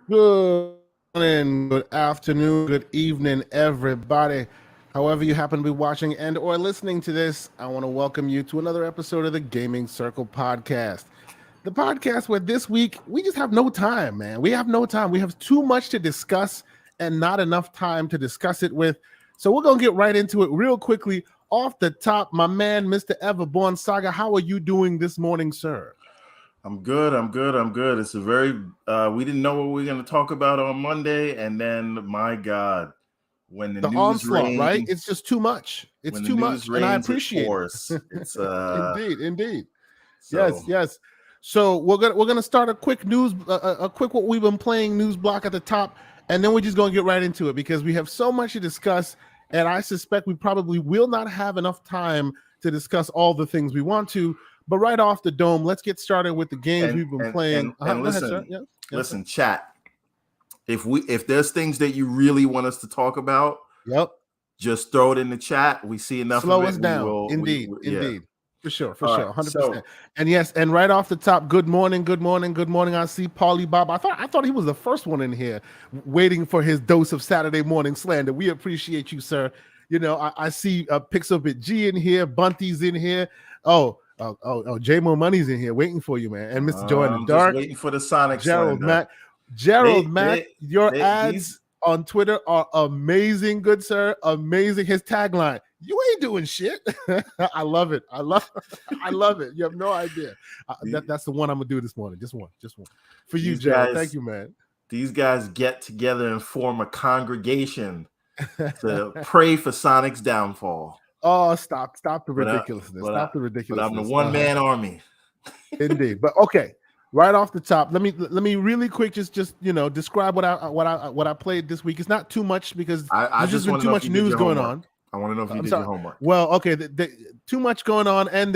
Good morning, good afternoon, good evening, everybody. However you happen to be watching and or listening to this, I want to welcome you to another episode of the Gaming Circle podcast. The podcast where this week we just have no time, man. We have no time. We have too much to discuss and not enough time to discuss it with. So we're going to get right into it real quickly. Off the top, my man, Mr. Everborn Saga, how are you doing this morning, sir? I'm good. It's a very we didn't know what we were going to talk about on Monday, and then my God, when the news onslaught, right? rains, It's just too much. It's when the too news much, and I rains, it appreciate pours. it. It's Indeed. so Yes. So we're gonna start a quick news, a quick what we've been playing news block at the top, and then we're just gonna get right into it because we have so much to discuss, and I suspect we probably will not have enough time to discuss all the things we want to. But right off the dome, let's get started with the games we've been playing. and Go ahead, listen, sir. Yes, listen, chat. If there's things that you really want us to talk about, yep. just throw it in the chat. We see enough Slow of us it. down. Indeed. For sure, All right, 100%. And yes, and right off the top, good morning. I see Paulie Bob. I thought he was the first one in here, waiting for his dose of Saturday morning slander. We appreciate you, sir. You know, I see Pixel Bit G in here, Bunty's in here. Oh, J-Mo Money's in here, waiting for you, man. And Mr. Joe in the Dark. Just waiting for the Sonic Gerald slander. Mack, your ads on Twitter are amazing, good sir. Amazing. His tagline: "You ain't doing shit." I love it. I love it. You have no idea. That's the one I'm gonna do this morning. Just one for you, Gerald. Thank you, man. These guys get together and form a congregation to pray for Sonic's downfall. Oh, stop the ridiculousness. Stop the ridiculousness. But I'm the one-man army. Indeed. But okay. Right off the top, let me really quick just describe what I played this week. It's not too much because there's just been too much news going on. I want to know if you did your homework. Well, okay, too much going on, and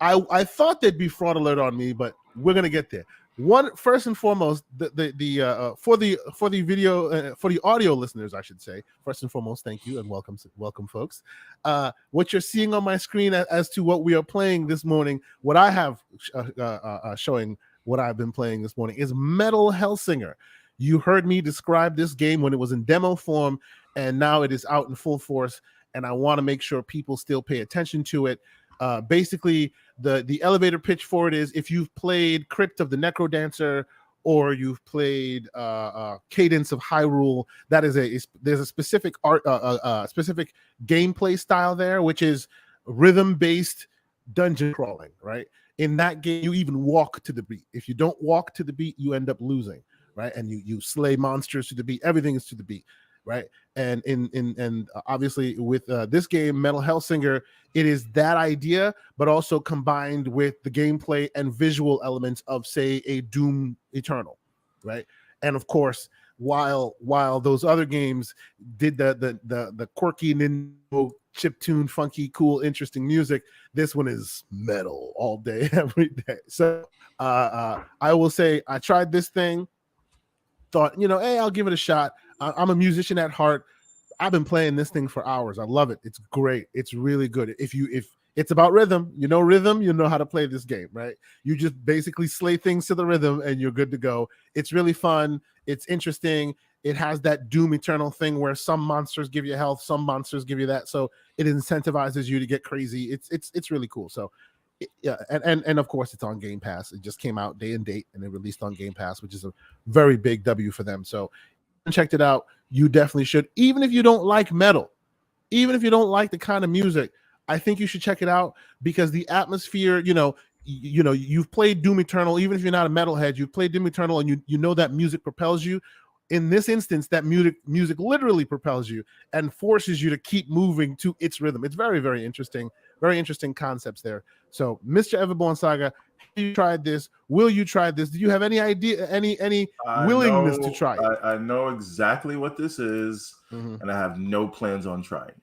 I thought there'd be fraud alert on me, but we're gonna get there. First and foremost, for the video for the audio listeners, I should say. First and foremost, thank you and welcome, folks. What you're seeing on my screen as to what we are playing this morning, what I have showing what I've been playing this morning is Metal Hellsinger. You heard me describe this game when it was in demo form, and now it is out in full force. And I want to make sure people still pay attention to it. Basically, the elevator pitch for it is if you've played Crypt of the Necrodancer or you've played Cadence of Hyrule, there's a specific specific gameplay style there, which is rhythm-based dungeon crawling, right? In that game, you even walk to the beat. If you don't walk to the beat, you end up losing, right? And you slay monsters to the beat. Everything is to the beat, right? And obviously with this game, Metal Hellsinger, it is that idea, but also combined with the gameplay and visual elements of, say, a Doom Eternal, right? And of course, while those other games did the quirky Nintendo chiptune, funky, cool, interesting music, this one is metal all day, every day. So I will say I tried this thing, thought, hey, I'll give it a shot. I'm a musician at heart. I've been playing this thing for hours. I love it. It's great. It's really good. If it's about rhythm, you know how to play this game, right? You just basically slay things to the rhythm and you're good to go. It's really fun. It's interesting. It has that Doom Eternal thing where some monsters give you health, some monsters give you that. So it incentivizes you to get crazy. It's really cool. So yeah, and of course it's on Game Pass. It just came out day and date and it released on Game Pass, which is a very big W for them. So checked it out. You definitely should. Even if you don't like metal, even if you don't like the kind of music, I think you should check it out because the atmosphere, you've played Doom Eternal. Even if you're not a metalhead, you've played Doom Eternal and you know that music propels you. In this instance, that music literally propels you and forces you to keep moving to its rhythm. It's very, very interesting. Very interesting concepts there. So, Mr. Everborn Saga, have you tried this? Will you try this? Do you have any idea, any willingness to try it? I know exactly what this is, and I have no plans on trying.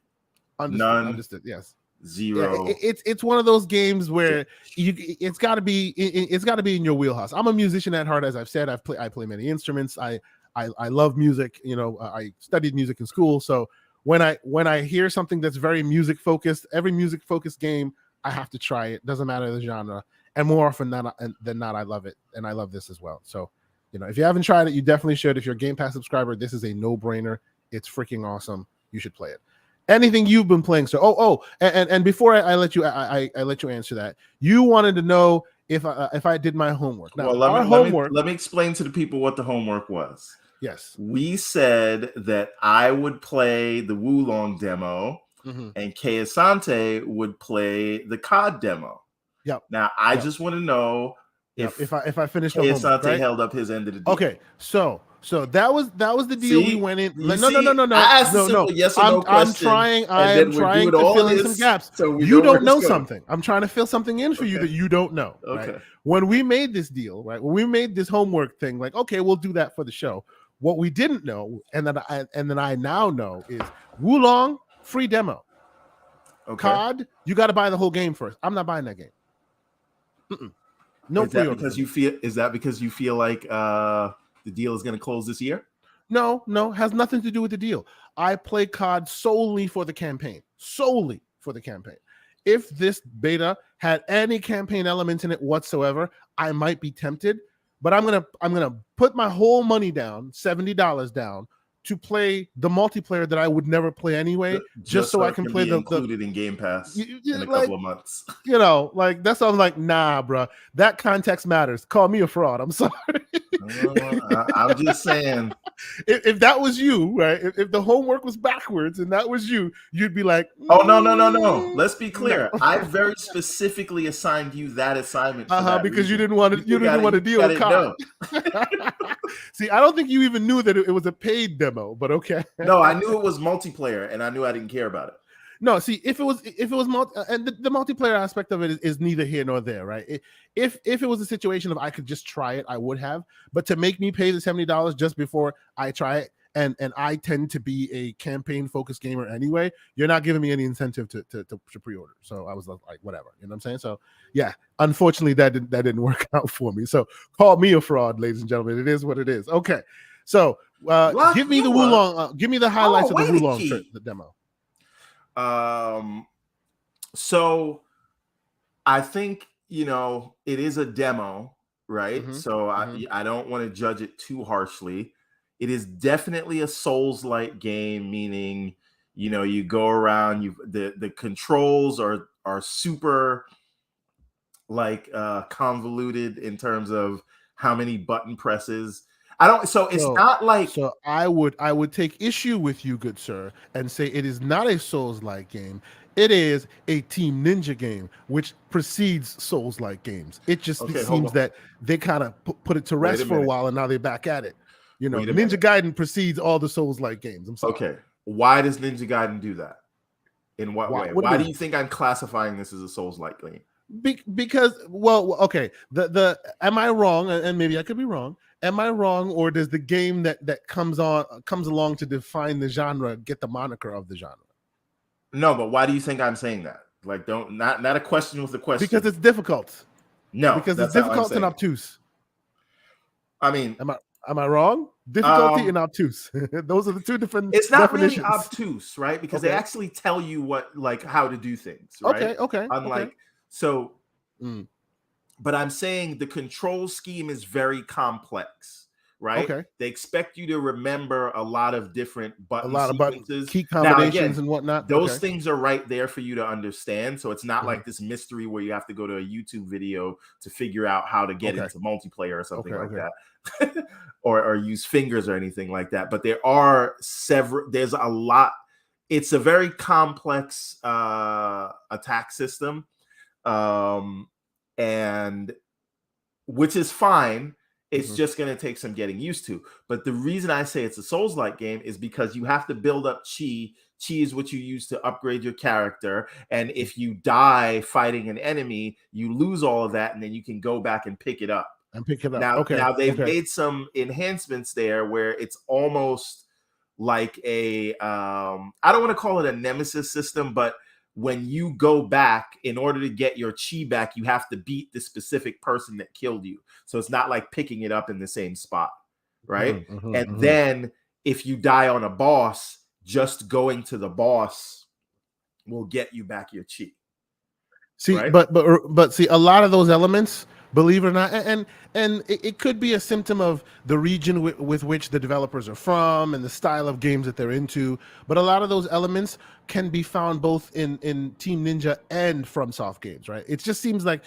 Understood. Yes. Zero. Yeah, it's one of those games where it's got to be in your wheelhouse. I'm a musician at heart, as I've said. I play many instruments. I love music. I studied music in school, so when I hear something that's very music focused, every music focused game, I have to try it. Doesn't matter the genre, and more often than not, I love it, and I love this as well. So if you haven't tried it, you definitely should. If you're a Game Pass subscriber, this is a no-brainer. It's freaking awesome. You should play it. Anything you've been playing, sir? And before I let you, I let you answer that. You wanted to know if I did my homework. Now, let me explain to the people what the homework was. Yes, we said that I would play the Wulong demo, and Kay Asante would play the COD demo. Yep. Now I just want to know if I finished Kay the homework, Asante right? held up his end of the deal. Okay, so that was the deal. See? We went in. You No. I asked a simple yes or no question. I am trying to fill in some gaps. So you don't know something. I'm trying to fill something in for you that you don't know. Okay. Right? When we made this deal, right? When we made this homework thing, like, okay, we'll do that for the show. What we didn't know, and then I now know, is Wulong free demo. Okay. COD, you got to buy the whole game first. I'm not buying that game. No. Is that because you feel like the deal is going to close this year? No, has nothing to do with the deal. I play COD solely for the campaign. If this beta had any campaign elements in it whatsoever, I might be tempted. But I'm gonna put my whole money down, $70 down, to play the multiplayer that I would never play anyway, just so I can play the included in Game Pass in a couple of months. Like that's why I'm like, nah, bro. That context matters. Call me a fraud. I'm sorry. I'm just saying. If that was you, right? If the homework was backwards and that was you, you'd be like, oh no. Let's be clear. No. I very specifically assigned you that assignment. Because you didn't want to. You didn't want to deal with COD. See, I don't think you even knew that it was a paid demo, but okay. No, I knew it was multiplayer, and I knew I didn't care about it. No, see, if it was and the multiplayer aspect of it is neither here nor there, right? If it was a situation of I could just try it, I would have. But to make me pay the $70 just before I try it, and I tend to be a campaign focused gamer anyway, you're not giving me any incentive to pre-order. So I was like, whatever, you know what I'm saying? So yeah, unfortunately that didn't work out for me. So call me a fraud, ladies and gentlemen. It is what it is. Okay, so give me the Wulong. Give me the highlights of the Wulong the demo. So I think it is a demo, right? So I don't want to judge it too harshly. It is definitely a Souls-like game, meaning you go around, the controls are super like convoluted in terms of how many button presses. Not like. So I would take issue with you, good sir, and say it is not a Souls-like game. It is a Team Ninja game, which precedes Souls-like games. It just seems that they kind of put it to rest for a while, and now they're back at it. Ninja Gaiden precedes all the Souls-like games. I'm sorry. Okay, why does Ninja Gaiden do that? In what way? Why do you think I'm classifying this as a Souls-like game? Because, well, okay, am I wrong? And maybe I could be wrong. Am I wrong, or does the game that comes along to define the genre get the moniker of the genre? No, but why do you think I'm saying that? Like, not a question with a question. Because it's difficult. No, because it's difficult and obtuse. I mean, am I wrong? Difficulty and obtuse. Those are the two different. It's not really obtuse, right? Because they actually tell you how to do things, right? Okay. Unlike so. But I'm saying the control scheme is very complex, right? Okay. They expect you to remember a lot of different button sequences, key combinations and whatnot. Those things are right there for you to understand. So it's not like this mystery where you have to go to a YouTube video to figure out how to get into multiplayer or something like that, or use fingers or anything like that. But there's a lot. It's a very complex attack system. And which is fine. It's just going to take some getting used to. But the reason I say it's a Souls-like game is because you have to build up chi. Chi is what you use to upgrade your character. And if you die fighting an enemy, you lose all of that, and then you can go back and pick it up. Now they've made some enhancements there where it's almost like a I don't want to call it a nemesis system, but when you go back, in order to get your chi back, you have to beat the specific person that killed you. So it's not like picking it up in the same spot, right? Then if you die on a boss, just going to the boss will get you back your chi. See, right? but see, a lot of those elements believe it or not, and it could be a symptom of the region with which the developers are from and the style of games that they're into. But a lot of those elements can be found both in Team Ninja and FromSoft games, right? It just seems like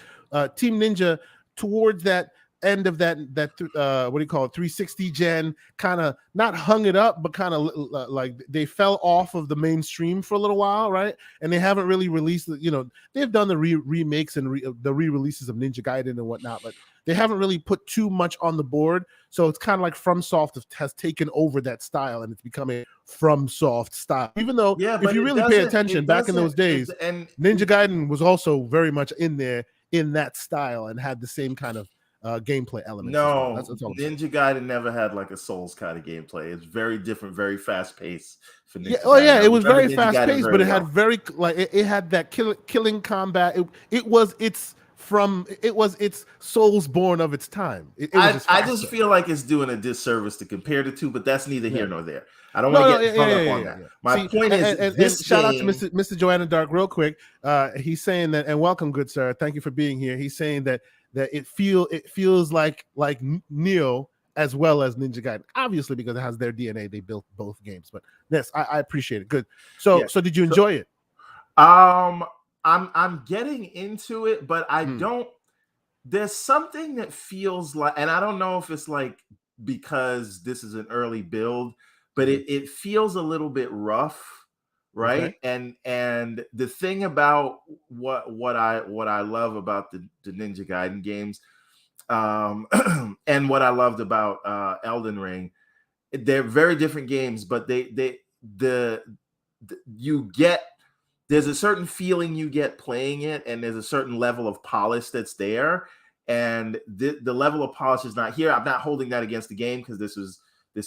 Team Ninja towards that end of that what do you call it, 360 gen, kind of not hung it up, but kind of like they fell off of the mainstream for a little while, right? And they haven't really released, they've done the remakes and the re-releases of Ninja Gaiden and whatnot, but they haven't really put too much on the board. So it's kind of like FromSoft has taken over that style, and it's becoming FromSoft style. Even though, if you really pay attention, back in those days, and Ninja Gaiden was also very much in there in that style and had the same kind of gameplay elements. No, that's all Ninja Gaiden never had like a Souls kind of gameplay. It's very different, very fast paced for Ninja Gaiden. It was very fast paced, but it had very it had that killing combat. It was its Souls born of its time. I just feel like it's doing a disservice to compare the two, but that's neither here nor there. I don't want to get hung up on that. My point is, and shout out to Mr. Joanna Dark real quick. He's saying that, and welcome, good sir. Thank you for being here. He's saying that it feels like Neo as well as Ninja Gaiden, obviously because it has their DNA. They built both games, but yes, I appreciate it. Good. So did you enjoy it? I'm getting into it, but I don't. There's something that feels like, and I don't know if it's like because this is an early build, but it feels a little bit rough. Right. Okay. And the thing about what I love about the Ninja Gaiden games, and what I loved about Elden Ring, they're very different games, but there's a certain feeling you get playing it, and there's a certain level of polish that's there. And the level of polish is not here. I'm not holding that against the game because this is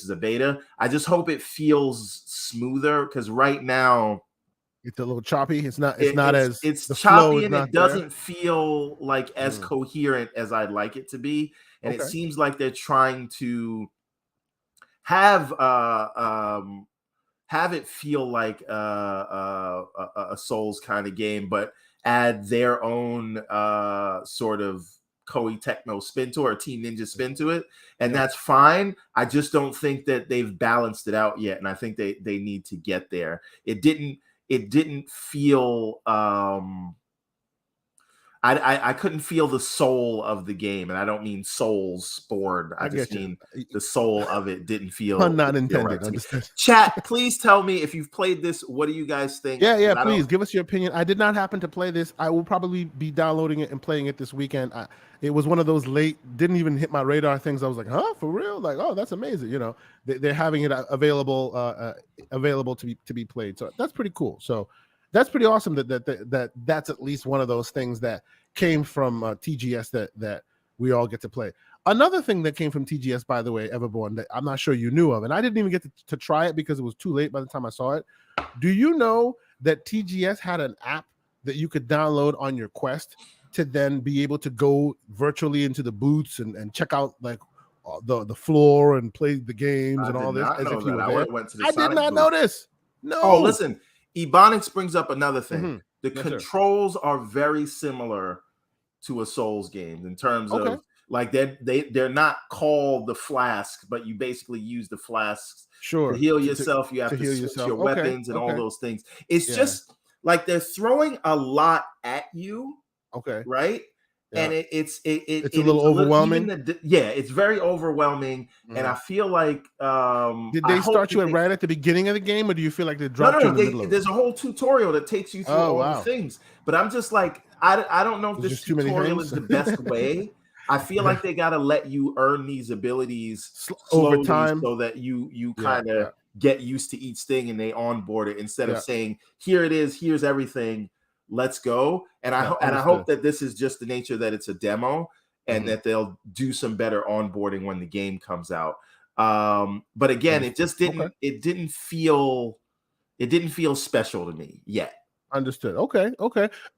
a beta. I just hope it feels smoother, because right now it's a little choppy. It's choppy, and it doesn't feel like as coherent as I'd like it to be. And it seems like they're trying to have it feel like a Souls kind of game, but add their own sort of Koei Tecmo spin to it, or Team Ninja spin to it, and that's fine. I just don't think that they've balanced it out yet, and I think they need to get there. It didn't feel I couldn't feel the soul of the game, and I don't mean souls born. I just mean the soul of it didn't feel. Pun not intended. Chat, please tell me if you've played this. What do you guys think? Yeah, please give us your opinion. I did not happen to play this. I will probably be downloading it and playing it this weekend. It was one of those late, didn't even hit my radar things. I was like, huh, for real? Like, oh, that's amazing. They're having it available to be played. So that's pretty cool. So that's pretty awesome that's at least one of those things that came from TGS that we all get to play. Another thing that came from TGS, by the way, Everborn, that I'm not sure you knew of, and I didn't even get to try it because it was too late by the time I saw it. Do you know that TGS had an app that you could download on your Quest to then be able to go virtually into the booths and check out like the floor and play the games and all this as if you were there? I did not know this. No. Oh, listen. Ebonics brings up another thing. The controls are very similar to a Souls game in terms of like they're not called the flask, but you basically use the flasks to heal yourself. You have to switch your weapons and all those things. It's just like they're throwing a lot at you. Right. Yeah. And it's a little overwhelming. It's very overwhelming, and I feel like did they start you right at the beginning of the game, or do you feel like they dropped you in the middle of it? There's a whole tutorial that takes you through all the things, but I'm just like I don't know if this tutorial is the best way. I feel like they got to let you earn these abilities slowly over time, so that you kind of get used to each thing and they onboard it instead of saying, here it is, here's everything. Let's go. And I hope that this is just the nature that it's a demo, and that they'll do some better onboarding when the game comes out. But again, it just didn't it didn't feel special to me yet. Understood. Okay.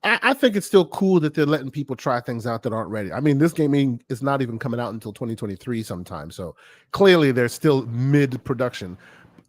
I think it's still cool that they're letting people try things out that aren't ready. I mean, this game is not even coming out until 2023 sometime. So clearly they're still mid-production.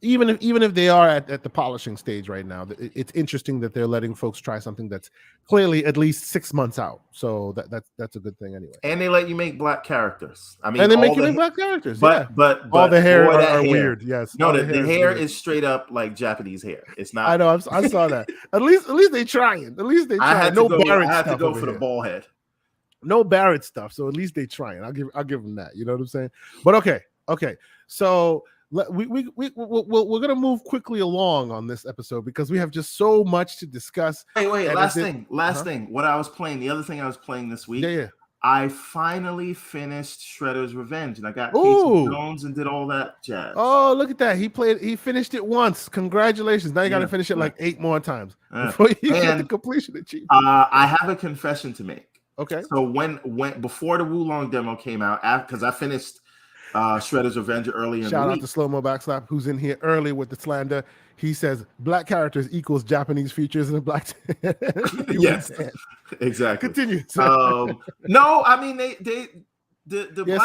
even if they are at the polishing stage right now, it's interesting that they're letting folks try something that's clearly at least 6 months out. So that's a good thing anyway. And they let you make black characters. I mean, and they make you make black characters. But all the hair boy, are hair. weird. Yes, no, the hair is straight up like Japanese hair. It's not. I know. I saw that. At least they trying. At least they trying. I had to go for the ball head. No Barrett stuff. So at least they trying. I'll give them that. You know what I'm saying? But okay. So we're gonna move quickly along on this episode because we have just so much to discuss. Wait. Last thing. What I was playing. The other thing I was playing this week. Yeah. I finally finished Shredder's Revenge, and I got Casey Jones and did all that jazz. Oh, look at that! He finished it once. Congratulations! Now you got to finish it like 8 more times before you get the completion achievement. I have a confession to make. Okay. So when before the Wulong demo came out, because I finished Shredder's Revenge early in the week. Shout out to Slow Mo Backslap, who's in here early with the slander. He says black characters equals Japanese features in a black. Yes, exactly. Continue. No, I mean the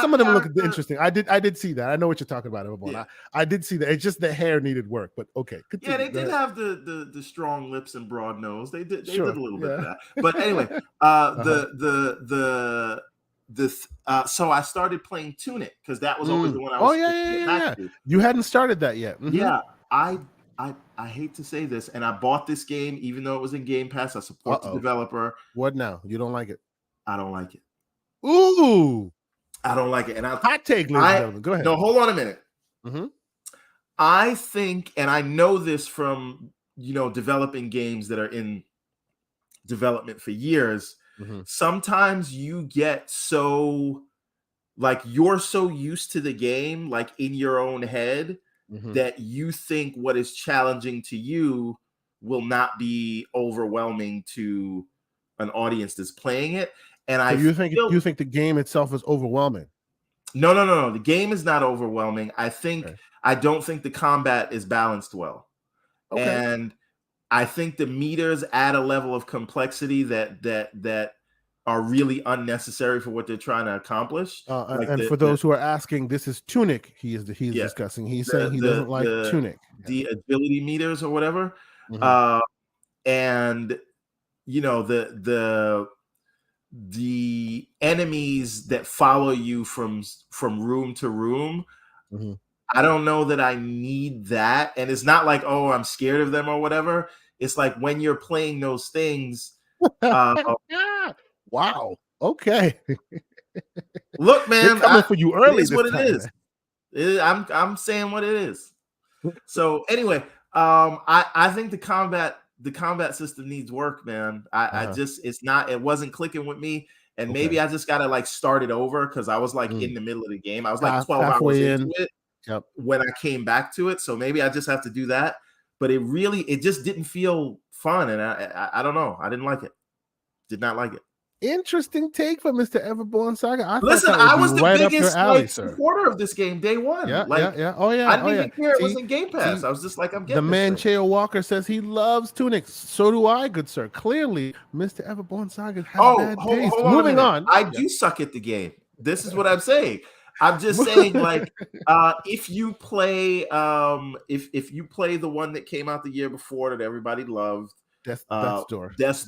some of them look interesting. I did see that. I know what you're talking about, Everborn. I did see that. It's just the hair needed work, but okay. Continue. Yeah, they did have the strong lips and broad nose. They did a little bit of that. But anyway, so I started playing Tunic because that was always the one I was. Yeah. You hadn't started that yet. Mm-hmm. Yeah, I hate to say this, and I bought this game even though it was in Game Pass. I support the developer. What now? You don't like it? I don't like it. Ooh, I don't like it. And hot take, ladies and gentlemen. Go ahead. No, hold on a minute. Mm-hmm. I think, and I know this from developing games that are in development for years. Mm-hmm. Sometimes you get so you're so used to the game, like in your own head, that you think what is challenging to you will not be overwhelming to an audience that's playing it. And you think the game itself is overwhelming? No. The game is not overwhelming. I don't think the combat is balanced well. Okay. And I think the meters add a level of complexity that are really unnecessary for what they're trying to accomplish. For those who are asking, this is Tunic. He's discussing. He's saying he doesn't like Tunic. The agility meters or whatever. Mm-hmm. And the enemies that follow you from room to room. Mm-hmm. I don't know that I need that. And it's not like, oh, I'm scared of them or whatever. It's like when you're playing those things. Wow. Okay. Look, man, they're coming for you early. It is what it is. I'm saying what it is. So anyway, I think the combat system needs work, man. It wasn't clicking with me. And maybe I just gotta start it over because I was in the middle of the game. I was 12 hours into it when I came back to it. So maybe I just have to do that. But it just didn't feel fun. And I don't know. I didn't like it. Did not like it. Interesting take from Mr. Everborn Saga. I was the biggest supporter of this game day one. Yeah. Oh yeah. I didn't even care it was in Game Pass. I was just like, I'm getting the man. Cheo Walker says he loves Tunic. So do I, good sir. Clearly, Mr. Everborn Saga has bad taste. Moving on. I do suck at the game. This is what I'm saying. I'm just saying, if you play, if you play the one that came out the year before that everybody loved, Death's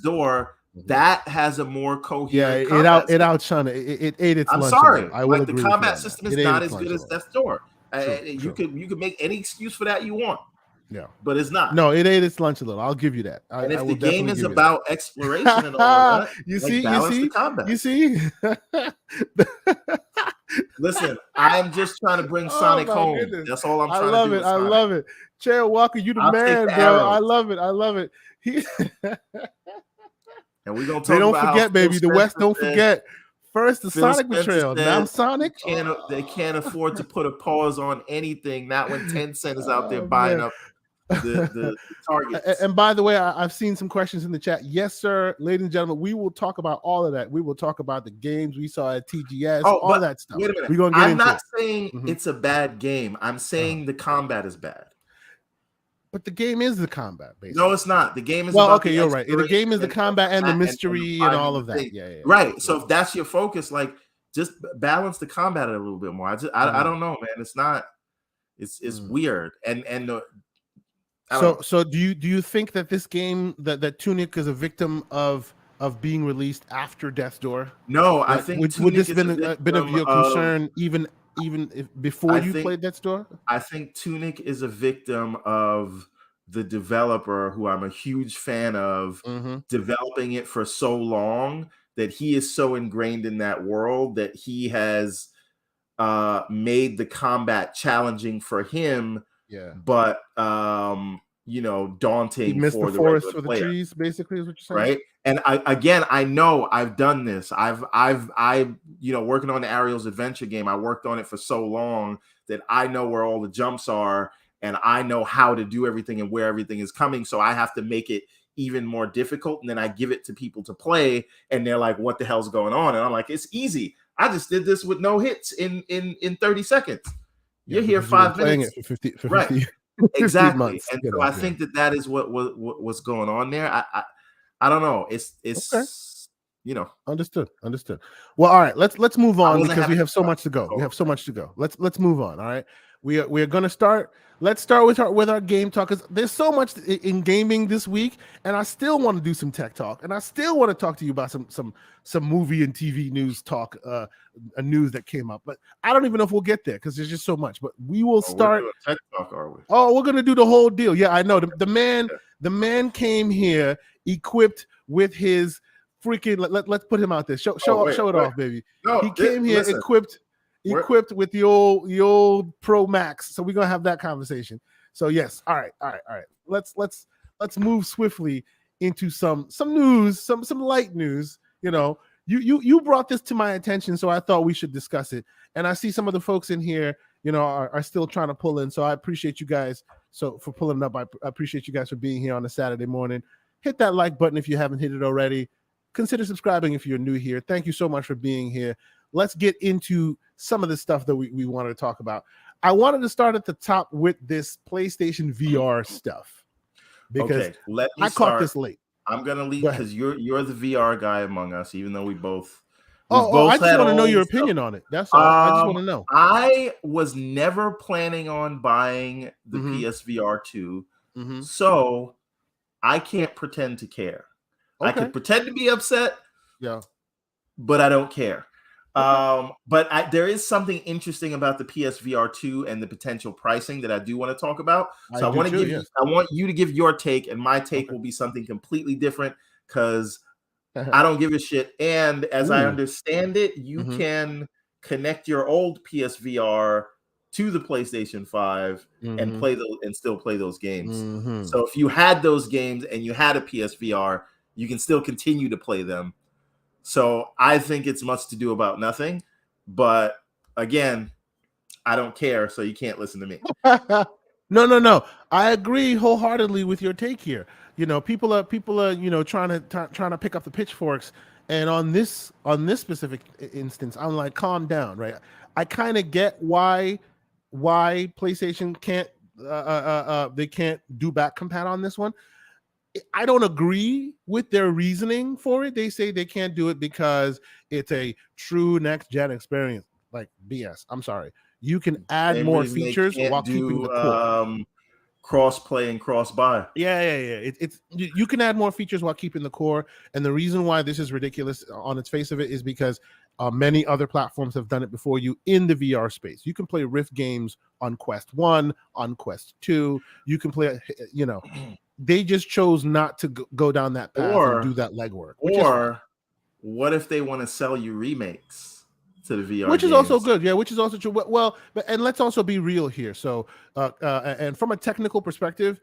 Door. That has a more coherent. Yeah, it outshone it. It ate its lunch. I'm sorry. I will the combat system is not as good as Death's Door. You could make any excuse for that you want. Yeah, but it's not. No, it ate its lunch a little. I'll give you that. And if the game is about exploration and all that, you see, Listen, I'm just trying to bring Sonic home. Goodness. That's all I'm trying to do. I love it. Cheo Walker, you the man, bro. I love it. And we're gonna talk. They don't forget, baby. The West don't forget. First, the Sonic betrayal. Now, Sonic. They can't afford to put a pause on anything. Not when Tencent is out there buying up the targets. And by the way, I've seen some questions in the chat. Yes, sir, ladies and gentlemen. We will talk about all of that. We will talk about the games we saw at TGS. All that stuff. Wait a minute. I'm not saying it's a bad game. I'm saying the combat is bad. But the game is the combat, basically. No, it's not. The game is you're right. The game is the combat and the mystery and all of that. Yeah. Right. So if that's your focus, just balance the combat a little bit more. I don't know, man. It's weird. So do you think that this game that Tunic is a victim of being released after Death's Door? No, I Like, think would Tunic this is been a a bit of victim your of. concern even if before I you think played Death's Door? I think Tunic is a victim of the developer, who I'm a huge fan of, developing it for so long that he is so ingrained in that world that he has made the combat challenging for him, Yeah. but He daunting missed the for the forest regular for the player, trees, basically, is what you're saying? right? And I know I've done this. I've working on the Ariel's Adventure game. I worked on it for so long that I know where all the jumps are, and I know how to do everything and where everything is coming. So I have to make it even more difficult, and then I give it to people to play, and they're like, "What the hell's going on?" And I'm like, "It's easy. I just did this with no hits in 30 seconds. You're here Because you've been 5 playing minutes, it for 50 right?" 50 Exactly. months. And so I think that is what's going on there. I don't know. It's Okay. Understood. Well, all right, let's move on because we having have so much to go. Let's move on. All right. We are going to start. Let's start with our game talk, because there's so much in gaming this week, and I still want to do some tech talk, and I still want to talk to you about some movie and TV news talk, a news that came up. But I don't even know if we'll get there because there's just so much. But we will start. We're doing tech talk, are we? Oh, we're gonna do the whole deal. Yeah, I know. The man came here equipped with his freaking. Let's put him out there. Show it off, baby. No, he came here equipped with the old Pro Max. So we're gonna have that conversation. So yes, all right. Let's move swiftly into some news, some light news. You brought this to my attention, so I thought we should discuss it. And I see some of the folks in here, are still trying to pull in. So I appreciate you guys for pulling up. I appreciate you guys for being here on a Saturday morning. Hit that like button if you haven't hit it already. Consider subscribing if you're new here. Thank you so much for being here. Let's get into some of the stuff that we wanted to talk about. I wanted to start at the top with this PlayStation VR stuff, because I caught this late. I'm gonna leave because you're the VR guy among us, even though we both. I just want to know your opinion on it. That's all. I just want to know. I was never planning on buying the PSVR 2, so I can't pretend to care. Okay. I can pretend to be upset, but I don't care. Okay. But there is something interesting about the PSVR 2 and the potential pricing that I do want to talk about. So I want you to give your take, and my take will be something completely different, because I don't give a shit. And as I understand it, you can connect your old PSVR to the PlayStation 5 and still play those games. So if you had those games and you had a PSVR, you can still continue to play them. So I think it's much to do about nothing. But again, I don't care, so you can't listen to me. No. I agree wholeheartedly with your take here. People are trying to pick up the pitchforks, and on this specific instance, I'm like, calm down, right? I kind of get why PlayStation can't they can't do back compat on this one. I don't agree with their reasoning for it. They say they can't do it because it's a true next gen experience. Like, BS. I'm sorry. You can add more features while keeping the core. Cross play and cross buy. Yeah. You can add more features while keeping the core. And the reason why this is ridiculous on its face of it is because many other platforms have done it before you in the VR space. You can play Rift games on Quest 1, on Quest 2. You can play, they just chose not to go down that path and do that legwork. Or what if they want to sell you remakes to the VR which is games? Also good, which is also true. Well, and let's also be real here. So and from a technical perspective,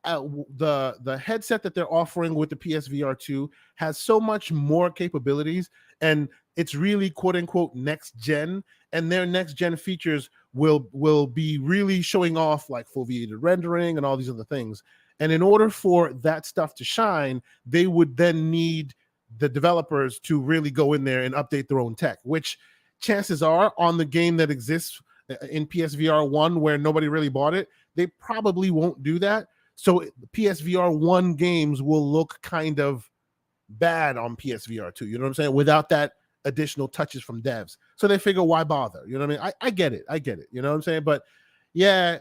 the headset that they're offering with the PSVR 2 has so much more capabilities, and it's really quote unquote next gen, and their next gen features will be really showing off like foveated rendering and all these other things. And in order for that stuff to shine, they would then need the developers to really go in there and update their own tech, which chances are on the game that exists in PSVR 1 where nobody really bought it, they probably won't do that. So PSVR 1 games will look kind of bad on PSVR 2, you know what I'm saying? Without that additional touches from devs. So they figure, why bother? You know what I mean? I get it. You know what I'm saying? But yeah,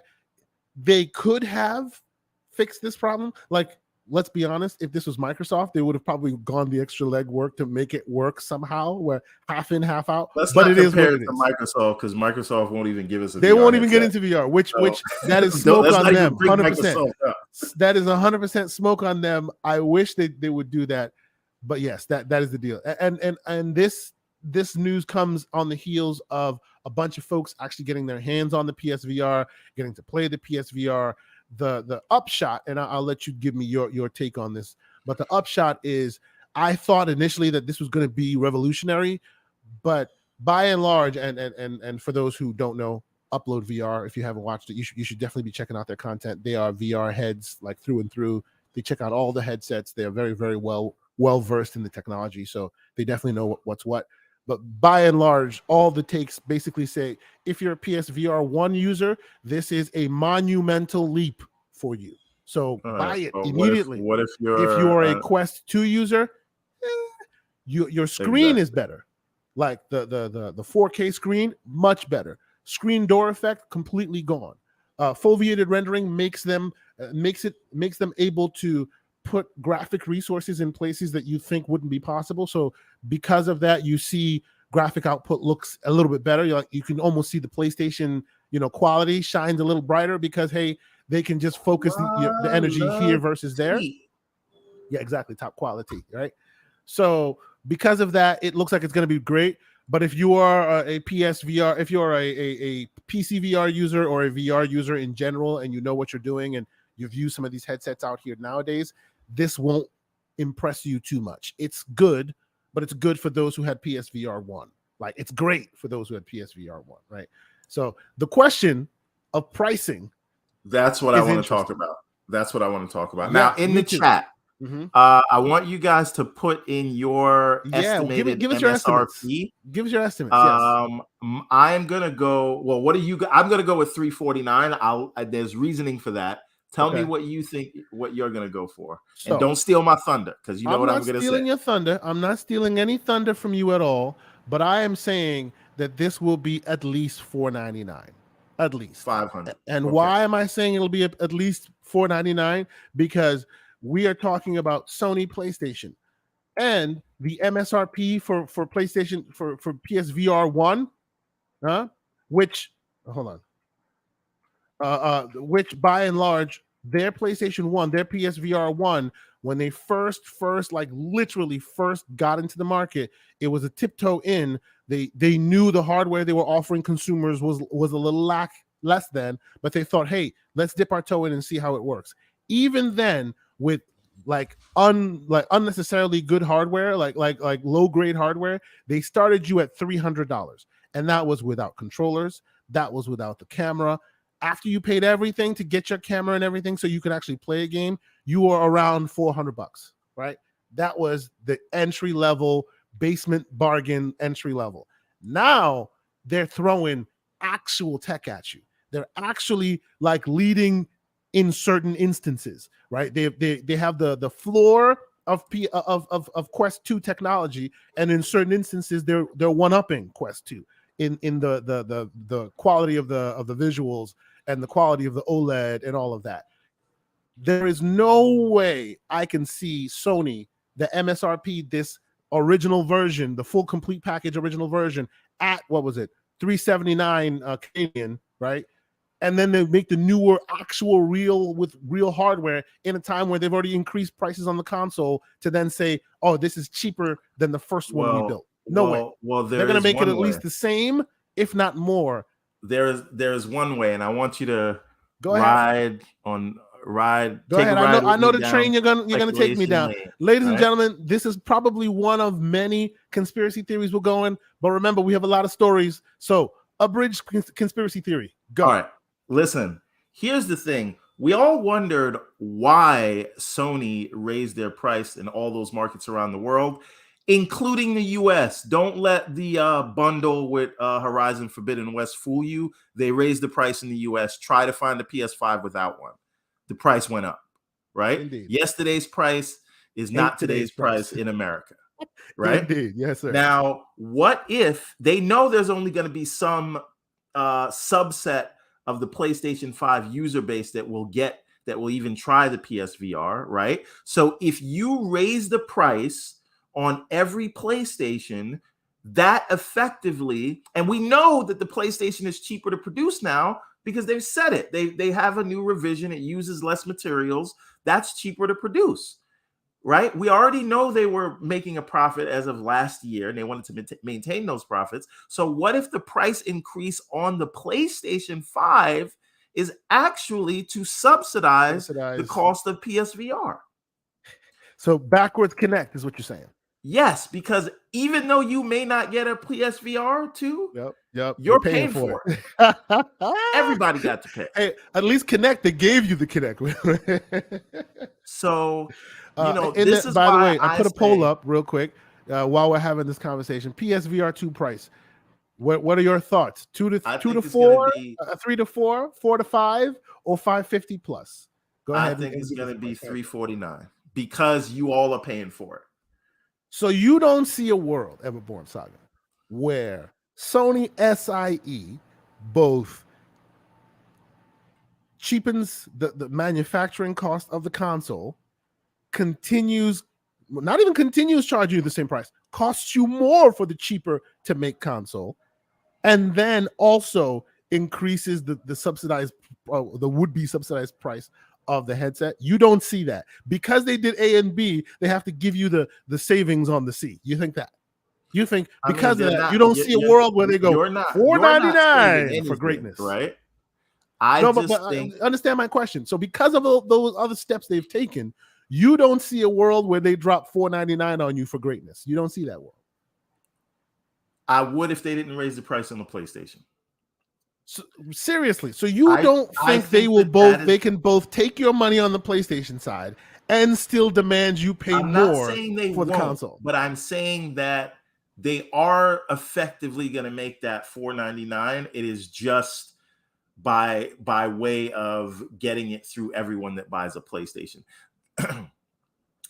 they could have fixed this problem. Like, let's be honest, if this was Microsoft, they would have probably gone the extra legwork to make it work somehow, where half in, half out. Let's but not it is what compare it it to is. Microsoft, because Microsoft won't even give us a They VR won't even get headset. into VR, which that is So smoke let's on not even them. bring 100%. Microsoft up. That is 100% smoke on them. I wish they would do that, but yes, that is the deal. And this news comes on the heels of a bunch of folks actually getting their hands on the PSVR, getting to play the PSVR. The upshot, and I'll let you give me your take on this, but the upshot is, I thought initially that this was going to be revolutionary, but by and large, and for those who don't know, Upload VR, if you haven't watched it, you should definitely be checking out their content. They are VR heads, like through and through. They check out all the headsets. They are very, very well versed in the technology, so they definitely know what's what. But by and large, all the takes basically say, if you're a PSVR 1 user, this is a monumental leap for you. So buy it immediately. What if if you are a Quest 2 user, your screen is better. Like the 4K screen, much better. Screen door effect completely gone. Foveated rendering makes them able to put graphic resources in places that you think wouldn't be possible. So because of that, you see graphic output looks a little bit better. You can almost see the PlayStation, quality shines a little brighter, because hey, they can just focus the energy here versus there. Yeah, exactly. Top quality, right? So because of that, it looks like it's going to be great. But if you are a PSVR, if you're a PC VR user or a VR user in general, and you know what you're doing, and you've used some of these headsets out here nowadays, this won't impress you too much. It's good, but it's good for those who had PSVR 1. Like, it's great for those who had PSVR 1, right? So the question of pricing, that's what I want to talk about. That's what I want to talk about. Now, in the chat, I want you guys to put in your estimated give us MSRP. Give us your estimates. Yes. I am gonna go. Well, what are you? I'm gonna go with $349. There's reasoning for that. Tell me what you think. What you're gonna go for, and don't steal my thunder, because you know what I'm gonna say. I'm not stealing your thunder. I'm not stealing any thunder from you at all. But I am saying that this will be at least $499. At least $500. And why am I saying it'll be at least $499? Because we are talking about Sony PlayStation, and the MSRP for PlayStation for PSVR 1, which which by and large, their PlayStation 1, their PSVR 1, when they first like literally first got into the market, it was a tiptoe in. They knew the hardware they were offering consumers was a little less than, but they thought, hey, let's dip our toe in and see how it works. Even then, with unnecessarily good hardware, like low grade hardware, they started you at $300, and that was without controllers, that was without the camera. After you paid everything to get your camera and everything so you could actually play a game, you were around $400, right? That was the entry level, basement bargain entry level. Now they're throwing actual tech at you. They're actually like leading in certain instances, right? They have the floor of Quest 2 technology, and in certain instances they're one-upping Quest 2 in the quality of the visuals and the quality of the OLED and all of that. There is no way I can see Sony, the MSRP, this original version, the full complete package original version, at what was it, $379 Canadian, right? And then they make the newer actual real hardware in a time where they've already increased prices on the console, to then say, oh, this is cheaper than the first one we built. No way. Well, they're going to make it at least the same, if not more. There is one way, and I want you to Go ahead. Go ahead. I know the train you're gonna take me down. Ladies and gentlemen, this is probably one of many conspiracy theories we're going, but remember, we have a lot of stories. So, abridged conspiracy theory. Go. All right. Listen, here's the thing. We all wondered why Sony raised their price in all those markets around the world, including the US. Don't let the bundle with Horizon Forbidden West fool you. They raised the price in the US. Try to find a PS5 without one. The price went up, right? Indeed. Yesterday's price is not today's price in America, right? Indeed. Yes, sir. Now, what if they know there's only going to be some subset of the PlayStation 5 user base that will even try the PSVR, right? So if you raise the price on every PlayStation, that effectively, and we know that the PlayStation is cheaper to produce now because they've said it. They have a new revision. It uses less materials. That's cheaper to produce, right? We already know they were making a profit as of last year, and they wanted to maintain those profits. So what if the price increase on the PlayStation 5 is actually to subsidize the cost of PSVR? So backwards connect is what you're saying. Yes, because even though you may not get a PSVR 2, yep, you're paying for it. Everybody got to pay. Hey, at least Connect, they gave you the Connect. So, this is by why the way, I put a poll up real quick while we're having this conversation. PSVR 2 price. What are your thoughts? 2 to 4, 3 to 4, 4 to 5, or 550 plus? Go ahead. I think it's going to be $349 because you all are paying for it. So you don't see a world, Everborn Saga, where Sony SIE both cheapens the manufacturing cost of the console, not even continues charging you the same price, costs you more for the cheaper to make console, and then also increases the subsidized, the would-be subsidized price of the headset. You don't see that because they did A and B. They have to give you the savings on the C. You think that? You think because of that, you don't see a world where they go $499 for greatness, right? But understand my question. So because of those other steps they've taken, you don't see a world where they drop $499 on you for greatness. You don't see that world. I would if they didn't raise the price on the PlayStation. So, seriously, so you don't think they will both? They can both take your money on the PlayStation side and still demand you pay more for the console. But I'm saying that they are effectively going to make that $499. It is just by way of getting it through everyone that buys a PlayStation.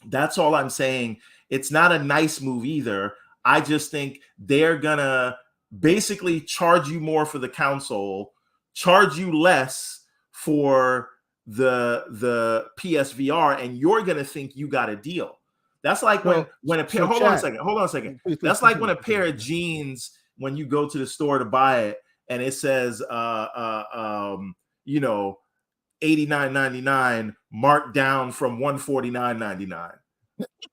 That's all I'm saying. It's not a nice move either. I just think they're gonna basically charge you more for the console, charge you less for the PSVR, and you're gonna think you got a deal. That's like when a pair. Hold on a second. That's like when a pair of jeans, when you go to the store to buy it, and it says $89.99 marked down from $149.99.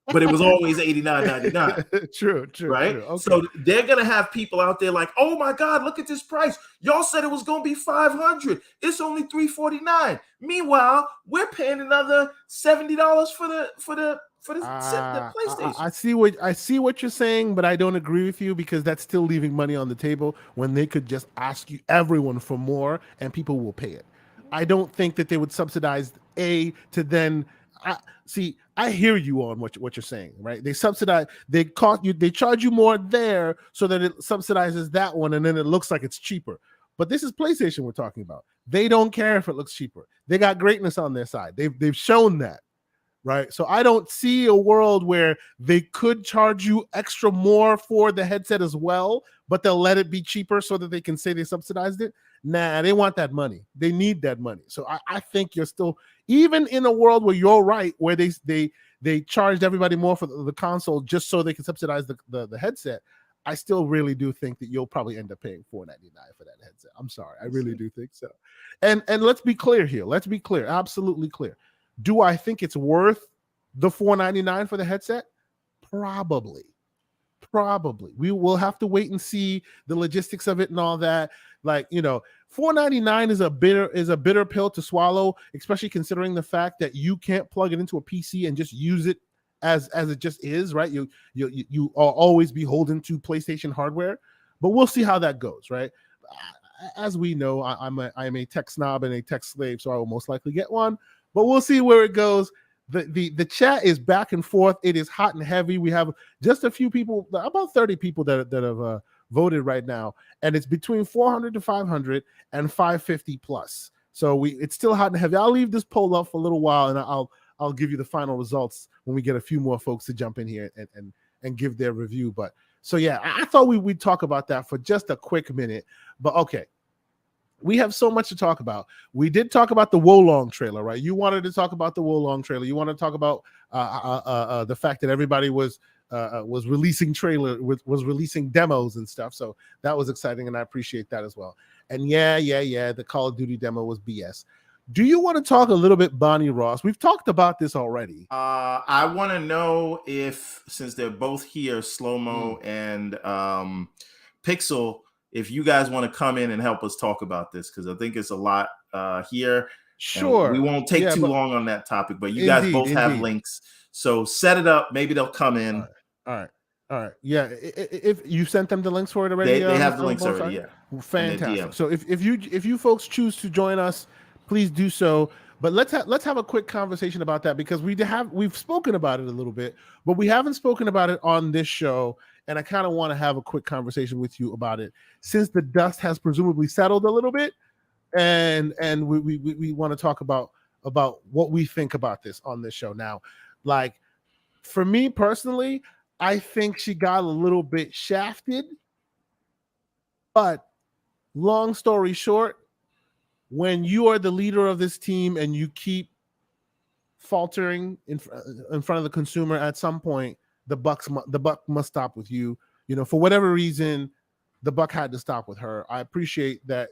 But it was always $89.99. True. Right? Okay. So they're gonna have people out there like, oh my God, look at this price. Y'all said it was gonna be $500. It's only $349. Meanwhile, we're paying another $70 for the PlayStation. I see what you're saying, but I don't agree with you because that's still leaving money on the table when they could just ask everyone for more and people will pay it. I don't think that they would subsidize to then. I hear you on what you're saying, right? They subsidize, they charge you more there so that it subsidizes that one, and then it looks like it's cheaper. But this is PlayStation we're talking about. They don't care if it looks cheaper. They got greatness on their side. They've shown that, right? So I don't see a world where they could charge you extra more for the headset as well, but they'll let it be cheaper so that they can say they subsidized it. Nah, they want that money. They need that money. So I think you're still, even in a world where you're right, where they charged everybody more for the console just so they can subsidize the headset, I still really do think that you'll probably end up paying $499 for that headset. I'm sorry. I really do think so. And let's be clear here. Let's be clear. Absolutely clear. Do I think it's worth the $499 for the headset? Probably. We will have to wait and see the logistics of it and all that. Like, $499 is a bitter pill to swallow, especially considering the fact that you can't plug it into a PC and just use it as it just is, right? You are always beholden to PlayStation hardware, but we'll see how that goes, right? As we know, I'm a tech snob and a tech slave, so I will most likely get one, but we'll see where it goes. The chat is back and forth. It is hot and heavy. We have just a few people, about 30 people that have voted right now, and it's between 400 to 500 and 550 plus. So it's still hot and heavy. I'll leave this poll up for a little while, and I'll give you the final results when we get a few more folks to jump in here and give their review. But so yeah, I thought we'd talk about that for just a quick minute. But okay, we have so much to talk about. We did talk about the Wolong trailer, right? You wanted to talk about the Wolong trailer. You want to talk about the fact that everybody was releasing was releasing demos and stuff. So that was exciting, and I appreciate that as well. And yeah, the Call of Duty demo was BS. Do you want to talk a little bit, Bonnie Ross? We've talked about this already. I want to know if, since they're both here, Slow Mo and Pixel, if you guys want to come in and help us talk about this, because I think it's a lot here. Sure. We won't take too long on that topic, but you guys both have links. So set it up. Maybe they'll come in. All right. Yeah. If you sent them the links for it already, they have the links already. Yeah. Fantastic. So if you folks choose to join us, please do so. But let's have a quick conversation about that, because we've spoken about it a little bit, but we haven't spoken about it on this show. And I kind of want to have a quick conversation with you about it, since the dust has presumably settled a little bit, and we want to talk about what we think about this on this show. Now, like, for me personally, I think she got a little bit shafted, but long story short, when you are the leader of this team and you keep faltering in front of the consumer, at some point the buck must stop with you. You know, for whatever reason, the buck had to stop with her. I appreciate that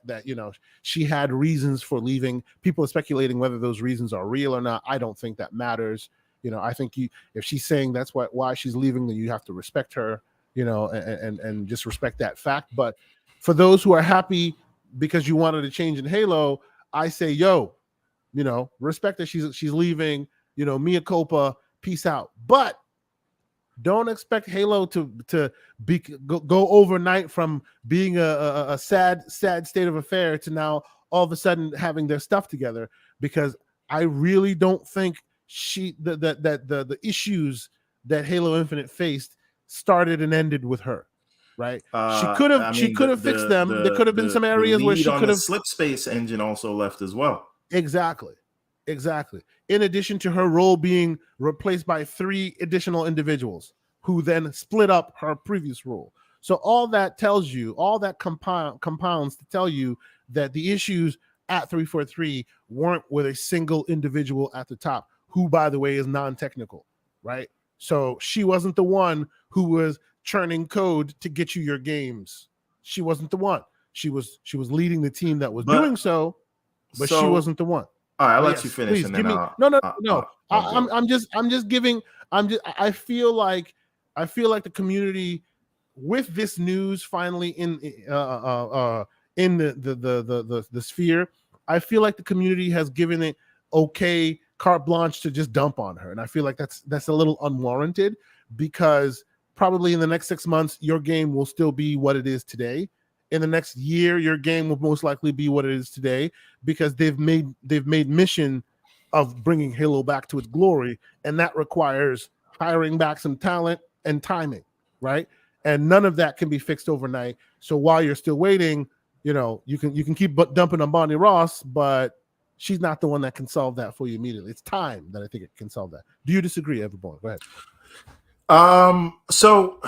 she had reasons for leaving. People are speculating whether those reasons are real or not. I don't think that matters. You know, I think if she's saying that's why she's leaving, then you have to respect her, and just respect that fact. But for those who are happy because you wanted a change in Halo, I say, respect that she's leaving, mea culpa, peace out. But don't expect Halo to go overnight from being a sad state of affair to now all of a sudden having their stuff together, because I really don't think the issues that Halo Infinite faced started and ended with her. Right? She could have fixed them. There could have been some areas where she could have. Slip Space engine also left as well. Exactly. In addition to her role being replaced by 3 additional individuals who then split up her previous role. So all that tells you, all that compounds to tell you that the issues at 343 weren't with a single individual at the top, who, by the way, is non-technical, right? So she wasn't the one who was churning code to get you your games. She wasn't the one. She was leading the team that was doing so, but she wasn't the one. All right, I'll let you finish. Please, and then no. I'm just giving. I feel like the community, with this news finally in the sphere, I feel like the community has given it carte blanche to just dump on her, and I feel like that's a little unwarranted, because probably in the next 6 months, your game will still be what it is today. In the next year, your game will most likely be what it is today, because they've made mission of bringing Halo back to its glory, and that requires hiring back some talent and timing, right? And none of that can be fixed overnight. So while you're still waiting, you can keep dumping on Bonnie Ross, but she's not the one that can solve that for you immediately. It's time that I think it can solve that. Do you disagree, Everborn? Go ahead. So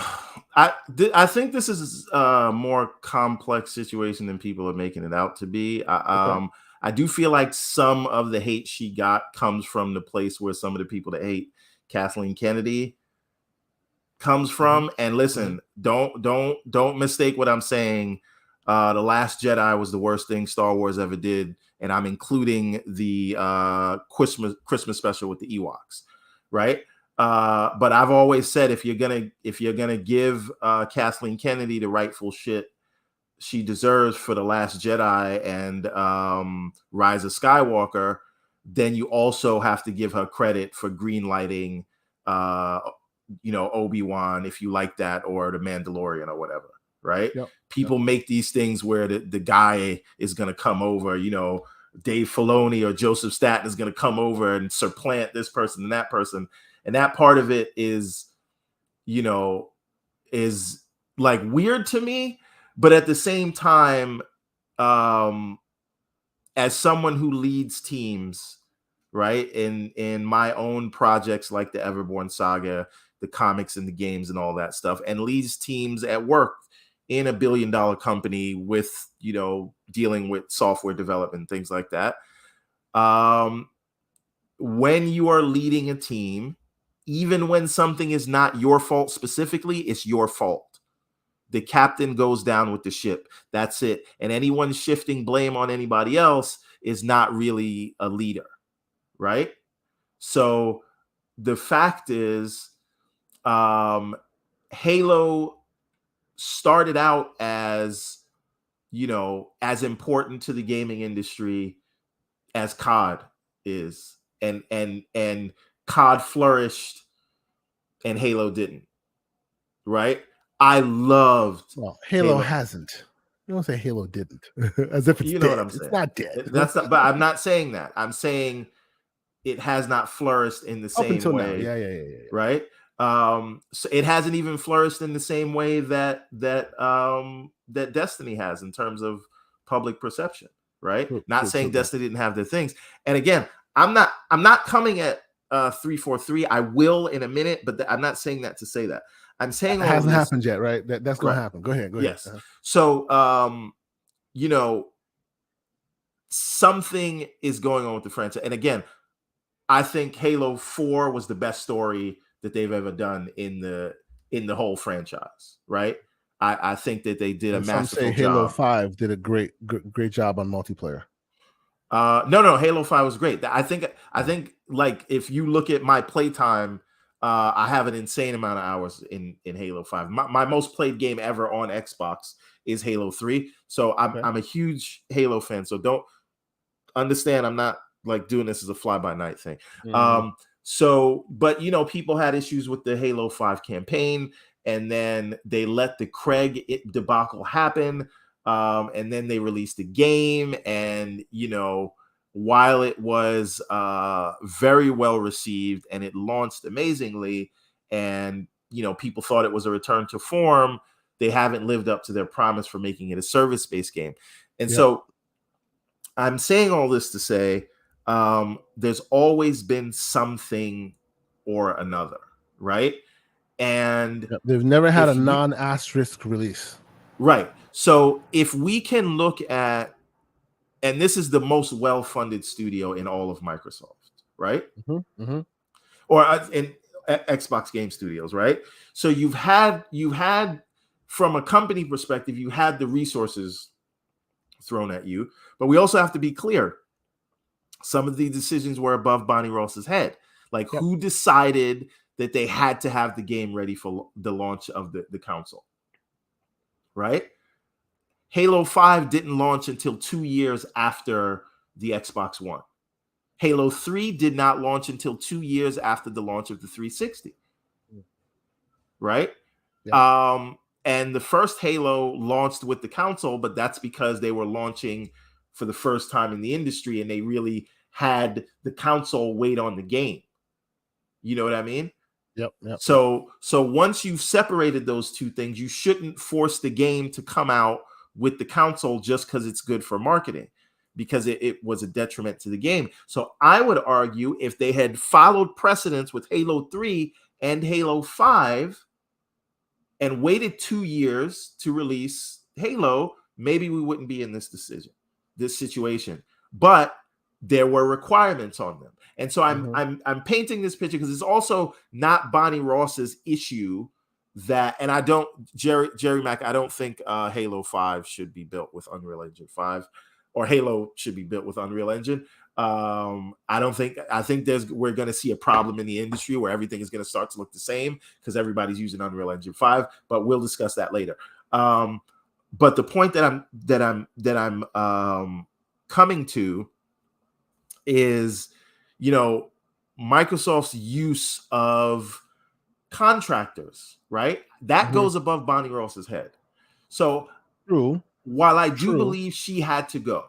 I think this is a more complex situation than people are making it out to be. I do feel like some of the hate she got comes from the place where some of the people that hate Kathleen Kennedy comes from. And listen, don't mistake what I'm saying. The Last Jedi was the worst thing Star Wars ever did, and I'm including the Christmas special with the Ewoks, right? But I've always said, if you're gonna give Kathleen Kennedy the rightful shit she deserves for The Last Jedi and Rise of Skywalker, then you also have to give her credit for greenlighting Obi-Wan, if you like that, or The Mandalorian or whatever, right? Yep. People make these things where the guy is gonna come over, Dave Filoni or Joseph Staten is gonna come over and supplant this person and that person. And that part of it is like weird to me. But at the same time, as someone who leads teams, right, in my own projects like the Everborn Saga, the comics and the games and all that stuff, and leads teams at work, in a $1 billion company with, you know, dealing with software development, things like that. When you are leading a team, even when something is not your fault specifically, it's your fault. The captain goes down with the ship. That's it. And anyone shifting blame on anybody else is not really a leader, right? So the fact is, Halo started out as, you know, as important to the gaming industry as COD is, and COD flourished and Halo didn't, right? I loved Halo hasn't. You don't say Halo didn't, as if it's you know dead. what I'm saying. It's not dead. That's not, but I'm not saying that. I'm saying it has not flourished in the same way. Now. Yeah. Right. So it hasn't even flourished in the same way that Destiny has in terms of public perception. Right. Not saying Destiny didn't have their things. And again, I'm not coming at 343. I will in a minute, but I'm not saying that to say that. I'm saying it hasn't happened yet, right? That's going to happen. Go ahead. Yes. So, you know, something is going on with the franchise. And again, I think Halo 4 was the best story that they've ever done in the whole franchise, right? I think that they did a masterful job. Halo 5 did a great job on multiplayer. No, Halo 5 was great. I think like if you look at my playtime, I have an insane amount of hours in Halo 5. My most played game ever on Xbox is Halo 3. So I'm a huge Halo fan. So don't understand, I'm not like doing this as a fly-by-night thing. So, but you know, people had issues with the Halo 5 campaign, and then they let the Craig debacle happen. And then they released the game, and you know, while it was very well received and it launched amazingly, and you know, people thought it was a return to form, they haven't lived up to their promise for making it a service-based game. And so I'm saying all this to say, there's always been something or another, right? And they've never had a non-asterisk release. Right. So if we can look at, and this is the most well-funded studio in all of Microsoft, right? Or in Xbox Game Studios, right? So you've had from a company perspective, you had the resources thrown at you, but we also have to be clear. Some of the decisions were above Bonnie Ross's head. Like who decided that they had to have the game ready for the launch of the console? Right? Halo 5 didn't launch until 2 years after the Xbox One. Halo 3 did not launch until 2 years after the launch of the 360. Right? And the first Halo launched with the console, but that's because they were launching for the first time in the industry, and they really had the console wait on the game. You know what I mean? Yep. So once you've separated those two things, you shouldn't force the game to come out with the console just because it's good for marketing, because it was a detriment to the game. So I would argue if they had followed precedence with Halo 3 and Halo 5 and waited 2 years to release Halo, maybe we wouldn't be in this situation. But there were requirements on them. And so I'm painting this picture because it's also not Bonnie Ross's issue that, and I don't, Jerry Mack, I don't think Halo 5 should be built with Unreal Engine 5, or Halo should be built with Unreal Engine. I think we're going to see a problem in the industry where everything is going to start to look the same because everybody's using Unreal Engine 5, but we'll discuss that later. But the point that I'm coming to is, you know, Microsoft's use of contractors, right? That goes above Bonnie Ross's head. So while I do believe she had to go,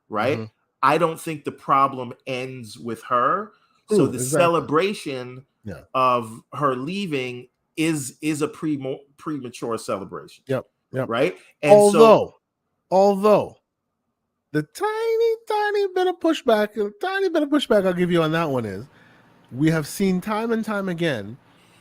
right? I don't think the problem ends with her. So the celebration of her leaving is a premature celebration. Yep. Right. And although the tiny bit of pushback I'll give you on that one is, we have seen time and time again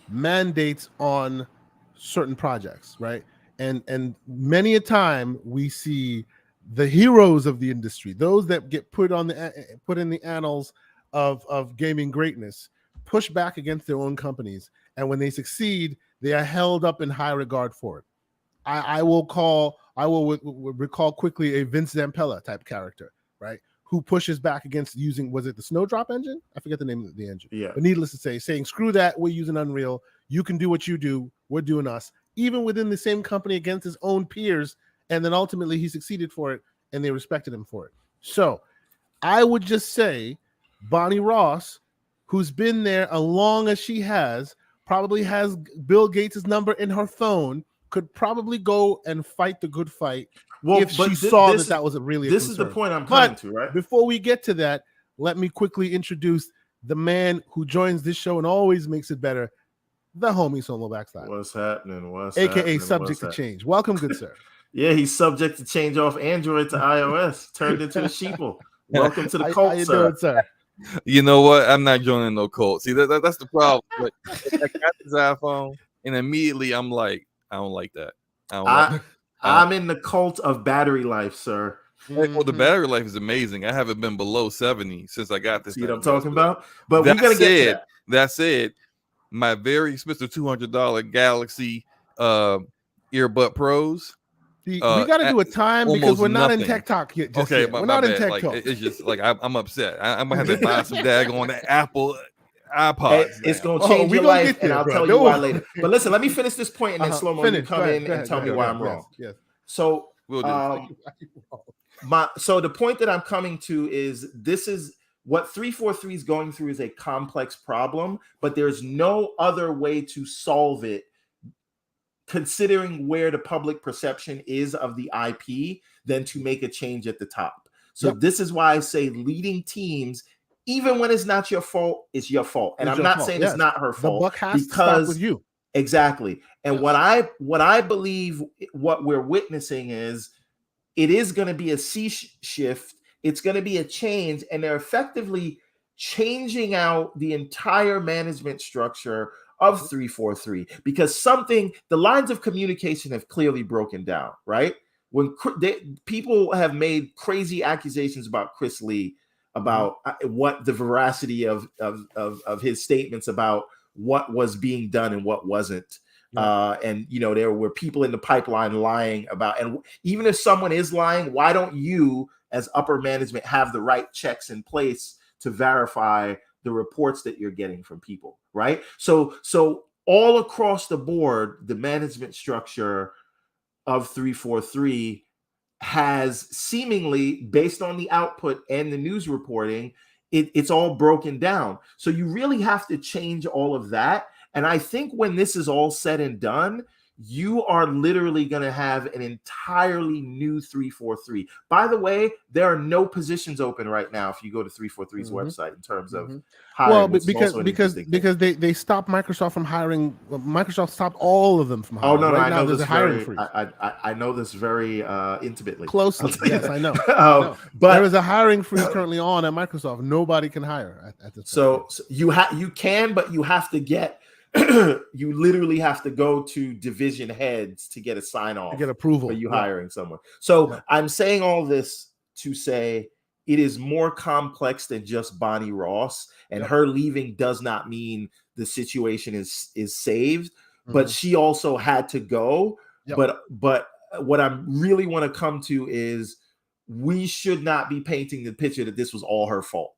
mandates on certain projects, right? and many a time we see the heroes of the industry, those that get put in the annals of gaming greatness, push back against their own companies, and when they succeed, they are held up in high regard for it. I will recall quickly a Vince Zampella type character, right? Who pushes back against using, was it the Snowdrop engine? I forget the name of the engine. Yeah. But needless to say, saying, screw that, we're using Unreal. You can do what you do. We're doing us. Even within the same company against his own peers. And then ultimately he succeeded for it and they respected him for it. So I would just say Bonnie Ross, who's been there as long as she has, probably has Bill Gates' number in her phone, could probably go and fight the good fight if she saw that was really a concern. This is the point I'm coming to, right? Before we get to that, let me quickly introduce the man who joins this show and always makes it better, the homie Solo Backslide. What's happening? AKA subject to change. Welcome, good sir. Yeah, he's subject to change off Android to iOS, turned into a sheeple. Welcome to the cult, how you doing, sir? You know what? I'm not joining no cult. See, that's the problem. Like, I got this iPhone, and immediately I'm like, I don't like that. I'm in the cult of battery life, sir. Well, the battery life is amazing. I haven't been below 70 since I got this. See what I'm talking about? But we gotta get to that. That said, my very expensive $200 Galaxy earbud Pros. We got to do a time because we're not in Tech Talk yet. Okay, we're not in Tech Talk. It's just like I'm upset. I'm gonna have to buy some daggone Apple iPods. It's gonna change your life, and I'll tell you why later. But listen, let me finish this point, and then Slow-Mo, you come in and tell me why I'm wrong. Yes. So, so the point that I'm coming to is this is what 343 is going through is a complex problem, but there's no other way to solve it, considering where the public perception is of the IP, than to make a change at the top. So this is why I say leading teams, even when it's not your fault, it's your fault. And I'm not saying it's not her fault. The buck has to stop with you. Exactly. And what I believe what we're witnessing is it is going to be a sea shift. It's going to be a change, and they're effectively changing out the entire management structure of 343 because the lines of communication have clearly broken down, right? When people have made crazy accusations about Chris Lee, about what the veracity of his statements about what was being done and what wasn't. And there were people in the pipeline lying about, and even if someone is lying, why don't you as upper management have the right checks in place to verify the reports that you're getting from people, right? So all across the board, the management structure of 343 has seemingly, based on the output and the news reporting, it's all broken down. So you really have to change all of that. And I think when this is all said and done, you are literally going to have an entirely new 343. By the way, there are no positions open right now if you go to 343's website in terms of hiring. Well, because they stopped Microsoft from hiring. Microsoft stopped all of them from hiring. Oh no, right I know there's this a hiring freeze. I know this very intimately. Closely, yes, I know. But there is a hiring freeze currently on at Microsoft. Nobody can hire at this point. So you can, but you have to get. You literally have to go to division heads to get a sign off, to get approval for you hiring someone. So I'm saying all this to say it is more complex than just Bonnie Ross, and her leaving does not mean the situation is saved, but she also had to go. But what I really want to come to is we should not be painting the picture that this was all her fault.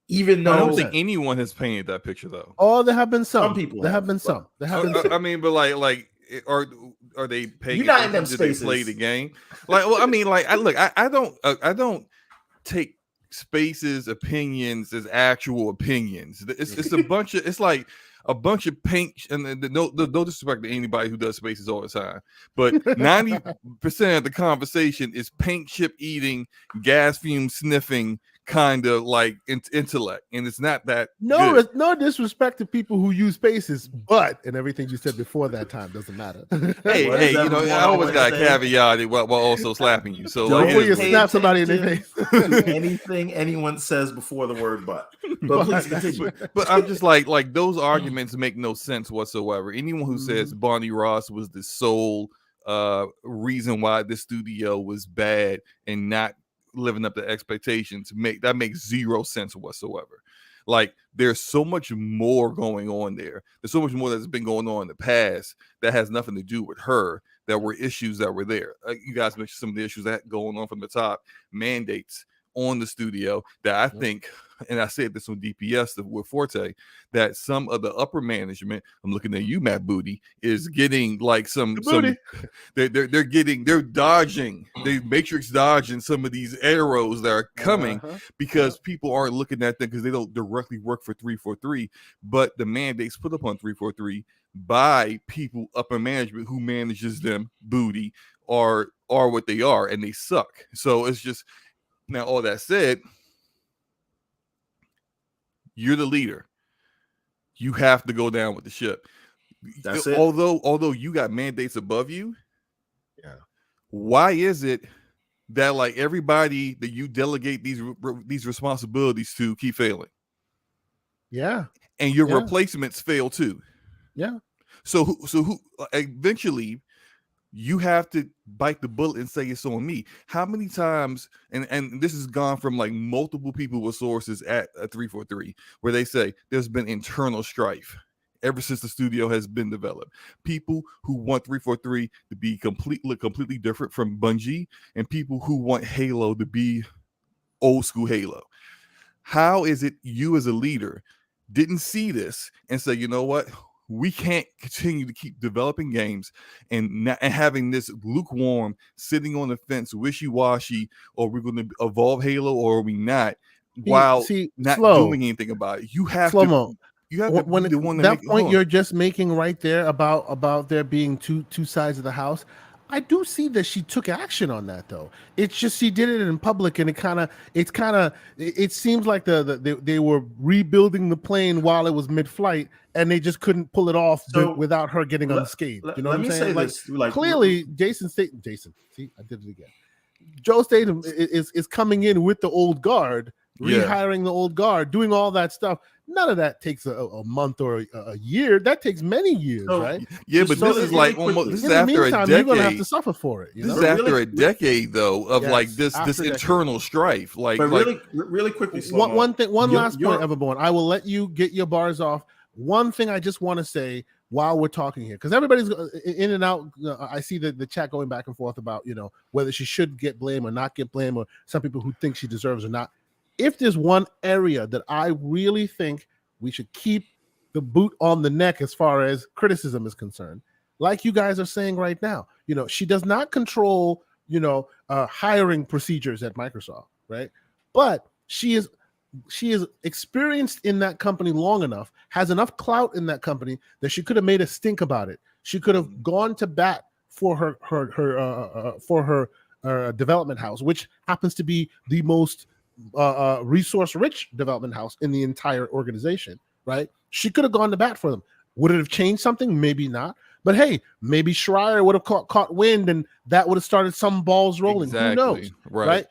Even though I don't think anyone has painted that picture, though. Oh, there have been some people. There have been some. I mean, but like, are they paying? You're not in them spaces. They play the game? Like, well, I mean, like, I don't take Space's opinions as actual opinions. It's a bunch of. It's like a bunch of paint, and no disrespect to anybody who does Spaces all the time, but 90% of the conversation is paint chip eating, gas fume sniffing kind of like intellect, and it's not that good. No disrespect to people who use Spaces, but and everything you said before that time doesn't matter. hey, I always got a caveat while also slapping you. So don't before you slap somebody in the face. Anything anyone says before the word but please continue. But I'm just like those arguments make no sense whatsoever. Anyone who says Bonnie Ross was the sole reason why this studio was bad and not living up to expectations makes zero sense whatsoever. Like, there's so much more going on there. There's so much more that's been going on in the past that has nothing to do with her. There were issues that were there. You guys mentioned some of the issues that going on from the top. Mandates on the studio that I think, and I said this on DPS with Forte, that some of the upper management, I'm looking at you, Matt Booty, is getting like they're dodging, they matrix dodging some of these arrows that are coming because people aren't looking at them because they don't directly work for 343, but the mandates put up on 343 by people upper management who manages them, Booty, are what they are, and they suck. So it's just, now all that said, you're the leader. You have to go down with the ship. That's it. Although you got mandates above you, why is it that like everybody that you delegate these responsibilities to keep failing? Yeah, and your replacements fail too. Yeah. So who eventually you have to bite the bullet and say it's on me. How many times, and this has gone from like multiple people with sources at 343, where they say there's been internal strife ever since the studio has been developed. People who want 343 to be completely different from Bungie, and people who want Halo to be old school Halo. How is it you as a leader didn't see this and say, you know what? We can't continue to keep developing games and having this lukewarm, sitting on the fence, wishy-washy, or we're going to evolve Halo or are we not, while not doing anything about it. You have to. You have to be the one to that point you're just making right there about there being two sides of the house. I do see that she took action on that, though. It's just she did it in public, and it seems like they were rebuilding the plane while it was mid-flight, and they just couldn't pull it off without her getting unscathed. You know what I'm saying? Like, clearly, Jason, see, I did it again. Joe Statham is coming in with the old guard, rehiring the old guard, doing all that stuff. None of that takes a month or a year. That takes many years, right? Yeah, but this is like almost. This is after a decade. You're gonna have to suffer for it. This is after a decade, though, of like this internal strife. Like, but really quickly. One last point, Everborn. I will let you get your bars off. One thing I just want to say while we're talking here, because everybody's in and out. I see the chat going back and forth about whether she should get blame or not get blame, or some people who think she deserves or not. If there's one area that I really think we should keep the boot on the neck as far as criticism is concerned, like you guys are saying right now, she does not control, hiring procedures at Microsoft, right? But she is experienced in that company long enough, has enough clout in that company that she could have made a stink about it. She could have gone to bat for her development house, which happens to be the most resource-rich development house in the entire organization, right? She could have gone to bat for them. Would it have changed something? Maybe not. But hey, maybe Schreier would have caught wind, and that would have started some balls rolling. Exactly. Who knows, right?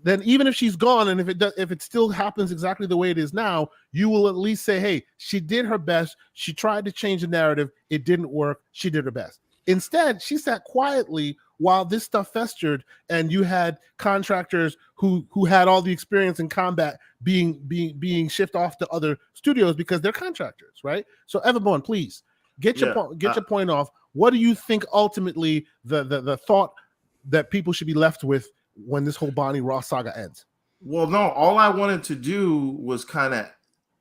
Then even if she's gone, and if it still happens exactly the way it is now, you will at least say, hey, she did her best. She tried to change the narrative. It didn't work. She did her best. Instead, she sat quietly while this stuff festered, and you had contractors who had all the experience in combat being shipped off to other studios because they're contractors, right? So Everborn, please get your point off. What do you think ultimately the thought that people should be left with when this whole Bonnie Ross saga ends? Well, no, all I wanted to do was kind of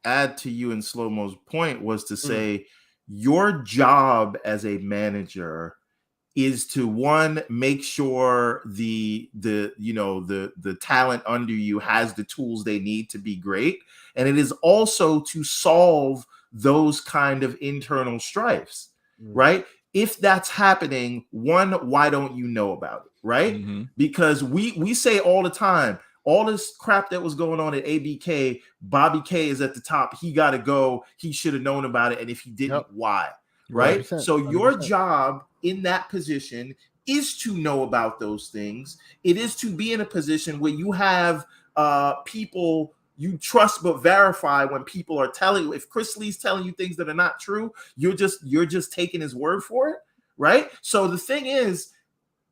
add to you and Slow-Mo's point was to say your job as a manager is to, one, make sure the talent under you has the tools they need to be great, and it is also to solve those kind of internal strifes, right? If that's happening, one, why don't you know about it, right? Mm-hmm. Because we say all the time, all this crap that was going on at ABK, Bobby K is at the top. He got to go. He should have known about it, and if he didn't, why? Right? 100%, so your 100%. Job in that position is to know about those things. It is to be in a position where you have people you trust but verify when people are telling you. If Chris Lee's telling you things that are not true, you're just taking his word for it, right? So the thing is,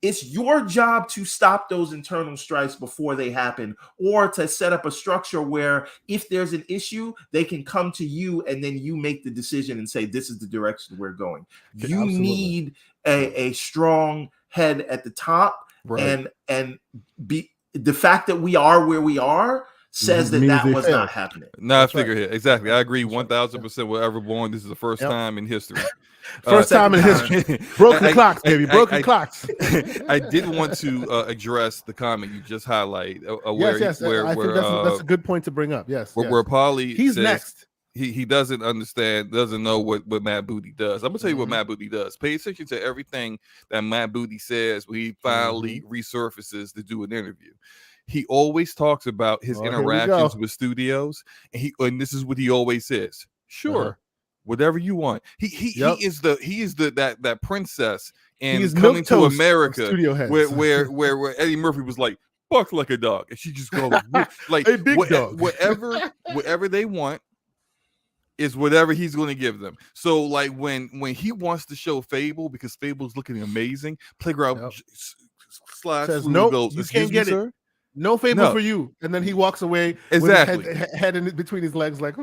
it's your job to stop those internal strikes before they happen, or to set up a structure where if there's an issue, they can come to you and then you make the decision and say, this is the direction we're going. You need a strong head at the top, and be the fact that we are where we are says that was not happening. No, I figure here. Exactly. I agree 1000% with Everborn. This is the first time in history. First time in history. Broken clocks, baby. Broken clocks. I did want to address the comment you just highlighted. Yes. I think that's a good point to bring up. Yes. Where Paulie he's says next. He doesn't understand, doesn't know what Matt Booty does. I'm gonna tell you what Matt Booty does. Pay attention to everything that Matt Booty says when he finally resurfaces to do an interview. He always talks about his interactions with studios, and this is what he always says. Sure, whatever you want. He is that princess and Coming to America, where Eddie Murphy was like, "Bark like a dog," and she just goes like a big dog. Whatever they want is whatever he's going to give them. So like when he wants to show Fable because Fable's looking amazing, Playground slides says, "Nope, you can't get it. No Fable for you." And then he walks away with his head in between his legs like,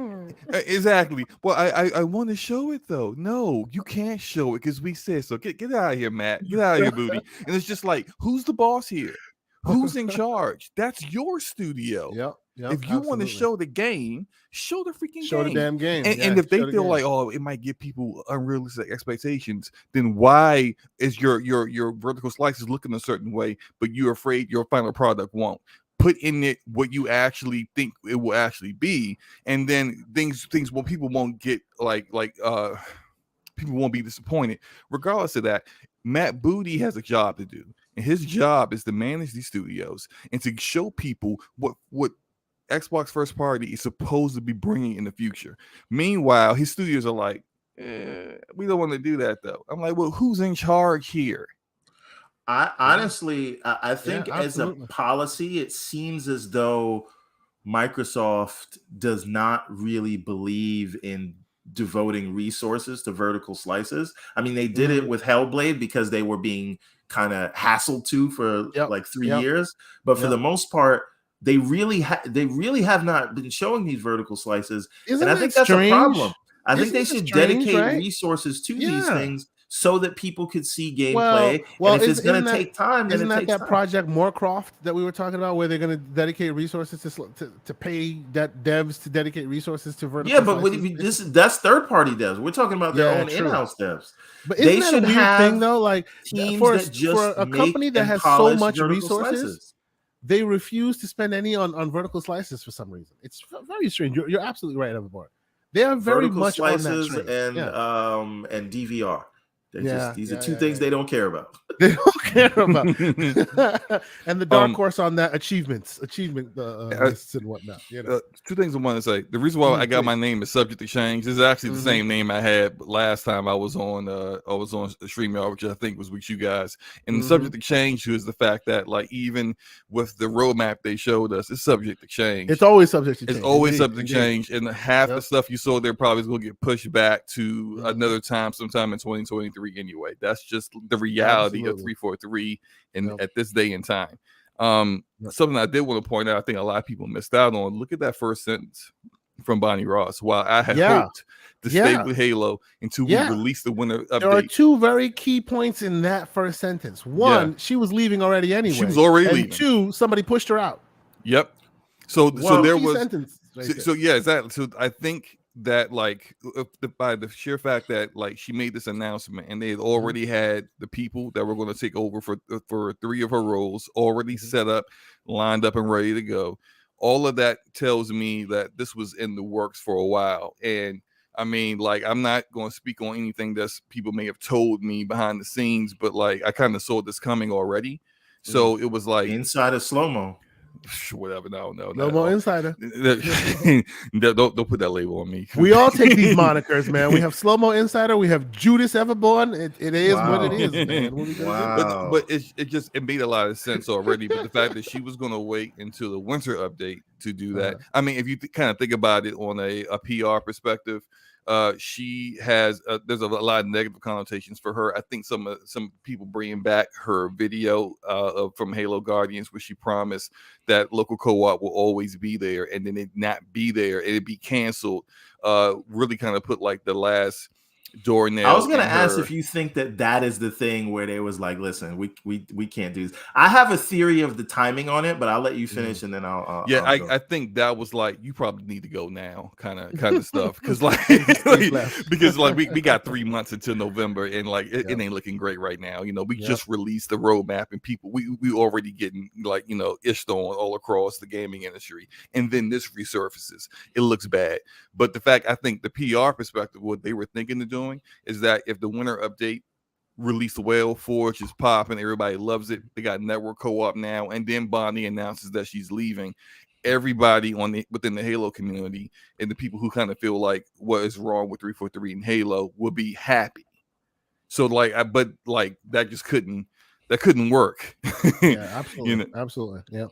Exactly. Well, I want to show it though. No, you can't show it because we said so. Get out of here, Matt. Get out of here, Booty. And it's just like, who's the boss here? Who's in charge? That's your studio. Yep, if you want to show the game, show the freaking game. Show the damn game. And if they feel like, oh, it might give people unrealistic expectations, then why is your vertical slices looking a certain way, but you're afraid your final product won't? Put in it what you actually think it will actually be, and then things well, people won't get people won't be disappointed. Regardless of that, Matt Booty has a job to do, and his job is to manage these studios and to show people what Xbox first party is supposed to be bringing in the future. Meanwhile, his studios are like, we don't want to do that though. I'm like, well, who's in charge here? I honestly think as a policy, it seems as though Microsoft does not really believe in devoting resources to vertical slices. I mean, they did it with Hellblade because they were being kind of hassled to for like 3 years, but for the most part, they really have not been showing these vertical slices. And I think that's a problem. I think they should dedicate resources to these things so that people could see gameplay. Well, and if it's going to take time, then isn't that Project Moorcroft that we were talking about, where they're going to dedicate resources to pay devs to dedicate resources to vertical? Yeah, but that's third party devs. We're talking about their own in-house devs. But isn't that a weird thing though? Like for a company that has so much resources, they refuse to spend any on vertical slices for some reason. It's very strange. You're absolutely right, everyone. They are very vertical much slices on that and DVR. These are two things they don't care about. They don't care about. And the dark horse on that achievement lists and whatnot. Two things I want to say. The reason why I got my name is Subject to Change. This is actually the same name I had last time I was on StreamYard, which I think was with you guys. And the Subject to Change is the fact that like even with the roadmap they showed us, it's subject to change. It's always subject to change. It's always subject to change. And half the stuff you saw there probably is going to get pushed back to another time, sometime in 2023 anyway. That's just the reality of 343 at this day and time. Something I did want to point out, I think a lot of people missed out on. Look at that first sentence from Bonnie Ross. While I had hoped to stay with Halo until we release the winter update. There are two very key points in that first sentence. One, she was leaving already anyway. She was already leaving. Two, somebody pushed her out. Yep. So there was exactly. So I think that like by the sheer fact that like she made this announcement and they had already had the people that were going to take over for 3 of her roles already set up, lined up and ready to go. All of that tells me that this was in the works for a while. And I mean, like, I'm not going to speak on anything that people may have told me behind the scenes, but like I kind of saw this coming already. So it was like inside of slow-mo. Whatever. No more insider. Don't put that label on me. We all take these monikers, man. We have slow-mo insider. We have Judas Everborn. It is what it is, man. Wow. But it made a lot of sense already. But the fact that she was going to wait until the winter update to do that. I mean, if you kind of think about it on a PR perspective, She has there's a lot of negative connotations for her. I think some people bringing back her video from Halo Guardians, where she promised that local co-op will always be there, and then it not be there, and it be canceled. Really kind of put like the last doornail. I was going to ask if you think that is the thing where they was like, listen, we can't do this. I have a theory of the timing on it, but I'll let you finish and then I'll I think that was like, you probably need to go now kind of stuff. Cause like, because like we got 3 months until November, and like it ain't looking great right now. You know, we just released the roadmap, and people we already getting like, you know, ished on all across the gaming industry. And then this resurfaces. It looks bad. But the fact, I think the PR perspective, what they were thinking of doing is that if the winter update released well, Forge is popping, everybody loves it. They got network co-op now, and then Bonnie announces that she's leaving. Everybody within the Halo community and the people who kind of feel like what is wrong with 343 and Halo will be happy. So like, but like that just couldn't work. Yeah, absolutely. You know? Absolutely. Yep.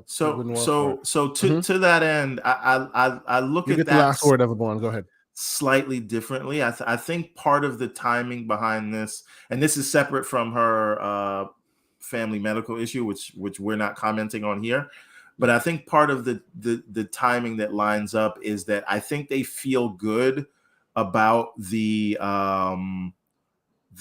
So to that end, I look at that. The last word, Everborn. Go ahead. Slightly differently. I think part of the timing behind this, and this is separate from her family medical issue, which we're not commenting on here, but I think part of the timing that lines up is that I think they feel good about the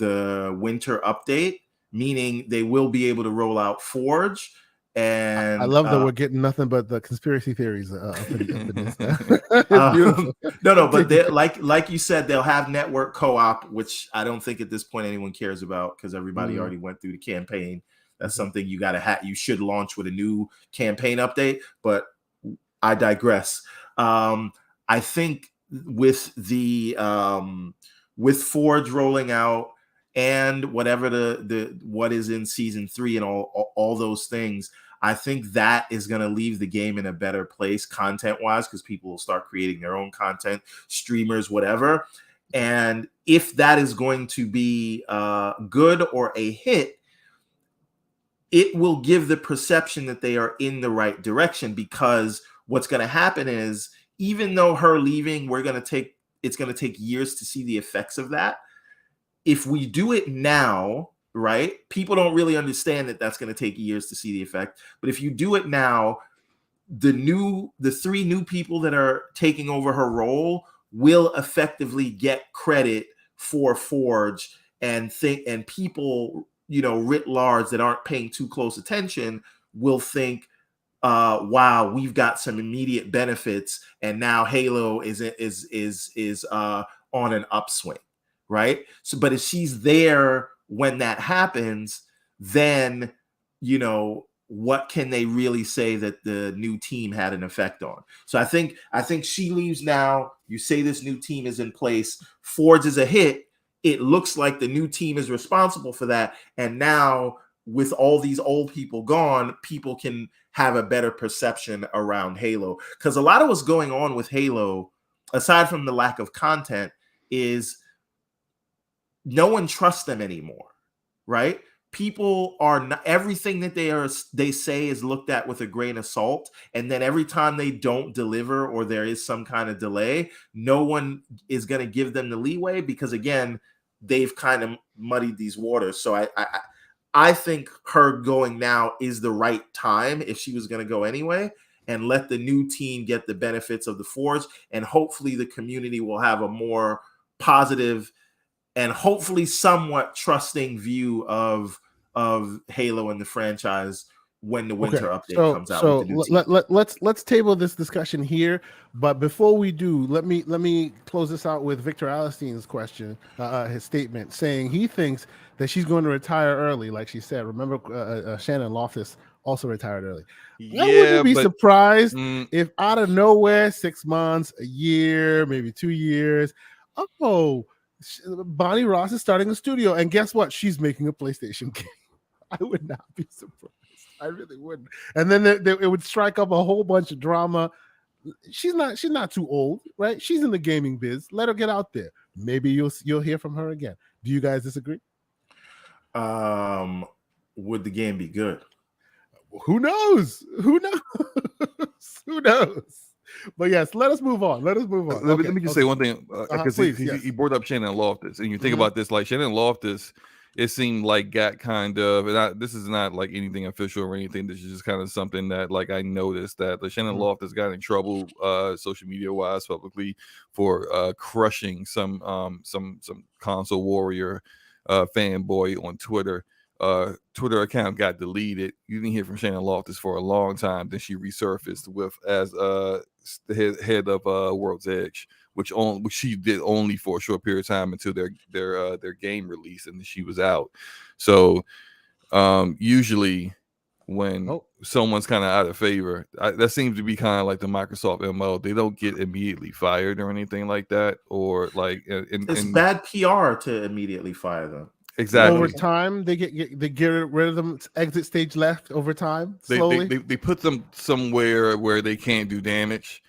winter update, meaning they will be able to roll out Forge. And I love that we're getting nothing but the conspiracy theories. Beautiful. No, but like you said, they'll have network co-op, which I don't think at this point anyone cares about because everybody already went through the campaign. That's something you got to you should launch with a new campaign update. But I digress. I think with the with Forge rolling out and whatever the what is in season 3 and all those things, I think that is going to leave the game in a better place content-wise, because people will start creating their own content, streamers, whatever. And if that is going to be good or a hit, it will give the perception that they are in the right direction, because what's going to happen is, even though her leaving, it's going to take years to see the effects of that. If we do it now, right? People don't really understand that that's going to take years to see the effect. But if you do it now, the 3 new people that are taking over her role will effectively get credit for Forge, and people, you know, writ large that aren't paying too close attention will think, wow, we've got some immediate benefits, and now Halo is on an upswing, right? So, but if she's there when that happens, then, you know, what can they really say that the new team had an effect on? So I think she leaves now. You say this new team is in place. Forge is a hit. It looks like the new team is responsible for that. And now, with all these old people gone, people can have a better perception around Halo. Because a lot of what's going on with Halo, aside from the lack of content, is no one trusts them anymore, right? People are not, everything that they say is looked at with a grain of salt, and then every time they don't deliver or there is some kind of delay, no one is going to give them the leeway, because again, they've kind of muddied these waters. So I think her going now is the right time, if she was going to go anyway, and let the new team get the benefits of the Forge, and hopefully the community will have a more positive and hopefully somewhat trusting view of Halo and the franchise when the winter update comes out. So with the new team. let's table this discussion here. But before we do, let me close this out with Victor Alistein's question, his statement, saying he thinks that she's going to retire early, like she said. Remember, Shannon Loftus also retired early. Yeah, I wouldn't be surprised if out of nowhere, 6 months, a year, maybe 2 years, Bonnie Ross is starting a studio, and guess what? She's making a PlayStation game. I would not be surprised. I really wouldn't. And then it would strike up a whole bunch of drama. She's not too old, right? She's in the gaming biz. Let her get out there. Maybe you'll hear from her again. Do you guys disagree? Would the game be good? Who knows? Who knows? But yes, let us move on. Let me just say one thing, because he brought up Shannon Loftus, and you think about this, like Shannon Loftus, it seemed like got kind of, and this is not like anything official or anything. This is just kind of something that like I noticed that the Shannon Loftus got in trouble, social media wise, publicly for crushing some console warrior fanboy on Twitter. Twitter account got deleted. You didn't hear from Shannon Loftus for a long time. Then she resurfaced as the head of World's Edge, which she did only for a short period of time until their game release, and then she was out. So usually when someone's kind of out of favor, that seems to be kind of like the Microsoft MO. They don't get immediately fired or anything like that, or like it's bad PR to immediately fire them. Exactly. Over time, they get rid of them. Exit stage left over time. Slowly, they put them somewhere where they can't do damage,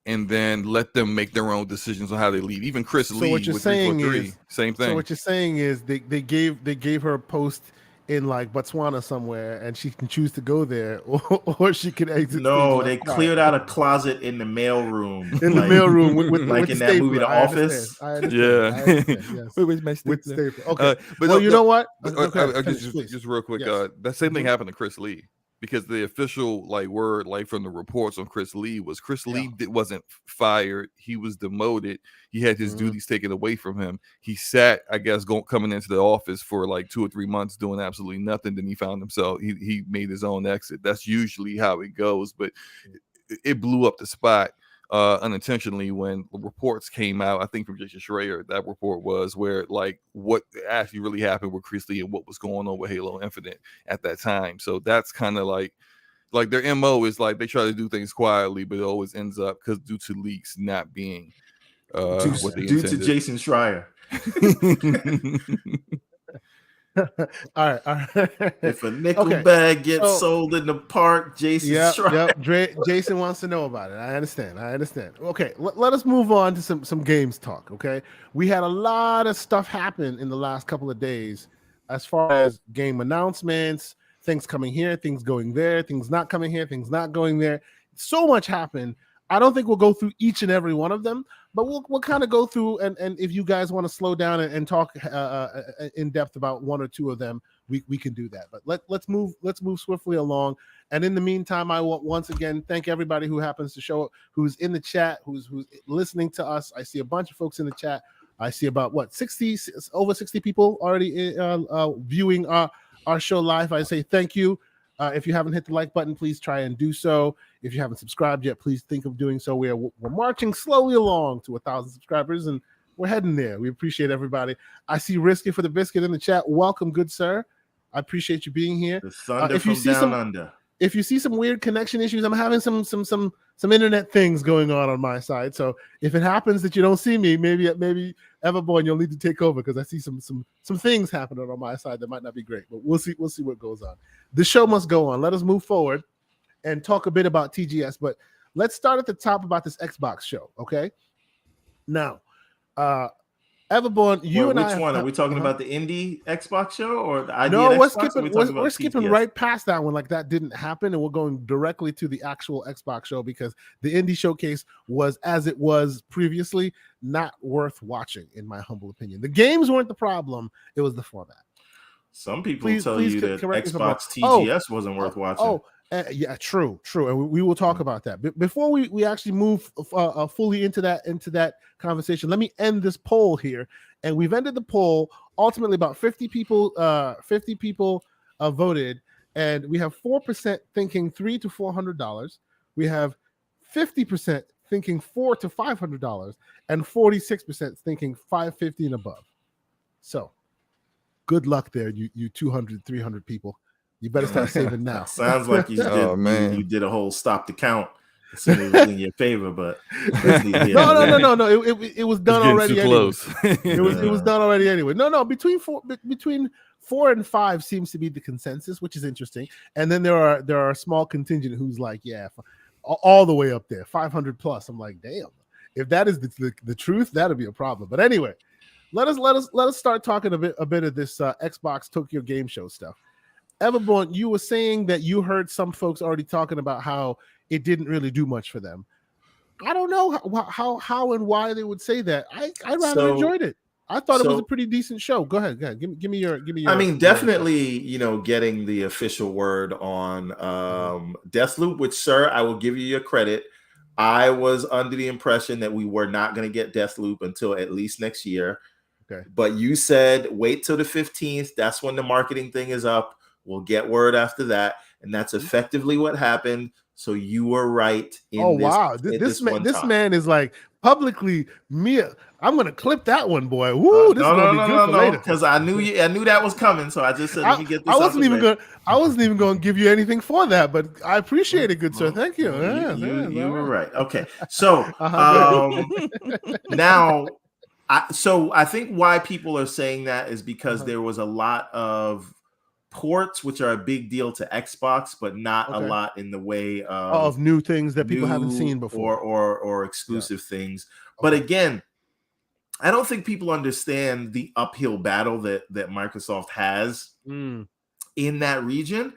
and then let them make their own decisions on how they leave. Even Chris Lee what you're with saying 343, is, same thing. So what you're saying is they gave her a post in like Botswana somewhere, and she can choose to go there, or she can exit. No, they cleared out a closet in the mailroom. In the mailroom with like in that movie, The Office. I understand. Yeah. Yes. Where's my with stapler? staple. Okay. But well, you know what? Just real quick. Yes. That same thing happened to Chris Lee, because the official word from the reports on Chris Lee was Lee wasn't fired. He was demoted. He had his duties taken away from him. He sat, I guess, coming into the office for like 2 or 3 months doing absolutely nothing. Then he found himself, he made his own exit. That's usually how it goes, but it blew up the spot unintentionally when reports came out. I think from Jason Schreier, that report was where like what actually really happened with Chris Lee and what was going on with Halo Infinite at that time. So that's kind of like their MO is like they try to do things quietly, but it always ends up because due to leaks not being what they due intended. to Jason Schreier. all right. If a nickel bag gets sold in the park, Jason Schreier. Jason wants to know about it. I understand. Okay, let us move on to some games talk. Okay, we had a lot of stuff happen in the last couple of days as far as game announcements, things coming here, things going there, things not coming here, things not going there. So much happened. I don't think we'll go through each and every one of them, but we'll kind of go through, and if you guys want to slow down and talk in depth about one or two of them, we can do that. But let's move swiftly along. And in the meantime, I want once again thank everybody who happens to show up, who's in the chat, who's listening to us. I see a bunch of folks in the chat. I see about over 60 people already viewing our show live. I say thank you. If you haven't hit the like button, please try and do so. If you haven't subscribed yet, please think of doing so. We're marching slowly along to 1,000 subscribers, and we're heading there. We appreciate everybody. I see Risky for the Biscuit in the chat. Welcome, good sir. I appreciate you being here. The thunder from down under. If you see some weird connection issues, I'm having some internet things going on my side. So if it happens that you don't see me, maybe Everborn, you'll need to take over because I see some things happening on my side that might not be great. But we'll see what goes on. The show must go on. Let us move forward and talk a bit about TGS. But let's start at the top about this Xbox show. Okay. Now, Everborn, which one are we talking about? The indie Xbox show or the idea? No, we're skipping right past that one. Like that didn't happen, and we're going directly to the actual Xbox show because the indie showcase was, as it was previously, not worth watching, in my humble opinion. The games weren't the problem; it was the format. Some people tell you that Xbox TGS wasn't worth watching. Yeah, true, and we will talk about that. Before we actually move fully into that conversation, let me end this poll here. And we've ended the poll. Ultimately, about 50 people voted, and we have 4% thinking $300 to $400. We have 50% thinking $400 to $500, and 46% thinking $550 and above. So, good luck there, you 200, 300 people. You better start saving now. Sounds like you did. You did a whole stop the count. As soon as it was in your favor, but no. It was done already. Close. It was done already anyway. No. Between 4 and 5 seems to be the consensus, which is interesting. And then there are a small contingent who's like, yeah, all the way up there, 500 plus. I'm like, damn. If that is the truth, that'll be a problem. But anyway, let us start talking a bit of this Xbox Tokyo Game Show stuff. Everborn, you were saying that you heard some folks already talking about how it didn't really do much for them. I don't know how and why they would say that. I rather So- enjoyed it. I thought it was so- a pretty decent show. Go ahead. Give me your. I mean, definitely, getting the official word on Deathloop, which, sir, I will give you your credit. I was under the impression that we were not going to get Deathloop until at least next year. Okay. But you said wait till the 15th. That's when the marketing thing is up. We'll get word after that. And that's effectively what happened. So you were right. Wow. This man is like publicly I'm gonna clip that one, boy. Woo, this is gonna be good for later. Because I knew that was coming. So I just said, let me get this. I wasn't even gonna give you anything for that, but I appreciate it, good sir. Thank you. You were right. Okay. So now I think why people are saying that is because there was a lot of ports, which are a big deal to Xbox, but not a lot in the way of new things that people haven't seen before, or exclusive things. But again, I don't think people understand the uphill battle that Microsoft has in that region.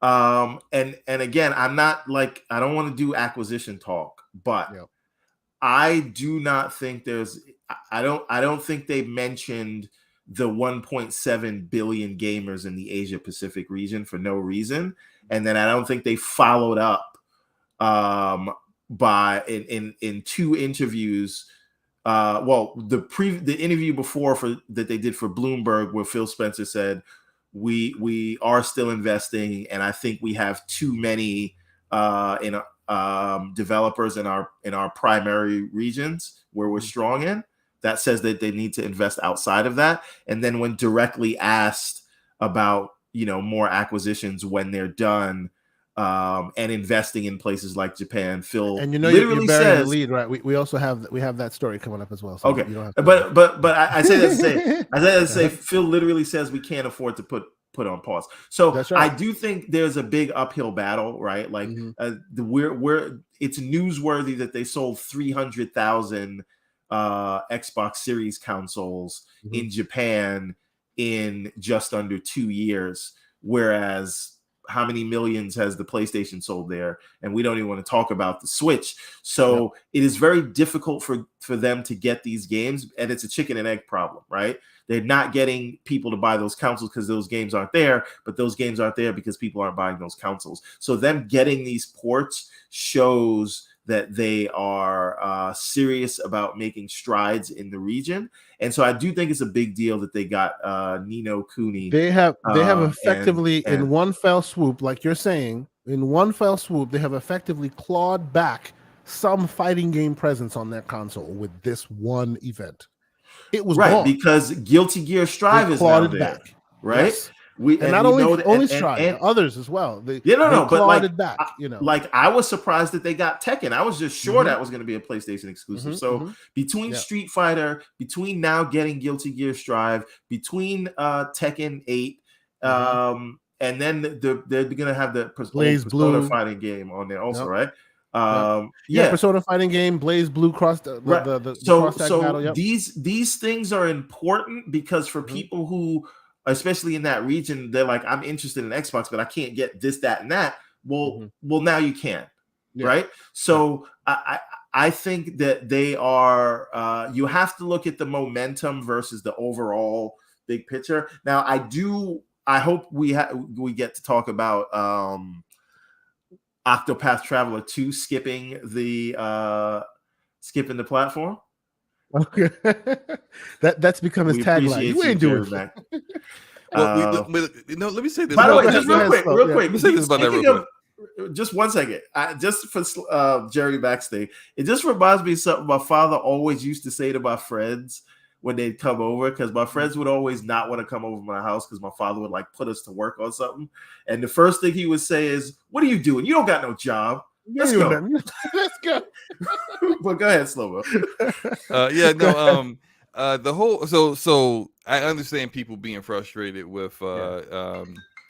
And again, I'm not like, I don't want to do acquisition talk, but I do not think I don't think they mentioned the 1.7 billion gamers in the Asia Pacific region for no reason. And then I don't think they followed up by in two interviews. The interview before that they did for Bloomberg, where Phil Spencer said, we are still investing, and I think we have too many developers in our primary regions where we're strong in. That says that they need to invest outside of that. And then when directly asked about, more acquisitions when they're done, and investing in places like Japan, Phil literally says, the lead, right? We also have that story coming up as well. So okay, you don't have to but I say that to say, Phil literally says we can't afford to put on pause. So right. I do think there's a big uphill battle, right? Like it's newsworthy that they sold 300,000 Xbox Series consoles in Japan in just under 2 years, whereas how many millions has the PlayStation sold there? And we don't even want to talk about the Switch. So it is very difficult for them to get these games, and it's a chicken and egg problem, right? They're not getting people to buy those consoles because those games aren't there, but those games aren't there because people aren't buying those consoles. So them getting these ports shows that they are serious about making strides in the region. And so I do think it's a big deal that they got Ni no Kuni. They have effectively in one fell swoop, like you're saying, they have effectively clawed back some fighting game presence on their console with this one event. It was right gone. Because Guilty Gear Strive is now there, back, right? Yes. Only Strive, and others as well. They clawed it back. Like I was surprised that they got Tekken. I was just sure that was going to be a PlayStation exclusive. So between Street Fighter, between now getting Guilty Gear Strive, between Tekken 8, and then they're going to have the Persona fighting game on there also, right? Persona fighting game, Blaze Blue cross the battle. These things are important because for people who, especially in that region, they're like, I'm interested in Xbox, but I can't get this, that, and that. Well, now you can, right? So I think that they are. You have to look at the momentum versus the overall big picture. Now, I hope we get to talk about Octopath Traveler 2 skipping the platform. Okay, that's become his tagline. You ain't doing that. Let me say this. By the way, just real quick. Let me say this about that real quick. Just 1 second. Just for Jerry Backstage, it just reminds me of something my father always used to say to my friends when they'd come over, because my friends would always not want to come over to my house because my father would like put us to work on something. And the first thing he would say is, "What are you doing? You don't got no job. Let's go." Let's go. But go ahead, Slow-Mo. The whole so I understand people being frustrated with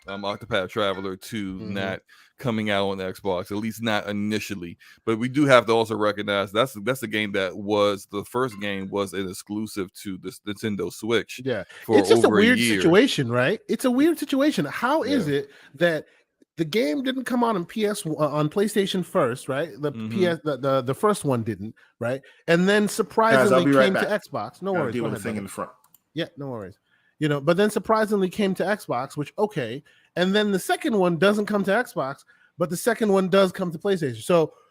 Octopath Traveler 2 not coming out on Xbox, at least not initially. But we do have to also recognize that's a game that was the first game was an exclusive to the Nintendo Switch. Yeah, for it's just over a weird year. situation, right? It's a weird situation. How is it that the game didn't come out on on PlayStation first, right? The the first one didn't, right? And then surprisingly came to Xbox. No worries. Deal Go with ahead, the thing buddy. in the front. Yeah, no worries. You know, but then surprisingly came to Xbox, which okay. And then the second one doesn't come to Xbox, but the second one does come to PlayStation.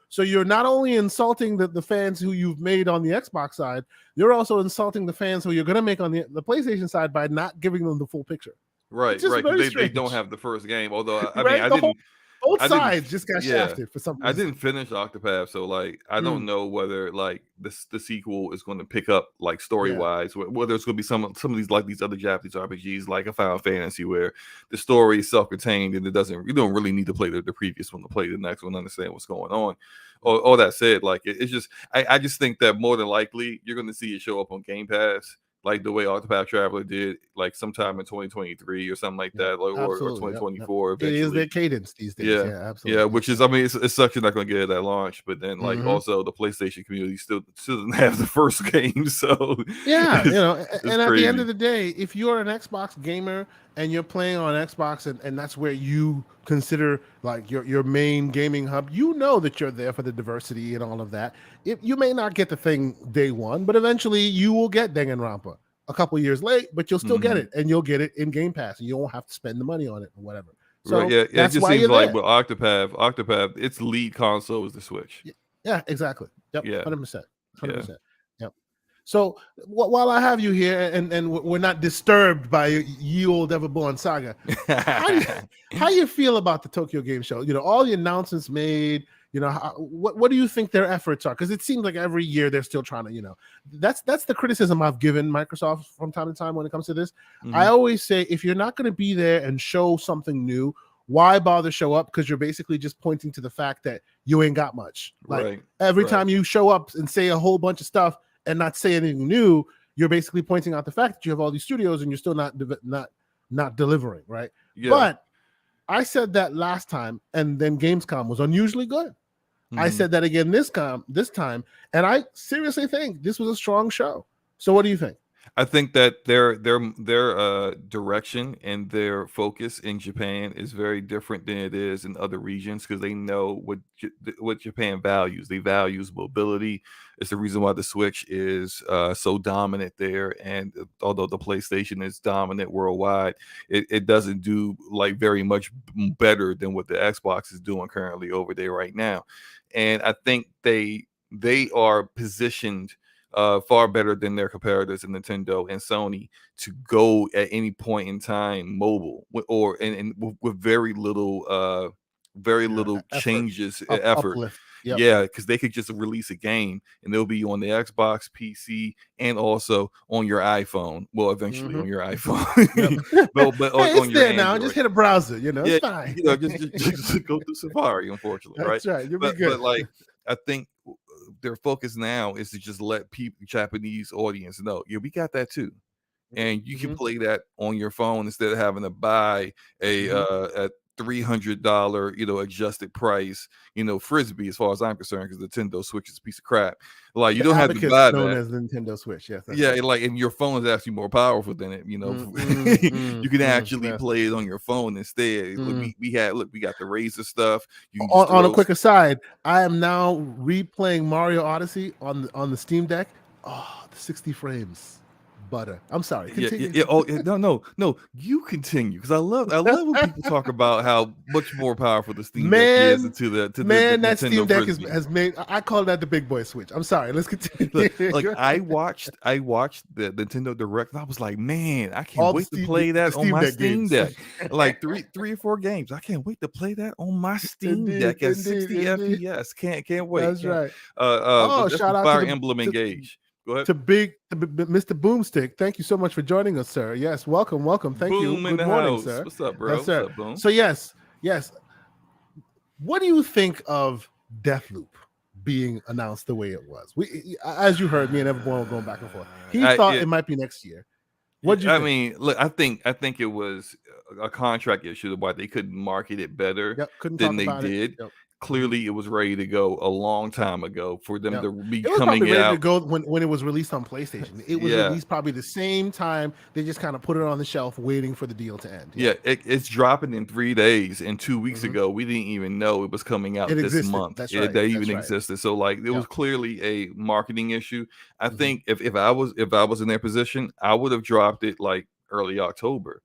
So you're not only insulting the fans who you've made on the Xbox side, you're also insulting the fans who you're going to make on the PlayStation side by not giving them the full picture. Right. They don't have the first game. Although I mean, I didn't. Both sides just got shafted for some reason. I didn't finish Octopath, so like I don't know whether like the sequel is going to pick up like story wise, whether it's going to be some of these like these other Japanese RPGs like a Final Fantasy where the story is self-contained and you don't really need to play the previous one to play the next one, understand what's going on. All that said, like it's just I just think that more than likely you're going to see it show up on Game Pass. Like the way Octopath Traveler did, like sometime in 2023 or something like that, like, or 2024. It is their cadence these days. Yeah, absolutely. Yeah, which is, I mean, it's such you're not going to get it at launch, but then like also the PlayStation community still doesn't have the first game, so yeah, you know, and at crazy. the end of the day, if you're an Xbox gamer and you're playing on Xbox and that's where you consider like your main gaming hub, you know that you're there for the diversity and all of that. You may not get the thing day one, but eventually you will get Danganronpa a couple years late, but you'll still get it, and you'll get it in Game Pass, and you won't have to spend the money on it or whatever. So right, yeah, that's it just why seems like there. with Octopath, its lead console is the Switch. Yeah, exactly. Yep, yeah, 100%. Yep. So while I have you here, and we're not disturbed by Ye Old Everborn Saga, how you feel about the Tokyo Game Show? You know, all the announcements made. You know, what do you think their efforts are? Because it seems like every year they're still trying to, you know, that's the criticism I've given Microsoft from time to time when it comes to this. I always say, if you're not going to be there and show something new, why bother show up? Because you're basically just pointing to the fact that you ain't got much. Like every time you show up and say a whole bunch of stuff and not say anything new, you're basically pointing out the fact that you have all these studios and you're still not delivering, right? Yeah. But I said that last time, and then Gamescom was unusually good. I said that again this time, and I seriously think this was a strong show. So what do you think? I think that their direction and their focus in Japan is very different than it is in other regions because they know what Japan values. They values mobility. It's the reason why the Switch is so dominant there. And although the PlayStation is dominant worldwide, it doesn't do like very much better than what the Xbox is doing currently over there right now. And I think they are positioned far better than their competitors in Nintendo and Sony to go at any point in time mobile or with very little changes effort. Yep. Yeah, because they could just release a game and they'll be on the Xbox, PC, and also on your iPhone. Well, eventually on your iPhone. but hey, on your there Android. Now. Just hit a browser, you know, it's fine. You know, just go through Safari, unfortunately, That's right. You'll be good. But like, I think their focus now is to just let Japanese audience know, yeah, we got that too. And you can play that on your phone instead of having to buy a $300, adjusted price, Frisbee, as far as I'm concerned, because the Nintendo Switch is a piece of crap. Like you don't have to buy known that. As the Nintendo Switch, yes. Yeah, right. Like, and your phone is actually more powerful than it. You can actually play it on your phone instead. We got the Razer stuff. On a quick aside, I am now replaying Mario Odyssey on the Steam Deck. Oh, the 60 frames. Butter. I'm sorry. Continue. Yeah. Oh, no. You continue because I love when people talk about how much more powerful the Steam Deck is to the that Nintendo Steam Deck Frisbee. has made. I call that the big boy Switch. I'm sorry. Let's continue. Look, I watched the Nintendo Direct and I was like, man, I can't wait to play that on my Steam Deck. Like three or 4 games. I can't wait to play that on my Steam Deck at 60 FPS. Can't wait. That's right. Shout out Fire Emblem Engage. Go ahead. To Mr. Boomstick, thank you so much for joining us, sir. Yes, welcome. Thank you. Good morning, sir. What's up, bro? Yes, sir. What's up, Boom? So yes. What do you think of Deathloop being announced the way it was? We, as you heard, me and everyone were going back and forth. He thought it might be next year. What do you think? Mean, look, I think it was a contract issue why they couldn't market it better than they did. clearly it was ready to go a long time ago for them to be it was coming probably ready out to go when it was released on PlayStation. It was released probably the same time. They just kind of put it on the shelf, waiting for the deal to end. It's dropping in 3 days, and 2 weeks ago we didn't even know it was coming out this month. That's right. They even existed. So like it was clearly a marketing issue. I think if I was in their position, I would have dropped it like early October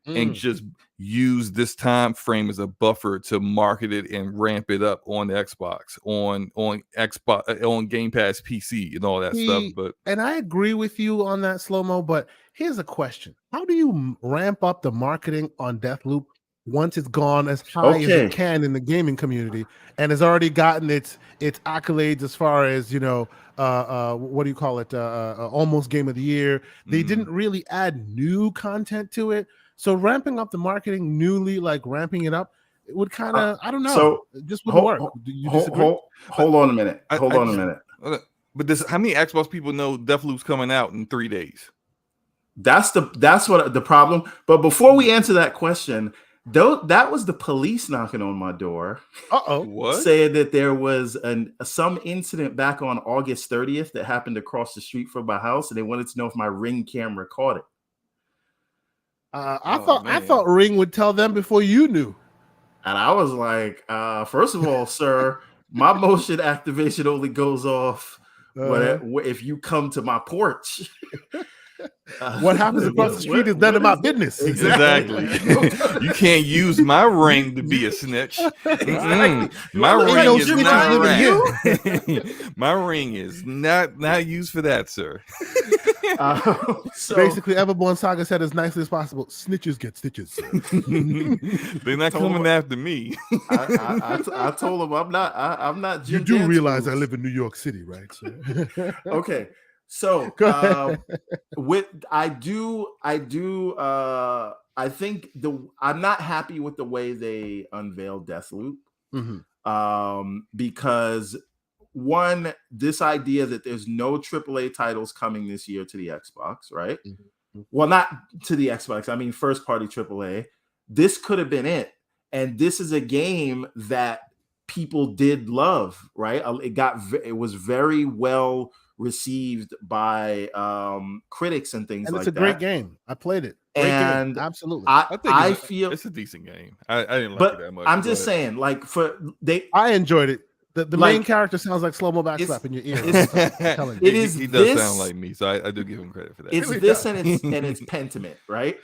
and just use this time frame as a buffer to market it and ramp it up on the Xbox, on Xbox, on Game Pass PC and all that stuff. But and I agree with you on that, Slow-Mo, but here's a question. How do you ramp up the marketing on Deathloop once it's gone as high as it can in the gaming community and has already gotten its accolades as far as, you know, what do you call it? Almost Game of the Year. They didn't really add new content to it. So ramping up the marketing newly, like ramping it up, it would kind of, I don't know. So it just wouldn't work. Do you disagree? Hold on a minute. Hold on a minute. But how many Xbox people know Deathloop's coming out in 3 days? That's what the problem. But before we answer that question, that was the police knocking on my door. What? Saying that there was some incident back on August 30th that happened across the street from my house, and they wanted to know if my Ring camera caught it. I thought Ring would tell them before you knew. And I was like, first of all, sir, my motion activation only goes off if you come to my porch. What happens across the street is none of my business. Exactly. You can't use my ring to be a snitch. My ring is not my ring is not used for that, sir. So basically, Everborn Saga said as nicely as possible, snitches get stitches. They're not coming after me. I told him I'm not Jim You do Dance realize rules. I live in New York City, right? So. Okay. So I think I'm not happy with the way they unveiled Deathloop. Because one, this idea that there's no AAA titles coming this year to the Xbox, right? Well, not to the Xbox. I mean, first party AAA. This could have been it. And this is a game that people did love, right? It was very well received by critics and things like that. And it's a great game. I played it. Great game. Absolutely. I feel it's a decent game. I didn't like it that much. I'm just saying, like I enjoyed it. The main character sounds like slow-mo backslap in your ear. He does sound like me, so I do give him credit for that. It's this and it's Pentiment, right?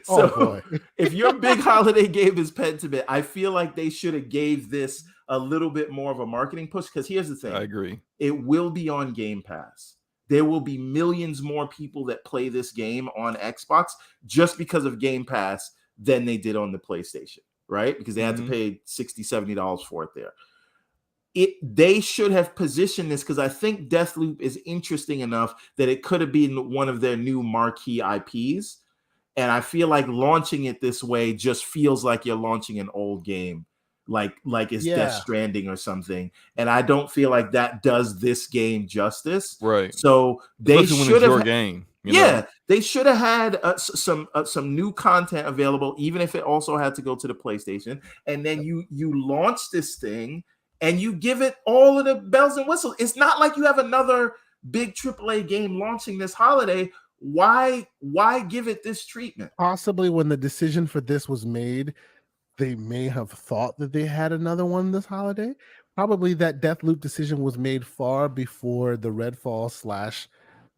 So if your big holiday game is Pentiment, I feel like they should have gave this a little bit more of a marketing push, because here's the thing. I agree. It will be on Game Pass. There will be millions more people that play this game on Xbox just because of Game Pass than they did on the PlayStation, right? Because they had to pay $60, $70 for it there. They should have positioned this, because I think Deathloop is interesting enough that it could have been one of their new marquee IPs. And I feel like launching it this way just feels like you're launching an old game, like it's Death Stranding or something. And I don't feel like that does this game justice. Right. So they should have game. They should have had some new content available, even if it also had to go to the PlayStation. And then you launch this thing and you give it all of the bells and whistles. It's not like you have another big AAA game launching this holiday. Why give it this treatment? Possibly when the decision for this was made, they may have thought that they had another one this holiday. Probably that Deathloop decision was made far before the Redfall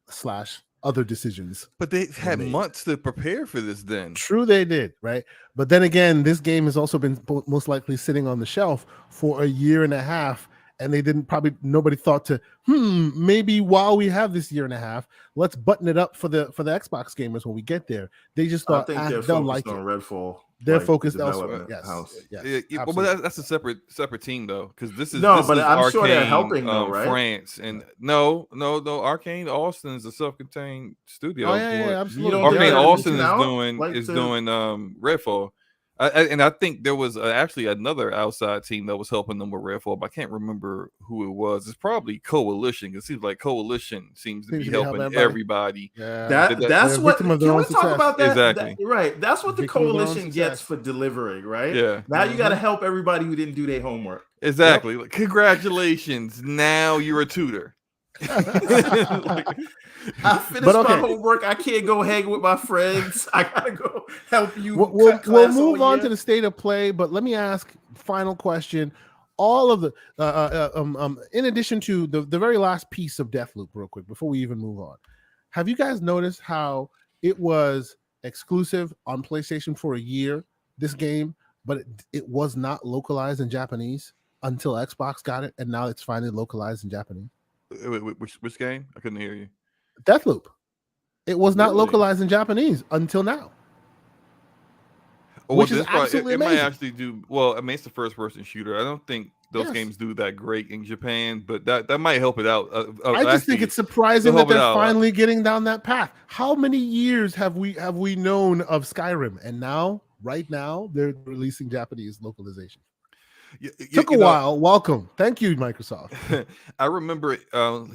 slash other decisions. But they had months to prepare for this then. True, they did, right? But then again, this game has also been most likely sitting on the shelf for a year and a half, and nobody thought to, maybe while we have this year and a half, let's button it up for the Xbox gamers when we get there. They just thought, I think they're focused on Redfall. They're focused elsewhere. Yes, but that's a separate team though, because this is I'm Arcane, sure they're helping though, right? France and no, Arcane Austin is a self-contained studio. Oh yeah, absolutely. Arcane Austin is doing Redfall. And I think there was actually another outside team that was helping them with Redfall, but I can't remember who it was. It's probably Coalition. It seems like Coalition seems to be helping everybody. Yeah, That's what. Can we talk about that? Exactly. Right. That's what the coalition gets for delivering. Right. Yeah. Now you got to help everybody who didn't do their homework. Exactly. Yep. Congratulations. Now you're a tutor. I finished my homework. I can't go hang with my friends. I gotta go help you. We'll move on to the state of play, but let me ask final question. All of the in addition to the very last piece of Deathloop, real quick, before we even move on, have you guys noticed how it was exclusive on PlayStation for a year, this game, but it was not localized in Japanese until Xbox got it, and now it's finally localized in Japanese? Which game? I couldn't hear you. Deathloop. It was not localized in Japanese until now. Which is absolutely amazing. Might actually do well. I mean, it's the first-person shooter. I don't think those games do that great in Japan, but that might help it out. I just think it's surprising that they're finally getting down that path. How many years have we known of Skyrim, and now, right now, they're releasing Japanese localization? Took a while. Welcome. Thank you, Microsoft. I remember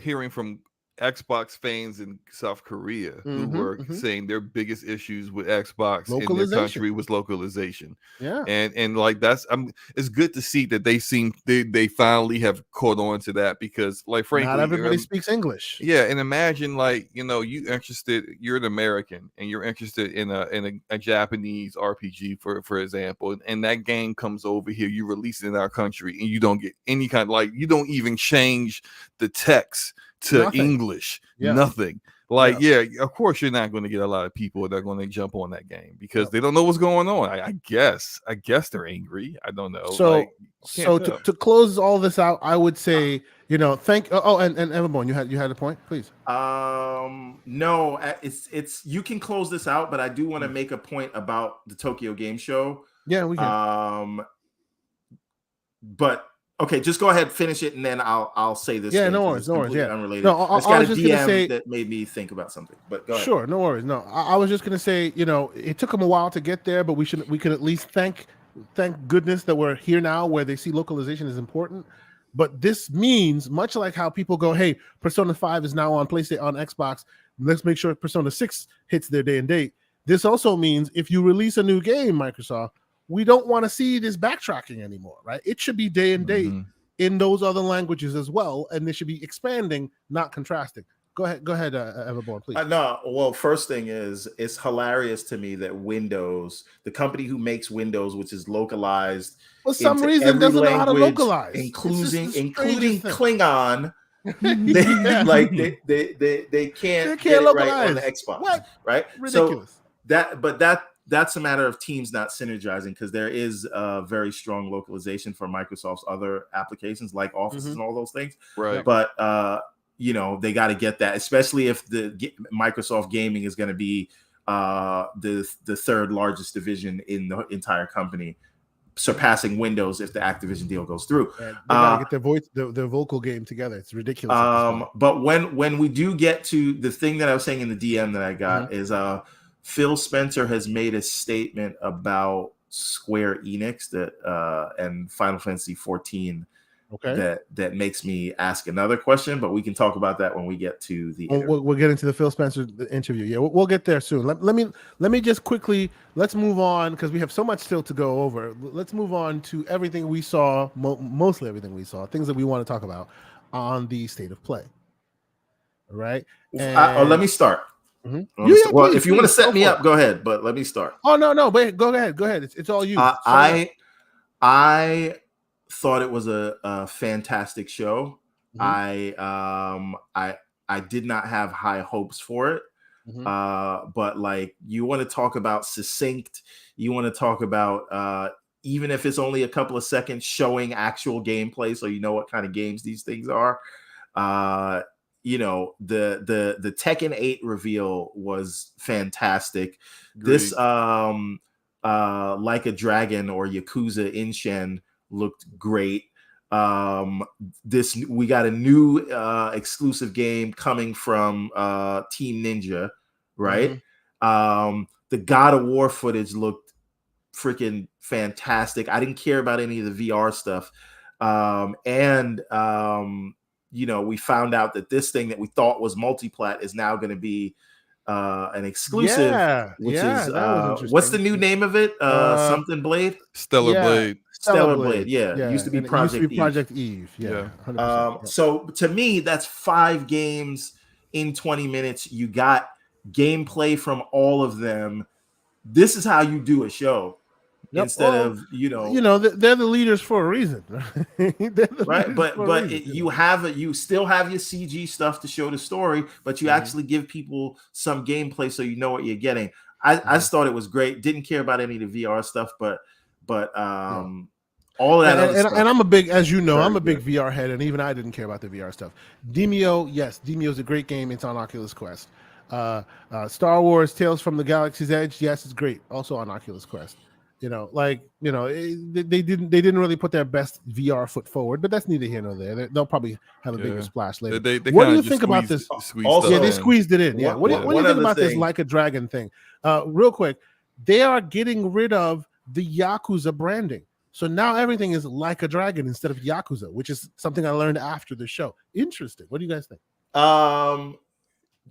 hearing from Xbox fans in South Korea who were saying their biggest issues with Xbox in their country was localization. Yeah, and like it's good to see that they finally have caught on to that, because like frankly, not everybody speaks English. Yeah, and imagine you're an American and you're interested in a Japanese RPG for example, and that game comes over here, you release it in our country, and you don't get any kind of you don't even change the text to English, nothing. Of course you're not going to get a lot of people that are going to jump on that game because they don't know what's going on. I guess they're angry. I don't know. So to close all this out, I would say, and Everborn, you had a point, please. No, it's you can close this out, but I do want to make a point about the Tokyo Game Show. Yeah, we can. But okay, just go ahead, finish it, and then I'll say this. Yeah, no worries. Yeah, unrelated. No, I was just DM gonna say that made me think about something. But go ahead. Sure, no worries. No, I was just gonna say, it took them a while to get there, but we could at least thank goodness that we're here now, where they see localization is important. But this means, much like how people go, hey, Persona 5 is now on PlayStation, on Xbox, let's make sure Persona 6 hits their day and date. This also means if you release a new game, Microsoft, we don't want to see this backtracking anymore, right? It should be day and date in those other languages as well, and they should be expanding, not contrasting. Go ahead, Everborn, please. No, well, first thing is, it's hilarious to me that Windows, the company who makes Windows, which is localized, for some reason doesn't know how to localize, including Klingon. They can't get localize right on the Xbox. What? Right? Ridiculous. So that's a matter of teams not synergizing, because there is a very strong localization for Microsoft's other applications like Office and all those things. Right. But they got to get that, especially if the Microsoft Gaming is going to be the third largest division in the entire company, surpassing Windows if the Activision deal goes through. They got to get their vocal game together. It's ridiculous. But when we do get to the thing that I was saying in the DM that I got is Phil Spencer has made a statement about Square Enix and Final Fantasy 14 that makes me ask another question, but we can talk about that when we get to the we'll get into the Phil Spencer interview. Yeah, we'll get there soon. Let me just quickly, let's move on, because we have so much still to go over. Let's move on to everything we saw, mostly everything we saw, things that we want to talk about on the state of play. All right. Let me start. Please, if you want to set me up, go ahead. But let me start. Oh no, wait, go ahead. It's all you. I thought it was a fantastic show. I did not have high hopes for it. But you want to talk about succinct. You want to talk about even if it's only a couple of seconds showing actual gameplay, so you know what kind of games these things are. The Tekken 8 reveal was fantastic. Agreed. This Like a Dragon or Yakuza Inshen looked great. We got a new exclusive game coming from Team Ninja, right? The God of War footage looked freaking fantastic. I didn't care about any of the VR stuff. We found out that this thing that we thought was multiplat is now going to be an exclusive, which is what's the new name of it? Something Blade? Stellar Blade. Stellar Blade. Yeah. It used to be Project Eve. Yeah. 100%. So to me, that's 5 games in 20 minutes. You got gameplay from all of them. This is how you do a show. Instead of they're the leaders for a reason, right? But you still have your CG stuff to show the story, but you actually give people some gameplay so you know what you're getting. I just thought it was great. Didn't care about any of the VR stuff, but all of that other stuff. And I'm a big, as you know, I'm a big VR head, and even I didn't care about the VR stuff. Demio is a great game. It's on Oculus Quest. Star Wars Tales from the Galaxy's Edge, yes, it's great. Also on Oculus Quest. They didn't really put their best VR foot forward, but that's neither here nor there. They'll probably have a bigger splash later. What do you think about this? They squeezed it in. What do you think about this Like a Dragon thing? Real quick, they are getting rid of the Yakuza branding. So now everything is Like a Dragon instead of Yakuza, which is something I learned after the show. Interesting. What do you guys think?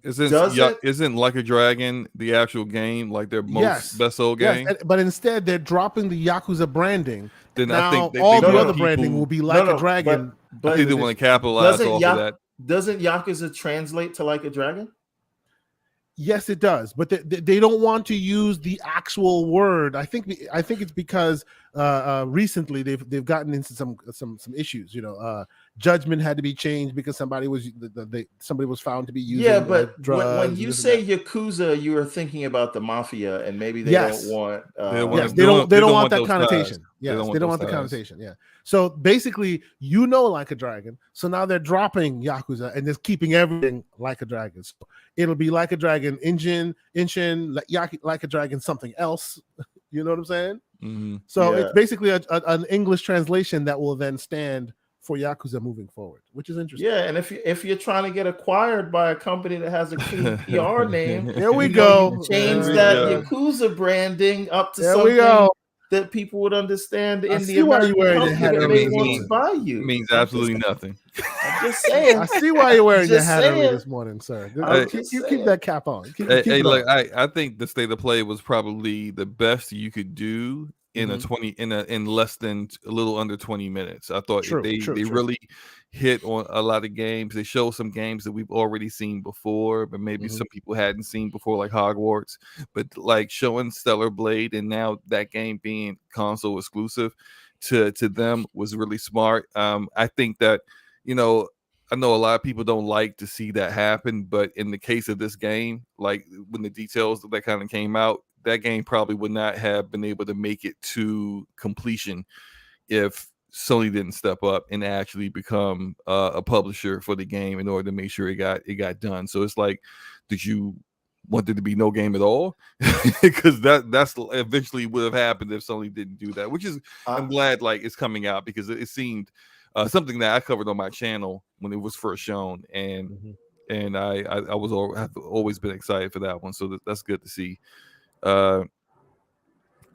Isn't Like a Dragon the actual game, like their most best sold game? Yes, but instead they're dropping the Yakuza branding. Then now, I think all the other branding will be Like a Dragon. But I think they want to capitalize off of that. Doesn't Yakuza translate to Like a Dragon? Yes, it does, but they don't want to use the actual word. I think it's because recently they've gotten into some issues. Judgment had to be changed because somebody was found to be using. Yeah, but drugs when you say Yakuza, you are thinking about the mafia, and maybe they don't want. They don't want that connotation. Yes, they don't want the connotation. Yeah. So basically, Like a Dragon. So now they're dropping Yakuza and just keeping everything Like a Dragon. So it'll be Like a Dragon Inshin, Like a Dragon something else. You know what I'm saying? Mm-hmm. So it's basically an English translation that will then stand for Yakuza moving forward, which is interesting. Yeah, and if you're trying to get acquired by a company that has a clean PR name, there we go. Change that Yakuza branding up to something that people would understand in the American public that they want to buy you. It means absolutely nothing. I'm just saying. I see why you're wearing your hat early this morning, sir. Keep that cap on. Look, I think the State of Play was probably the best you could do in in less than a little under 20 minutes. I thought they really hit on a lot of games. They showed some games that we've already seen before, but maybe some people hadn't seen before, like Hogwarts. But like showing Stellar Blade and now that game being console exclusive to them was really smart. I think that, I know a lot of people don't like to see that happen, but in the case of this game, like when the details that kind of came out, that game probably would not have been able to make it to completion if Sony didn't step up and actually become a publisher for the game in order to make sure it got done. So it's like, did you want there to be no game at all? Because that's eventually would have happened if Sony didn't do that. Which is, I'm glad like it's coming out because it seemed something that I covered on my channel when it was first shown, and I have always been excited for that one. So that's good to see. I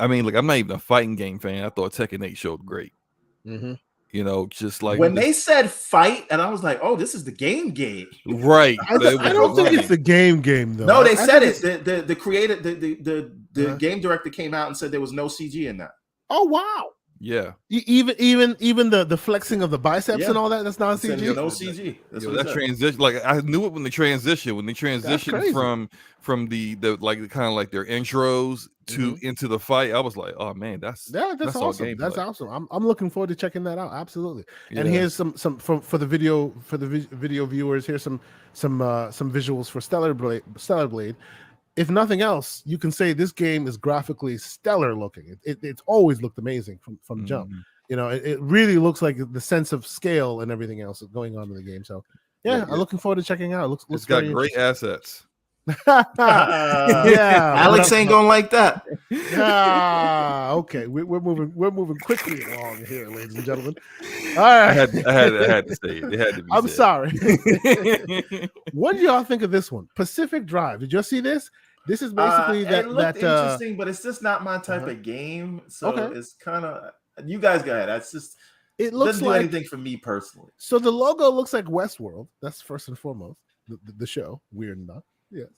mean, like I'm not even a fighting game fan. I thought Tekken 8 showed great. Just like when they said fight, and I was like, "Oh, this is the game." Right? I don't think it's the game though. No, they said it. The creator, the game director came out and said there was no CG in that. Oh wow! Yeah, even the flexing of the biceps and all that. That's not CG. No CG. That transition, like I knew it when they transitioned from the like kind of like their intros to into the fight. I was like, oh man, that's awesome. That's awesome. I'm looking forward to checking that out. Absolutely. And here's some for the video viewers. Here's some visuals for Stellar Blade. If nothing else, you can say this game is graphically stellar looking. It's always looked amazing from jump. It really looks like the sense of scale and everything else going on in the game. So I'm looking forward to checking it out. It's got great assets. Alex ain't gonna like that. Okay, we're moving quickly along here, ladies and gentlemen. All right, I had to say it. It had to be. I'm sorry. What do y'all think of this one? Pacific Drive. Did y'all see this? This is basically It looked interesting, but it's just not my type of game. So it's kind of, you guys go ahead. That's just, it looks doesn't do anything for me personally. So the logo looks like Westworld. That's first and foremost. The show, weird enough. Yes.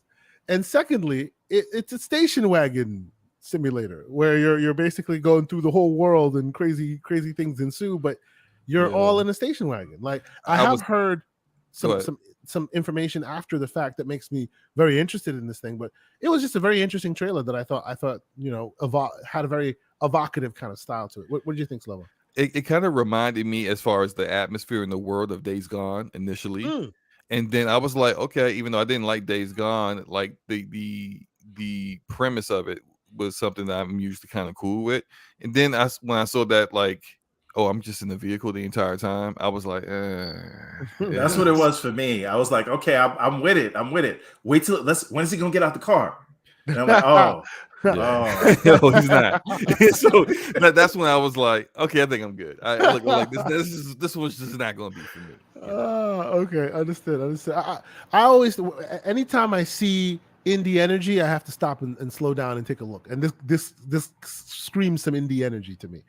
And secondly, it's a station wagon simulator where you're basically going through the whole world and crazy things ensue, but you're all in a station wagon. Like I have heard some information after the fact that makes me very interested in this thing, but it was just a very interesting trailer that I thought had a very evocative kind of style to it. What did you think, Slovo? It kind of reminded me as far as the atmosphere and the world of Days Gone initially. And then I was like, okay, even though I didn't like Days Gone, like the premise of it was something that I'm usually kind of cool with. And then when I saw that, like, oh, I'm just in the vehicle the entire time, I was like, That's what it was for me. I was like, okay, I'm with it. Wait till when is he gonna get out the car? And I'm like, oh. No, he's not. So that's when I was like, okay, I think I'm good. I like this was just not going to be for me. Okay, understood. I always, anytime I see indie energy, I have to stop and slow down and take a look. And this screams some indie energy to me,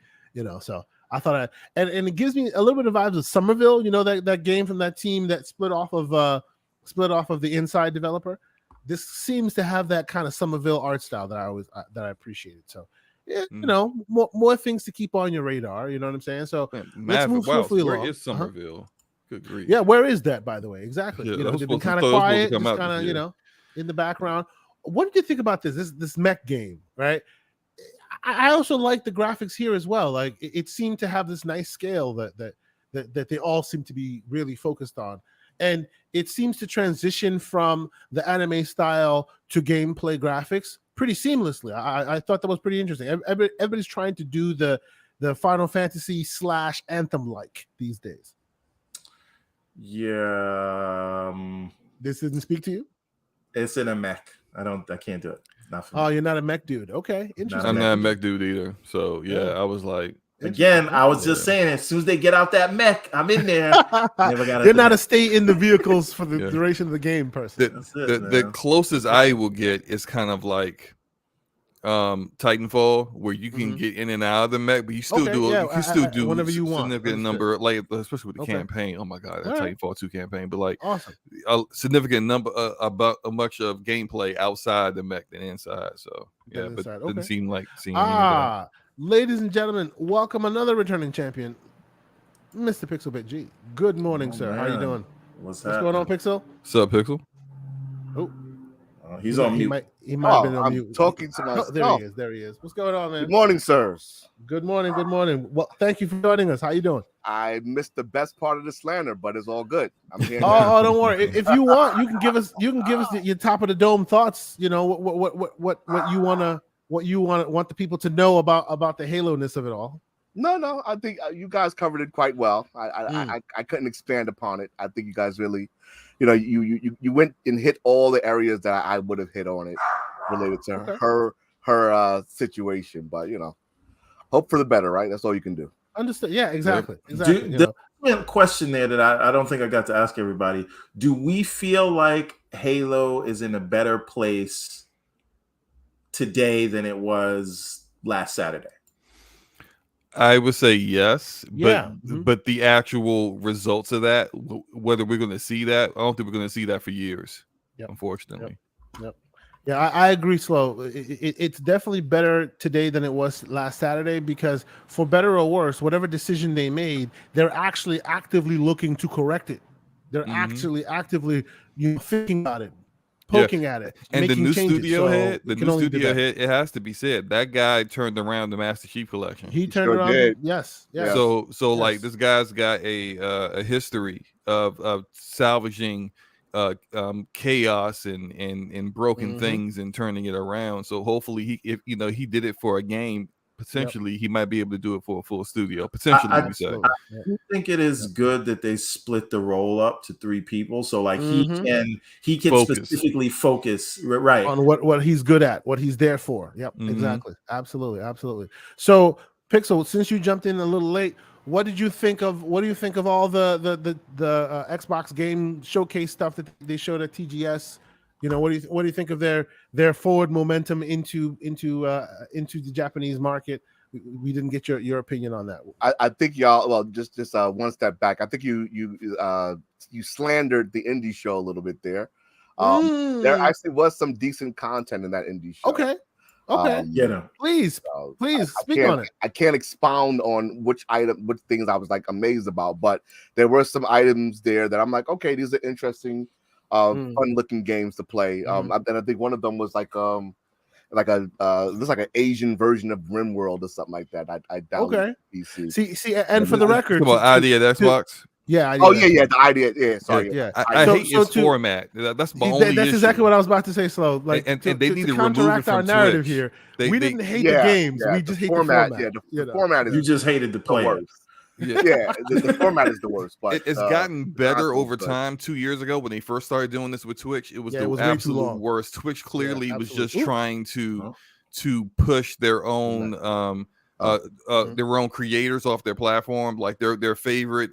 So I thought and it gives me a little bit of vibes of Somerville, that game from that team that split off of the Inside developer. This seems to have that kind of Somerville art style that I appreciated. So, more things to keep on your radar. You know what I'm saying? So let's move swiftly along. Where is Somerville? Good grief. Yeah, where is that, by the way? Exactly. They've been kind of quiet, just kind of in the background. What did you think about this mech game? Right. I also like the graphics here as well. Like it seemed to have this nice scale that they all seem to be really focused on. And it seems to transition from the anime style to gameplay graphics pretty seamlessly. I thought that was pretty interesting. Everybody's trying to do the Final Fantasy / Anthem like these days. Yeah. This didn't speak to you? It's in a mech. I can't do it. It's not for me. Oh, you're not a mech dude. Okay. Interesting. I'm not a mech dude either. So yeah. I was like, again, I was just saying, as soon as they get out that mech, I'm in there. You're not a stay in the vehicles for the duration of the game person. The closest I will get is kind of like Titanfall, where you can get in and out of the mech, but you still do whenever you want. Significant number, like especially with the campaign. Oh my god, that Titanfall 2 campaign, but like awesome. A significant number about a much of gameplay outside the mech than inside. So yeah, but didn't seem like seeing any ladies and gentlemen, welcome another returning champion, Mr. Pixelbit G. Good morning, sir. Man. How you doing? What's going on, Pixel? What's up, Pixel? Oh, he's on mute. He might have been on mute. I'm talking to myself. There he is. What's going on, man? Good morning, sirs. Good morning. Well, thank you for joining us. How you doing? I missed the best part of the slander, but it's all good. I'm here. Don't worry. If you want, you can give us your top of the dome thoughts. What you want the people to know about the Halo-ness of it all. No, I think you guys covered it quite well. I couldn't expand upon it. I think you guys really, you went and hit all the areas that I would have hit on it related to her situation. But hope for the better, right? That's all you can do. Understood. Yeah, exactly. The question there that I don't think I got to ask everybody: do we feel like Halo is in a better place today than it was last Saturday? I would say yes, but the actual results of that, whether we're going to see that, I don't think we're going to see that for years, unfortunately. Yep. Yeah, I agree, Slow. It's definitely better today than it was last Saturday because, for better or worse, whatever decision they made, they're actually actively looking to correct it. They're actually actively thinking about it, poking at it, and the new studio head, it has to be said, that guy turned around the Master Chief Collection. He turned around. Yes. So like this guy's got a history of salvaging chaos and broken things and turning it around. So hopefully he did it for a game. Potentially, he might be able to do it for a full studio. Potentially, I do think it is good that they split the role up to 3 people, so like he can specifically focus right on what he's good at, what he's there for. Yep, exactly, absolutely. So, Pixel, since you jumped in a little late, what do you think of all the Xbox game showcase stuff that they showed at TGS? You know, what do you think of their forward momentum into the Japanese market? We didn't get your opinion on that. I think y'all, well, just one step back. I think you slandered the indie show a little bit there. There actually was some decent content in that indie show. Okay. Please speak on it. I can't expound on which things I was like amazed about, but there were some items there that I'm like, okay, these are interesting, fun looking games to play. And I think one of them was like an Asian version of RimWorld or something like that. I downloaded PC. See, and for the record, about idea at Xbox. Yeah. The idea. Yeah, sorry. Yeah. I hate its format. That's my only That's issue. exactly what I was about to say. Slow. Like, and they need to counteract remove it from our narrative Twitch. here. We didn't hate the games. We just hate the format. Yeah, the format is you just hated the player. The format is the worst. But it's gotten better over time. 2 years ago, when they first started doing this with Twitch, it was the absolute worst. Twitch clearly was just trying to push their own their own creators off their platform, like their favorite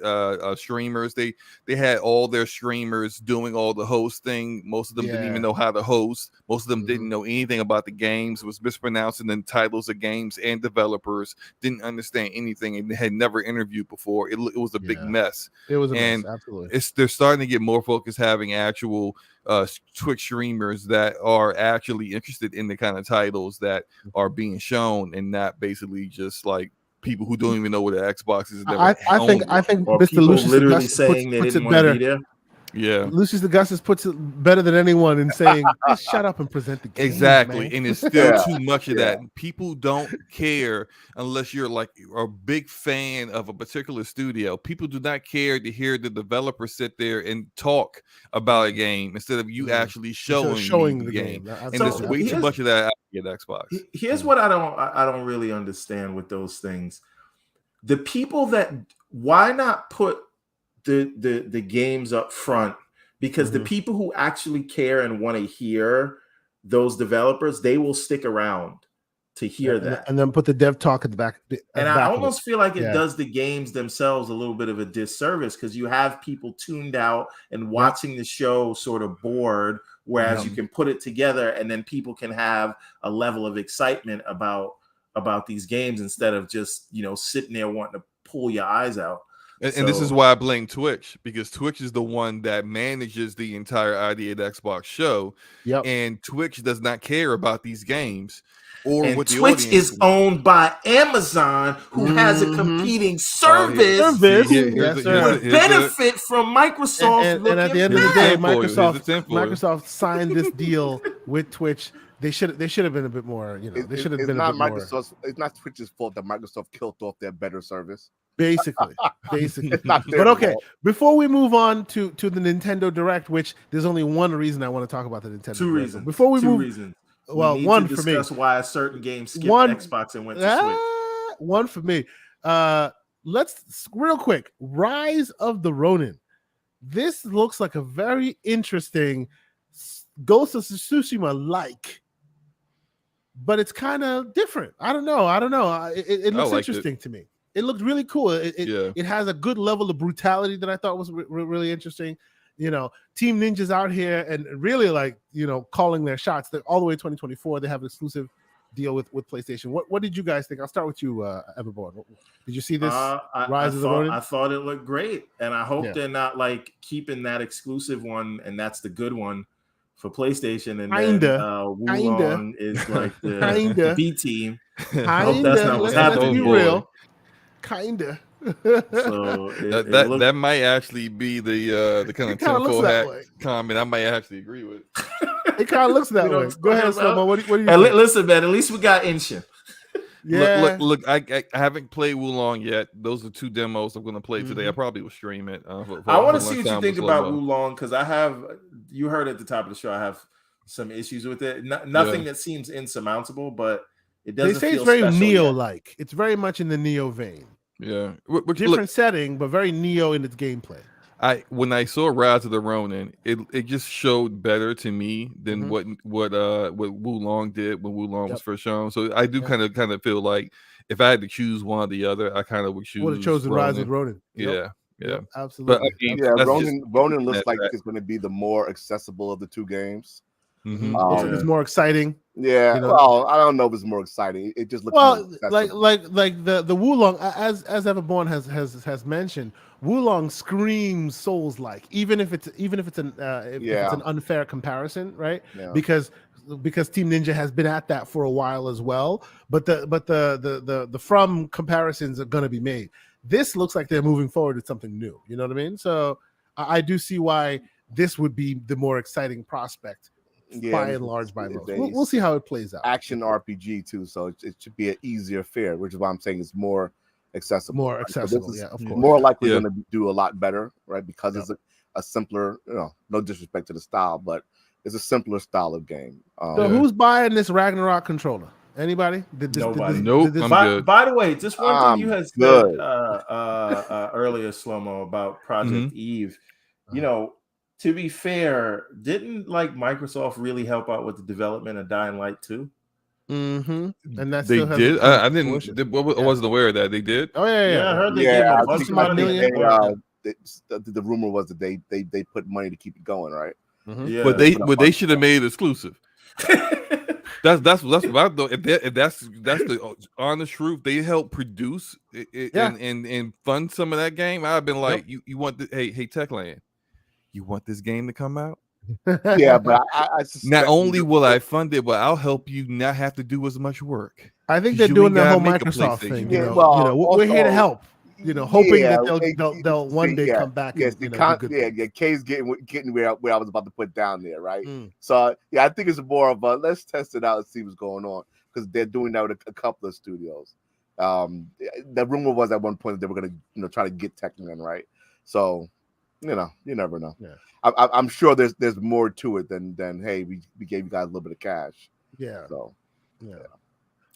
streamers. They had all their streamers doing all the hosting. Most of them didn't even know how to host. Most of them didn't know anything about the games, was mispronouncing the titles of games, and developers didn't understand anything and had never interviewed before. It was a big mess. It was a mess, absolutely. They're starting to get more focused, having actual Twitch streamers that are actually interested in the kind of titles that are being shown, and not basically just like people who don't even know what an Xbox is. I think Mr. Lucius literally saying they didn't want to be there. Yeah, Lucius Augustus puts it better than anyone in saying, just shut up and present the game. Exactly, man. and it's still too much of that. People don't care unless you're like a big fan of a particular studio. People do not care to hear the developer sit there and talk about a game instead of you actually showing the game. And there's way too much of that out at Xbox. Here's what I don't really understand with those things. The people that, why not put the games up front? Because the people who actually care and want to hear those developers, they will stick around to hear that, and then put the dev talk at the back. And I almost feel like it does the games themselves a little bit of a disservice, because you have people tuned out and watching the show sort of bored, whereas you can put it together and then people can have a level of excitement about these games instead of just, sitting there wanting to pull your eyes out. And this is why I blame Twitch, because Twitch is the one that manages the entire Idea at Xbox show. And Twitch does not care about these games. Or what the Twitch is owned by Amazon, who has a competing service would benefit from Microsoft. And at the end of the day, Microsoft signed this deal with Twitch. They should have been a bit more, they should have been a bit more. It's not Twitch's fault that Microsoft killed off their better service. Basically. It's not their But okay, fault. before we move on to the Nintendo Direct, which there's only one reason I want to talk about the Nintendo Two Direct. reasons. Before we move, reasons. Well, we one need to for me. discuss why a certain game skipped Xbox and went to Switch. One for me. Let's real quick. Rise of the Ronin. This looks like a very interesting Ghost of Tsushima like, but it's kind of different. I don't know. It looks interesting to me. It looked really cool. It has a good level of brutality that I thought was really interesting. Team Ninja's out here and really calling their shots. They're all the way to 2024. They have an exclusive deal with PlayStation. What did you guys think? I'll start with you, Everborn. Did you see this Rise of the Ronin? I thought it looked great, and I hope they're not keeping that exclusive one, and that's the good one for PlayStation. And Wulong is like the B team. I hope that's not what's happening. Be real. Kinda. So that might actually be the kind of tinfoil hat comment I might actually agree with. It kind of looks that way. Go ahead, Slomo. What do you think? Listen, man, at least we got Inshin. Yeah. Look, I haven't played Wulong yet. Those are two demos I'm going to play today. I probably will stream it. I want to see what you think about Wulong, because you heard at the top of the show, I have some issues with it. Nothing that seems insurmountable, but it doesn't. They say it's very Neo-like. It's very much in the Neo vein. Yeah, different setting, but very Neo in its gameplay. When I saw Rise of the Ronin, it just showed better to me than what Wulong did when Wulong was first shown. So I do kind of feel like if I had to choose one or the other, I kind of would choose. Would have chosen Rise of the Ronin. Yeah, absolutely. Ronin looks like it's going to be the more accessible of the two games. Looks like it's more exciting. Yeah, well, I don't know if it's more exciting. It just looks more accessible. like the Wulong, as Everborn has mentioned, Wulong screams Souls-like, even if it's an unfair comparison, right? Yeah. Because Team Ninja has been at that for a while as well, but the From comparisons are going to be made. This looks like they're moving forward with something new. You know what I mean? So I do see why this would be the more exciting prospect. By and large, by most. We'll see how it plays out. Action RPG too, so it should be an easier fare, which is why I'm saying it's more accessible. More accessible, yeah, of course. More likely going to do a lot better, right? Because it's a simpler, no disrespect to the style, but it's a simpler style of game. So who's buying this Ragnarok controller? Anybody? Nobody. Nope. By the way, just one thing you had said earlier, Slow-Mo, about Project Eve. To be fair, didn't Microsoft really help out with the development of Dying Light 2? Mm-hmm. And that's they did. I didn't. I wasn't aware of that they did. Oh yeah. I heard they gave a bunch of money. The rumor was that they put money to keep it going, right? Mm-hmm. Yeah. But they should have made it exclusive. That's what I thought. If that's the honest truth, they helped produce it and fund some of that game. I've been like, you want the hey Techland. You want this game to come out? Yeah, but I not only will I fund it, but I'll help you not have to do as much work. I think they're doing the whole Microsoft thing. We're here to help. Hoping that they'll one day come back. Yes, K's getting where I was about to put down there, right? So I think it's more of a let's test it out and see what's going on, because they're doing that with a couple of studios. The rumor was at one point that they were going to try to get Techland, right? So. You never know. Yeah. I'm sure there's more to it than hey, we gave you guys a little bit of cash. Yeah. So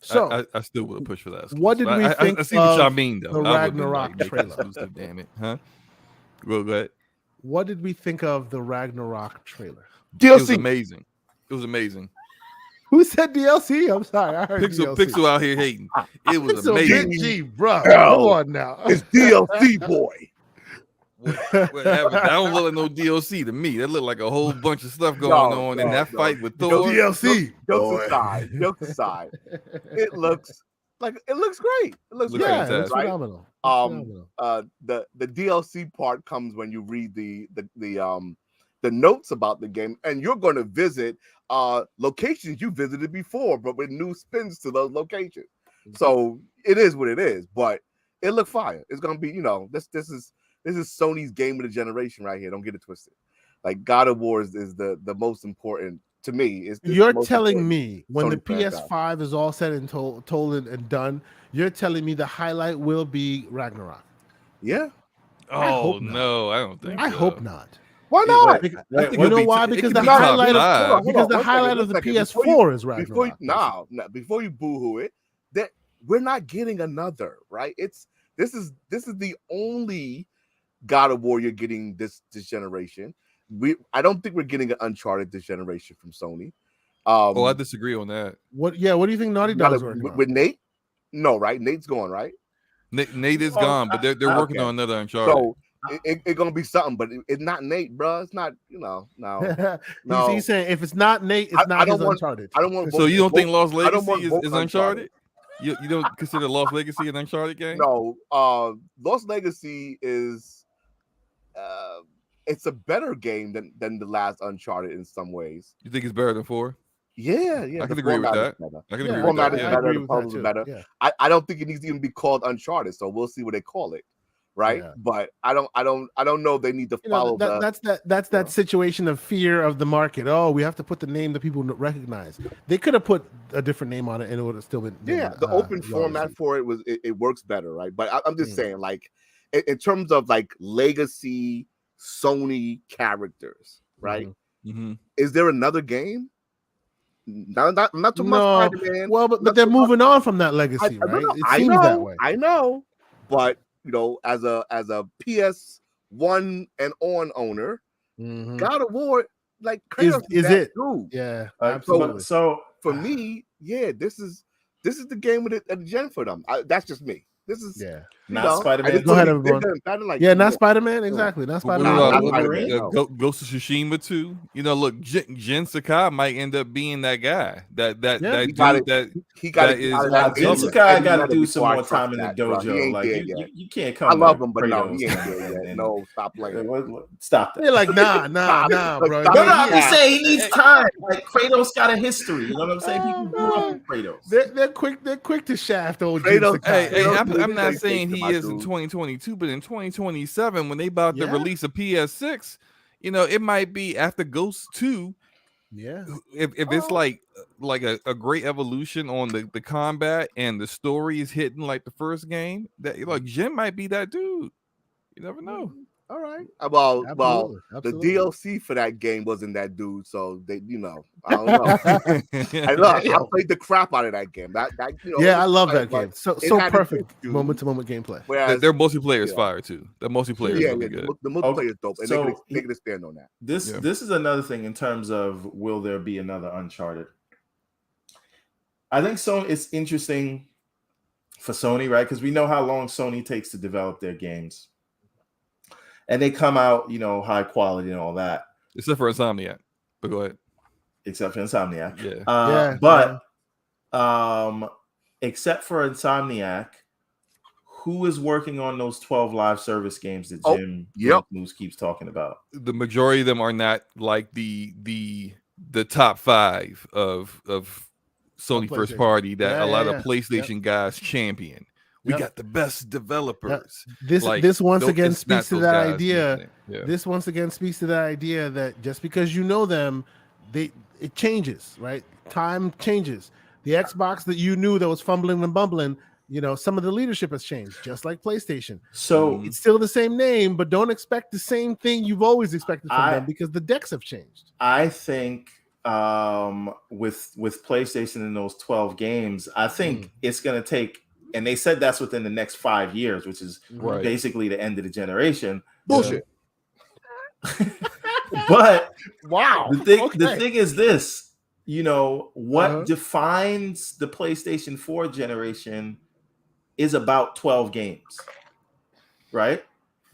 So I still would push for that. What did we think? I see what y'all mean though. The Ragnarok trailer. Damn it, huh? Go ahead. What did we think of the Ragnarok trailer? DLC. It was amazing. It was amazing. Who said DLC? I'm sorry, I heard Pixel out here hating. It was amazing, bro. Come on now. It's DLC, boy. That don't look like no DLC to me. That looked like a whole bunch of stuff going on in that fight with Thor. DLC. Jokes aside, it looks great. It looks great. It's phenomenal. The DLC part comes when you read the notes about the game, and you're going to visit locations you visited before, but with new spins to those locations. So it is what it is, but it looked fire. It's going to be, this is Sony's game of the generation right here. Don't get it twisted. God of War is the most important to me. You're telling me when the PS5 is all said and told and done, you're telling me the highlight will be Ragnarok? Yeah. Oh no, I don't think. I hope not. Why not? You know why? Because the highlight of the PS4 is Ragnarok. Before you boo-hoo it, that we're not getting another, right? This is the only God of War you're getting this generation. I don't think we're getting an Uncharted this generation from Sony. I disagree on that. What do you think Naughty Dog's working on? With Nate? No, right? Nate's gone, right? Nate is gone, but they're working on another Uncharted. So it's gonna be something, but it's not Nate, bro. It's not, no. He's saying if it's not Nate, it's not his Uncharted. I don't want. So you don't think Lost Legacy is Uncharted? You don't consider Lost Legacy an Uncharted game? No, Lost Legacy is it's a better game than the last Uncharted in some ways. You think it's better than 4? Yeah. I can agree with that. I can agree with that. The puzzles better. Yeah. I don't think it needs to even be called Uncharted, so we'll see what they call it. Right, but I don't know. They need to follow that's that situation of fear of the market. Oh, we have to put the name that people recognize. They could have put a different name on it, and it would have still been. The open format for it it works better, right? But I'm just saying, in terms of legacy Sony characters, right? Mm-hmm. Is there another game? Not too much. Spider-Man. Well, but they're moving on from that legacy, right? It seems that way. I know, but. As a PS1 and on owner, God of War, is it? Too. Yeah, absolutely. So for me, this is the game with the gen for them. That's just me. This is Not Spider-Man. Go ahead, everyone. Like, yeah, not Spider-Man. Exactly, not What Spider-Man. about Spider-Man, Ghost of Tsushima 2? You know, look, Jin Sakai might end up being that guy. That Yeah. dude he got that is out of that. Jin Sakai got to do some more time in the bro. He dojo. ain't Like there you, yet. you can't come. I love to him, but no, Kratos he ain't there yet. No, stop playing. Stop that. They're like, nah, bro. Stop. No, I'm Yeah. just saying he needs time. Like Kratos got a history. You know what I'm saying? People grew up with Kratos. They're quick to shaft old Kratos- Jin Sakai. Hey, Kratos I'm really not takes saying to he my is in dude. 2022, but in 2027, when they about to Yeah. release a PS6, you know, it might be after Ghost 2. Yeah. If it's like a great evolution on the combat and the story is hitting like the first game, that like Jin might be that dude. You never know. All right. Well, Absolutely. the DLC for that game wasn't that dude, so they, I don't know. I played the crap out of that game. That Yeah, I love that game. So had perfect issues. moment-to-moment gameplay. Whereas Their multiplayer is fire too. The multiplayer is really good. the multiplayer is dope, and So they can stand on that. This is another thing in terms of will there be another Uncharted? I think so. It's interesting for Sony, right? Because we know how long Sony takes to develop their games, and they come out, high quality and all that. Except for Insomniac. But go ahead. Except for Insomniac, except for Insomniac, who is working on those 12 live service games that Jim Moose keeps talking about? The majority of them are not like the top 5 of Sony first party that a lot of PlayStation guys champion. We got the best developers. This once again it's speaks not to that those guys idea. Yeah. This once again speaks to that idea that just because you know them, it changes, right? Time changes. The Xbox that you knew that was fumbling and bumbling, some of the leadership has changed, just like PlayStation. So it's still the same name, but don't expect the same thing you've always expected from them because the decks have changed. I think with PlayStation and those 12 games, I think it's going to take, and they said that's within the next 5 years, which is basically the end of the generation. Bullshit. But wow, the thing is this, what defines the PlayStation 4 generation is about 12 games, right?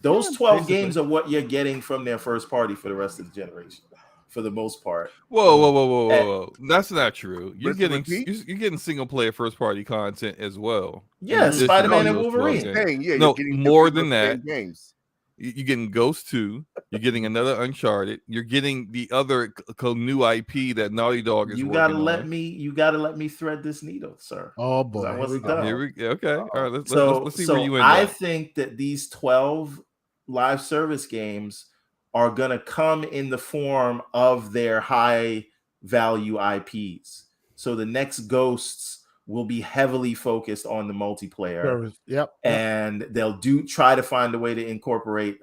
Those 12 games are what you're getting from their first party for the rest of the generation, for the most part. Whoa. That's not true. You're getting single player first party content as well. Yeah, Spider-Man and Wolverine. No, more than that. Games. You're getting Ghost 2. You're getting another Uncharted. You're getting the other new IP that Naughty Dog is working on. You gotta let me thread this needle, sir. Oh boy, okay. All right, let's see where you end up. I think that these 12 live service games are gonna come in the form of their high value IPs. So the next Ghosts will be heavily focused on the multiplayer. And they'll try to find a way to incorporate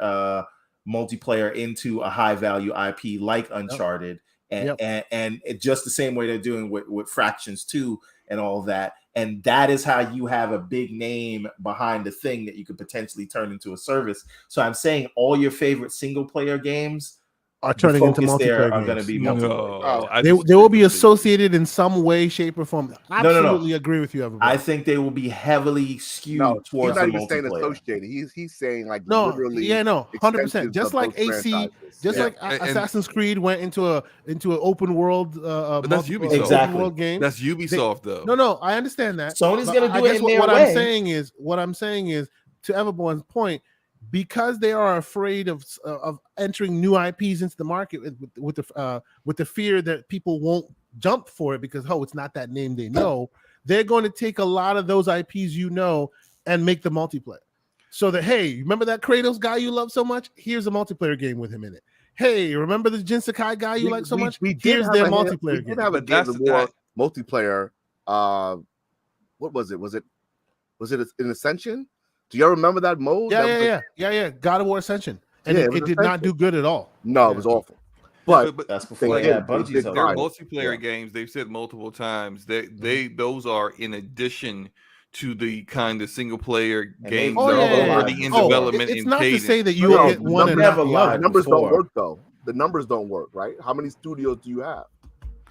multiplayer into a high value IP like Uncharted and just the same way they're doing with Fractions 2 and all that. And that is how you have a big name behind the thing that you could potentially turn into a service. So I'm saying all your favorite single player games are turning into multiplayer are going to be multiplayer. They will be associated in some way, shape, or form. Absolutely agree with you, everybody. I think they will be heavily skewed towards the multiplayer. He's not even saying associated. He's saying like literally 100%. Just like AC, like Assassin's Creed went into an open world, but that's Ubisoft. Exactly. World game. That's Ubisoft, though. No, I understand that. Sony's going to do it in their what way. What I'm saying is, to Everborn's point, because they are afraid of entering new IPs into the market with the fear that people won't jump for it because it's not that name they know, they're going to take a lot of those IPs and make the multiplayer. So that, hey, remember that Kratos guy you love so much? Here's a multiplayer game with him in it. Hey, remember the Jin Sakai guy you like so much? Here's their multiplayer game. We did have a Gears of War multiplayer. What was it? Was it an Ascension? Do y'all remember that mode? Yeah. God of War Ascension, and it did not do good at all. No, it was awful. But that's before Bungie's their multiplayer games. They've said multiple times that those are in addition to the kind of single player games that are already in development. It's not to say that you will get one and never lie. The numbers don't work though. The numbers don't work, right? How many studios do you have?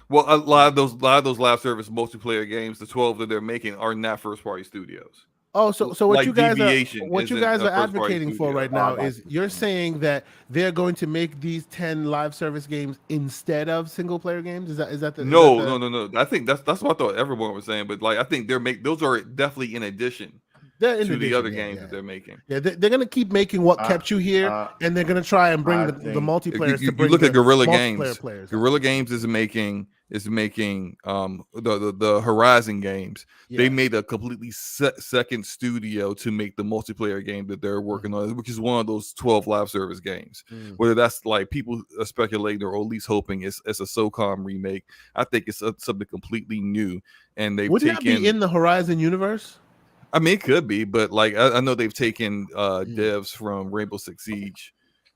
Well, a lot of those live service multiplayer games, the 12 that they're making, are not first party studios. Oh, so what like you guys deviation are isn't a advocating first-party for studio. right now is you're saying that they're going to make these 10 live service games instead of single player games. Is that the No. I think that's what I thought everyone was saying, but like I think those are definitely in addition to the other games that they're making. Yeah, they're gonna keep making what kept you here, and they're gonna try and bring the multiplayer. You look at Guerrilla Games. Guerrilla Games is making the Horizon games. Yeah. They made a completely second studio to make the multiplayer game that they're working on, which is one of those 12 live service games. Whether that's like people are speculating or at least hoping it's a SOCOM remake. I think it's something completely new, and they've Wouldn't that be in the Horizon universe? I mean, it could be, but like I know they've taken devs from Rainbow Six Siege,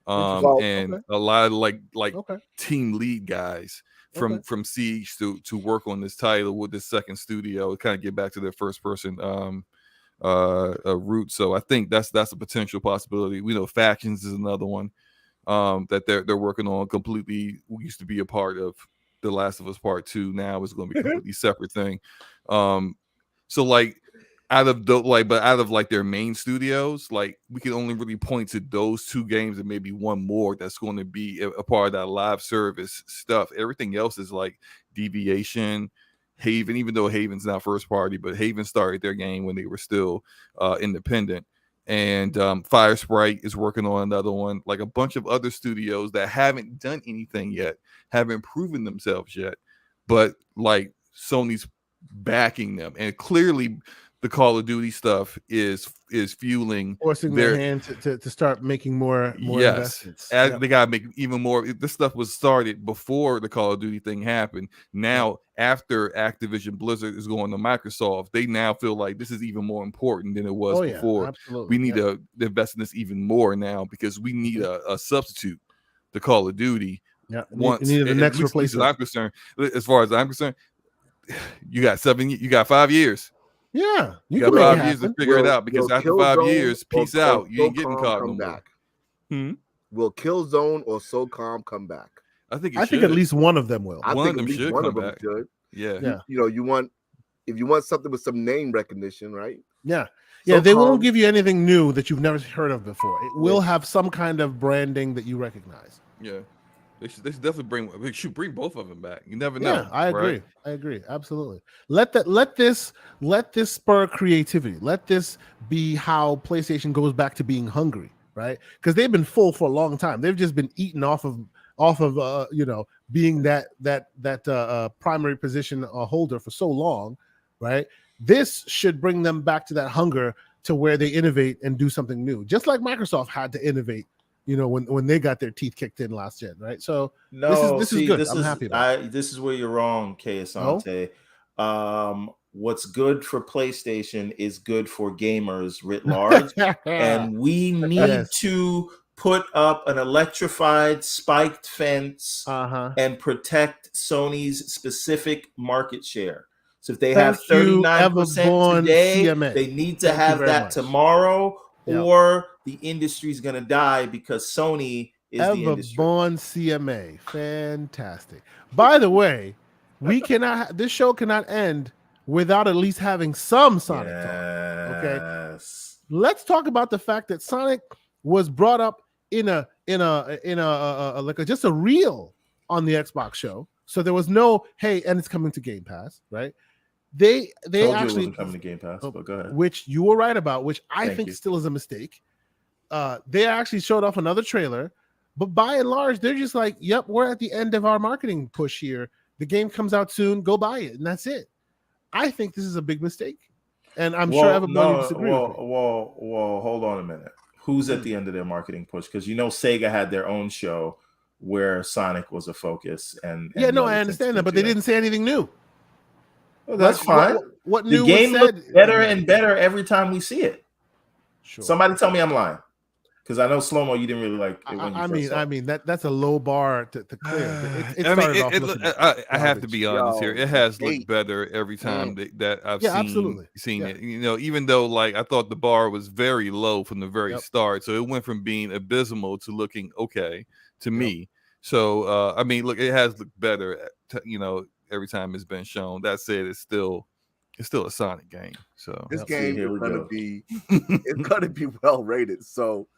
and a lot of like team lead guys from Siege to work on this title with this second studio, kind of get back to their first person route. So I think that's a potential possibility. We know Factions is another one that they're working on. Completely, we used to be a part of The Last of Us Part 2. Now it's going to be a completely separate thing. So like. Out of their main studios, like we can only really point to those two games and maybe one more that's going to be a part of that live service stuff. Everything else is like Deviation, Haven, even though Haven's not first party, but Haven started their game when they were still independent. And Fire Sprite is working on another one. Like a bunch of other studios that haven't done anything yet, haven't proven themselves yet, but like Sony's backing them, and clearly the Call of Duty stuff is fueling, forcing their hand to start making more investments. They gotta make even more. This stuff was started before the Call of Duty thing happened. Now, after Activision Blizzard is going to Microsoft, they now feel like this is even more important than it was before. Absolutely. We need to invest in this even more now because we need a substitute to Call of Duty. Yeah, once the next replacement. As far as I'm concerned, you got 5 years. Yeah, you got 5 years to figure it out because after 5 years, peace out. You ain't getting caught no more. Will Killzone or SOCOM come back? I think at least one of them will. One of them should come back. Yeah. If you want something with some name recognition, right? Yeah. Yeah, they won't give you anything new that you've never heard of before. It will have some kind of branding that you recognize. Yeah. They should definitely bring both of them back. You never know. Yeah, I agree. Right? I agree. Absolutely. Let this spur creativity. Let this be how PlayStation goes back to being hungry, right? Because they've been full for a long time. They've just been eaten off of being that primary position holder for so long, right? This should bring them back to that hunger to where they innovate and do something new, just like Microsoft had to innovate. When they got their teeth kicked in last gen, right? So this is good. I'm happy about it. This is where you're wrong, K. Asante. What's good for PlayStation is good for gamers writ large, and we need to put up an electrified, spiked fence and protect Sony's specific market share. So if they have 39% today, they need to have that tomorrow. Or the industry is going to die because Sony is the industry. Born CMA. Fantastic. By the way, this show cannot end without at least having some Sonic talk. Okay. Let's talk about the fact that Sonic was brought up in a just a reel on the Xbox show. So there was no, hey, and it's coming to Game Pass, right? They actually wasn't coming to Game Pass, but go ahead. Which you were right about, which I think still is a mistake. They actually showed off another trailer, but by and large, they're just like, "Yep, we're at the end of our marketing push here. The game comes out soon. Go buy it, and that's it." I think this is a big mistake, and I'm sure everybody will disagree with me. Well, hold on a minute. Who's at the end of their marketing push? Because Sega had their own show where Sonic was a focus, and I understand that, but they didn't say anything new. Well, that's fine. What new the game looks better and better every time we see it. Sure. Somebody tell me I'm lying, because I know Slow-Mo you didn't really like it when you I mean that's a low bar to clear. I have to be honest here. It has looked better every time that I've seen it. Even though like I thought the bar was very low from the very start, so it went from being abysmal to looking okay to me. So look, it has looked better. Every time it's been shown. That said, it's still it's still a Sonic game. So This Yep. game Here is we gonna go. be it's gonna be well rated. So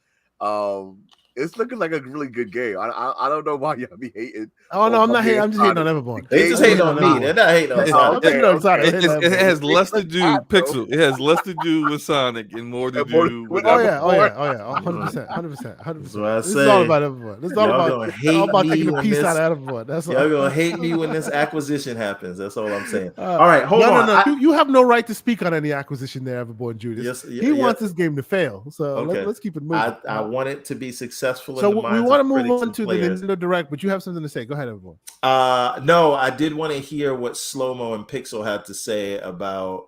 it's looking like a really good game. I don't know why y'all be hating. Oh no, on I'm not my hating. game I'm just hating on Sonic. Everborn. They just I'm hating on me. Everborn. They're not hating on Yeah, Sonic. I'm hating on Sonic. I'm it, hating on it has Everborn. less to do God, bro. Pixel. It has less to do with Sonic and more to And more do with with Oh Everborn. yeah, Everborn. 100%, 100%. That's what I This is all say. about Everborn. This is all Y'all about gonna hate all about me taking a when piece this- out of Everborn. That's all. Y'all gonna hate me when this acquisition happens. That's all I'm saying. Uh, All right, hold on. No. You have no right to speak on any acquisition there, Everborn Judas. Yes, He wants this game to fail. So Okay. let's keep it moving. I want it to be successful. So in the we minds want to of move critics on and to the players. Nintendo Direct, but you have something to say. Go ahead, Everborn. No, I did want to hear what Slow-Mo and Pixel had to say about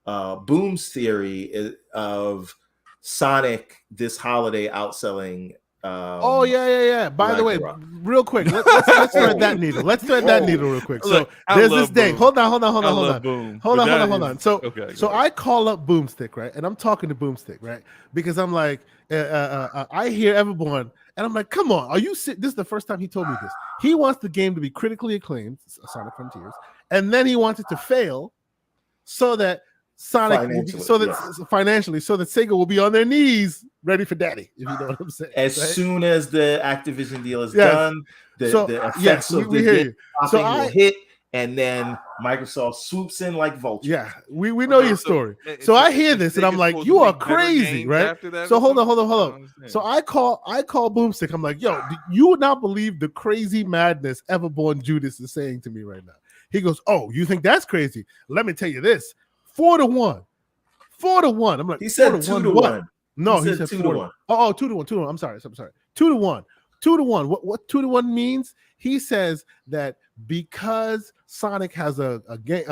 Boom's theory of Sonic this holiday outselling. Oh yeah. By the way, Ragnarok. real quick, let's thread that needle. Let's thread that needle real quick. Look, So I there's love this day. Boom. Hold on. I love Boom. Hold but on. that is- So okay, so go ahead. I call up Boomstick, right? And I'm talking to Boomstick, right? Because I'm like, I hear Everborn, and I'm like, come on, are you? This is the first time he told me this. He wants the game to be critically acclaimed, Sonic Frontiers, and then he wants it to fail, so that Sonic, financially, so that Sega will be on their knees, ready for Daddy. If you know what I'm saying. As right? soon as the Activision deal is Yes. done, the effects yes, of we the hear game you. stopping will hit, and then Microsoft swoops in like vultures. Yeah, we know your story. So I hear this and I'm like, you are crazy, right? So hold on. So I call Boomstick. I'm like, yo, do you would not believe the crazy madness Everborn Judas is saying to me right now. He goes, oh, you think that's crazy? Let me tell you this: 4-1. 4-1. I'm like, He said 4-1. 2-1. No, he said 2-1. Oh, 2-1. 2-1. I'm sorry. 2-1. 2-1. What 2-1 means? He says that because Sonic has a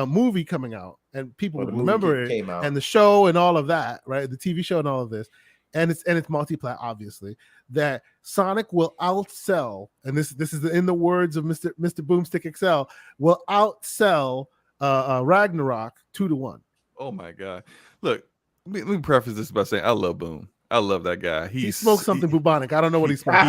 movie coming out and people remember it, and the show and all of that, right? The TV show and all of this, and it's multi-plat, obviously, that Sonic will outsell, and this is in the words of Mr. Boomstick Excel, will outsell Ragnarok 2-1. Oh my god! Look, let me preface this by saying I love Boom. I love that guy. He smokes something bubonic. I don't know what he smokes.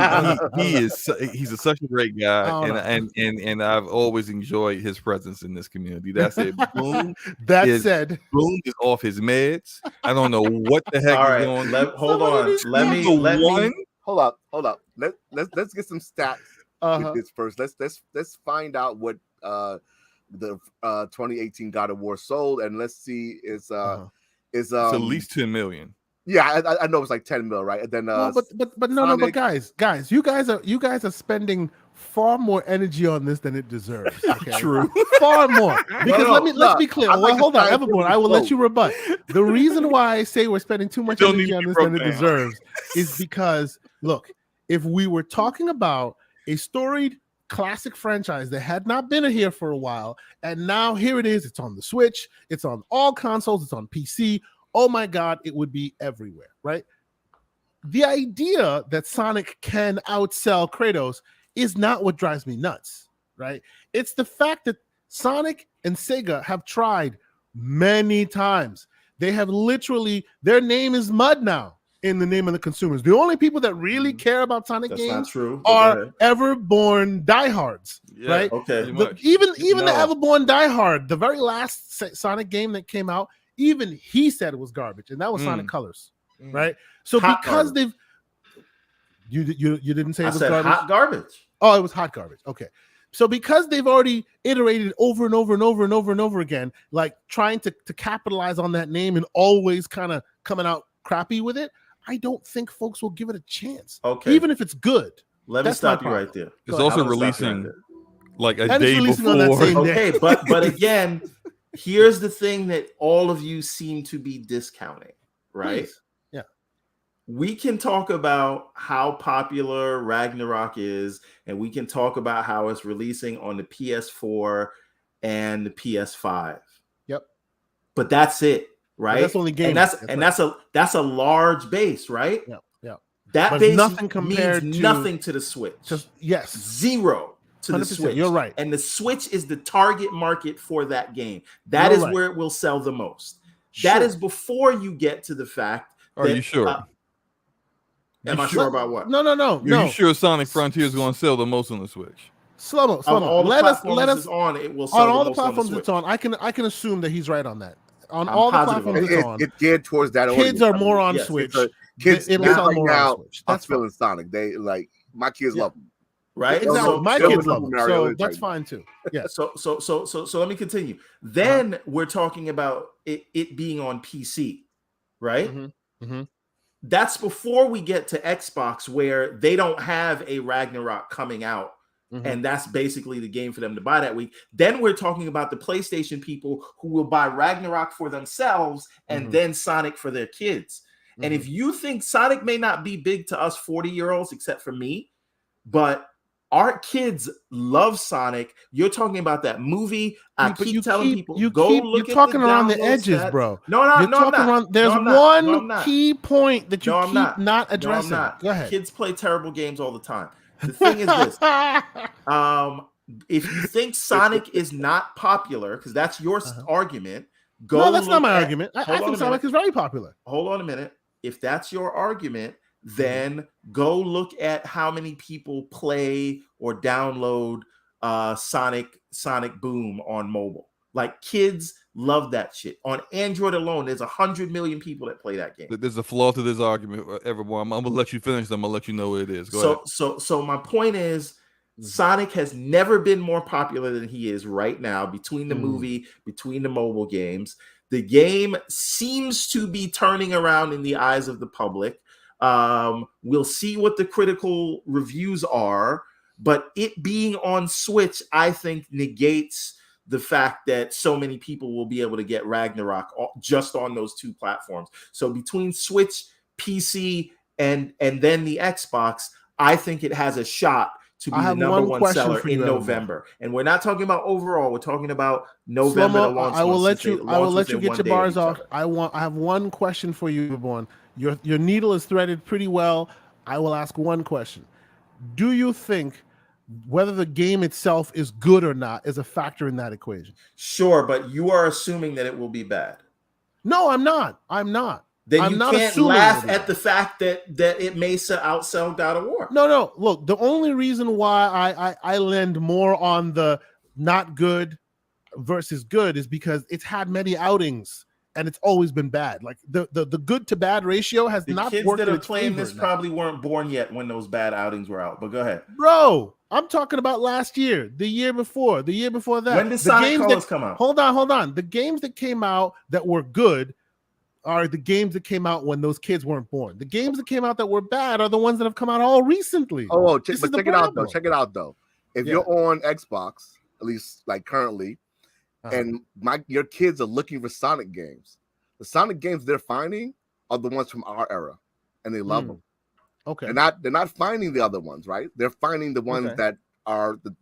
He's such a great guy, and I've always enjoyed his presence in this community. That's it. Boom. Boom is off his meds. I don't know what the heck is going on. Hold on. Let me hold up. Let's get some stats with this first. Let's find out what the 2018 God of War sold, and let's see is it's at least 10 million. Yeah, I know it's like 10 mil, right? And then but guys, you guys are spending far more energy on this than it deserves. Okay? True, far more. Because let's be clear. Well, hold on, Everborn, I will let you rebut. The reason why I say we're spending too much energy on this than it deserves is because, look, if we were talking about a storied classic franchise that had not been here for a while, and now here it is, it's on the Switch, it's on all consoles, it's on PC. Oh my God, it would be everywhere, right? The idea that Sonic can outsell Kratos is not what drives me nuts, right? It's the fact that Sonic and Sega have tried many times. They have literally, their name is mud now in the name of the consumers. The only people that really care about Sonic games are Everborn diehards, right? Okay. Even the Everborn diehard, the very last Sonic game that came out, even he said it was garbage, and that was Sonic Colors, right? So hot because garbage. You didn't say it was garbage? Hot garbage. Oh, it was hot garbage. Okay. So because they've already iterated over and over and over and over and over again, like trying to capitalize on that name and always kind of coming out crappy with it, I don't think folks will give it a chance. Okay. Even if it's good. Let me stop you right there. It's also releasing like a day before. On that same day. Okay, but again, here's the thing that all of you seem to be discounting, right? Please. Yeah. We can talk about how popular Ragnarok is, and we can talk about how it's releasing on the PS4 and the PS5. Yep. But that's it, right? But that's only game. That's a large base, right? Yeah. Yeah. That but base nothing compared means to nothing to the Switch. Yes. Zero. To the Switch. You're right. And the Switch is the target market for that game. That is where it will sell the most. Sure. That is before you get to the fact that, are you sure? Am I sure about what? No. Are you sure Sonic Frontier is going to sell the most on the Switch? Slow-mo. Let us on it will sell on all the platforms it's on. I can assume that he's right on that. on I'm all the positive platforms of it's on. It's geared towards that Kids audience. are more on yes, Switch. Kids It'll kids sell right more now on Switch. are That's fine. feeling Sonic. They like my kids Yeah. love them. right? Exactly. So- My so kids with love Super them, Mario, so it's that's like- fine too. Yes. So let me continue. Then we're talking about it being on PC, right? Mm-hmm. That's before we get to Xbox, where they don't have a Ragnarok coming out. Mm-hmm. And that's basically the game for them to buy that week. Then we're talking about the PlayStation people who will buy Ragnarok for themselves and then Sonic for their kids. And if you think Sonic may not be big to us 40-year-olds, except for me, but our kids love Sonic. You're talking about that movie. I keep telling people, go look you're at talking the around the download edges, stats. bro. No, no, You're no, I'm talking not. around. There's No, I'm not. No, I'm one not. key point that you No, I'm keep not addressing. No, I'm not. Go ahead. Kids play terrible games all the time. The thing is this. If you think Sonic is not popular, because that's your argument, go. No, that's not my at, argument. I hold on think a Sonic minute. is very popular. Hold on a minute. If that's your argument, then go look at how many people play or download Sonic Boom on mobile. Like, kids love that shit. On Android alone, there's 100 million people that play that game. There's a flaw to this argument, everyone. I'm gonna let you finish them. I'm gonna let you know what it is. Go ahead. So my point is, Sonic has never been more popular than he is right now, between the movie, between the mobile games. The game seems to be turning around in the eyes of the public. We'll see what the critical reviews are, but it being on Switch, I think, negates the fact that so many people will be able to get Ragnarok just on those two platforms. So between Switch, PC, and then the Xbox, I think it has a shot to be the number one seller in November. And we're not talking about overall. We're talking about November. Slow-mo, I will let you get your bars off. I have one question for you, Reborn. Your needle is threaded pretty well. I will ask one question. Do you think whether the game itself is good or not is a factor in that equation? Sure, but you are assuming that it will be bad. No, I'm not. Then you can't laugh at the fact that it may outsell God of War. No. Look, the only reason why I lend more on the not good versus good is because it's had many outings and it's always been bad. Like the good to bad ratio has not worked. The kids that are playing this now. probably weren't born yet when those bad outings were out. But go ahead, bro. I'm talking about last year, the year before that. When did Sonic Colors come out? Hold on. The games that came out that were good are the games that came out when those kids weren't born. The games that came out that were bad are the ones that have come out all recently. Check it out though. If you're on Xbox, at least like currently, and your kids are looking for Sonic games, the Sonic games they're finding are the ones from our era, and they love them. Okay, they're not finding the other ones, right? They're finding the ones that are the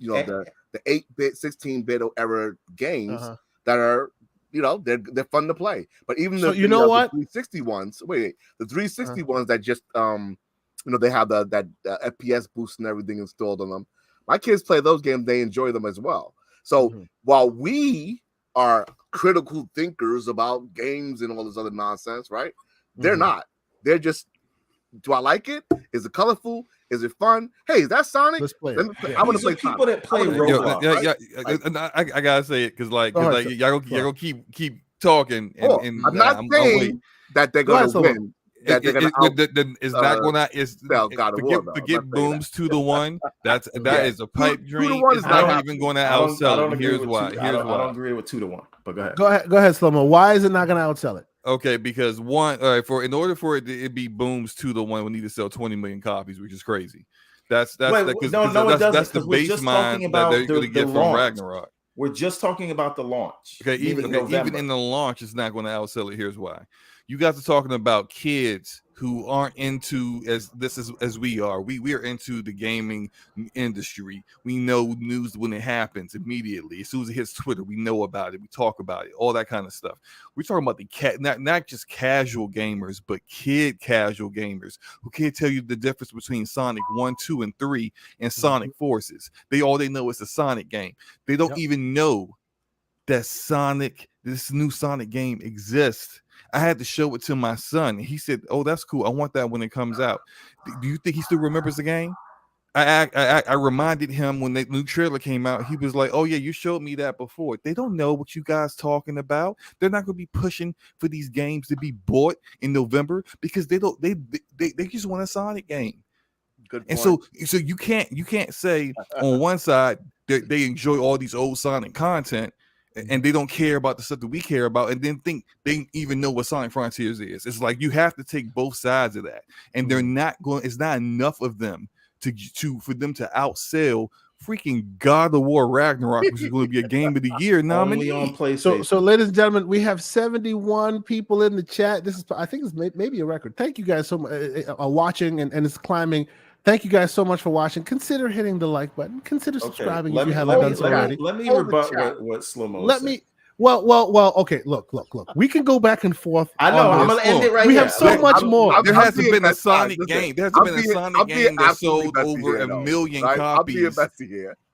8-bit, 16-bit era games that are they're fun to play. But even the 360 ones, the 360 ones that just they have that FPS boost and everything installed on them. My kids play those games; they enjoy them as well. So while we are critical thinkers about games and all this other nonsense, right? They're not. They're just, do I like it? Is it colorful? Is it fun? Hey, is that Sonic? Let's play it. I want to play people that play Roblox. I gotta say it because y'all gonna keep talking. I'm not saying that they're gonna win. It's not gonna. Forget Booms 2-1. That is a pipe dream. It's not even going to outsell it. Here's why. I don't agree with 2-1. But go ahead. Go ahead, Slow-mo. Why is it not going to outsell it? Okay, because in order for it to be Booms 2-1, we need to sell 20 million copies, which is crazy. That's the base mind that they're going to get from Ragnarok. We're just talking about the launch. Okay, even in the launch, it's not going to outsell it. Here's why. You guys are talking about kids who aren't into as we are. We are into the gaming industry. We know news when it happens immediately. As soon as it hits Twitter, we know about it. We talk about it, all that kind of stuff. We're talking about the not just casual gamers, but kid casual gamers who can't tell you the difference between Sonic 1, 2, and 3 and Sonic Forces. They know it's a Sonic game. They don't even know that this new Sonic game exists. I had to show it to my son. He said, "Oh, that's cool. I want that when it comes out." Do you think he still remembers the game? I reminded him when the new trailer came out. He was like, "Oh yeah, you showed me that before." They don't know what you guys talking about. They're not going to be pushing for these games to be bought in November because they don't. They just want a Sonic game. Good point. And so you can't say on one side that they enjoy all these old Sonic content and they don't care about the stuff that we care about, and then think they even know what Sonic Frontiers is. It's like you have to take both sides of that, and they're not going. It's not enough of them for them to outsell freaking God of War Ragnarok, which is going to be a game of the year nominee. Only on PlayStation. So, ladies and gentlemen, we have 71 people in the chat. This is, I think, it's maybe a record. Thank you guys so much for watching, and it's climbing. Thank you guys so much for watching. Consider hitting the like button. Consider subscribing if you haven't done so already. Let me rebut what Slow-Mo said. Well. Okay, look. We can go back and forth. I know. I'm gonna end it right We here. have so much more. There hasn't been a Sonic game. There hasn't been a Sonic game that sold over a million copies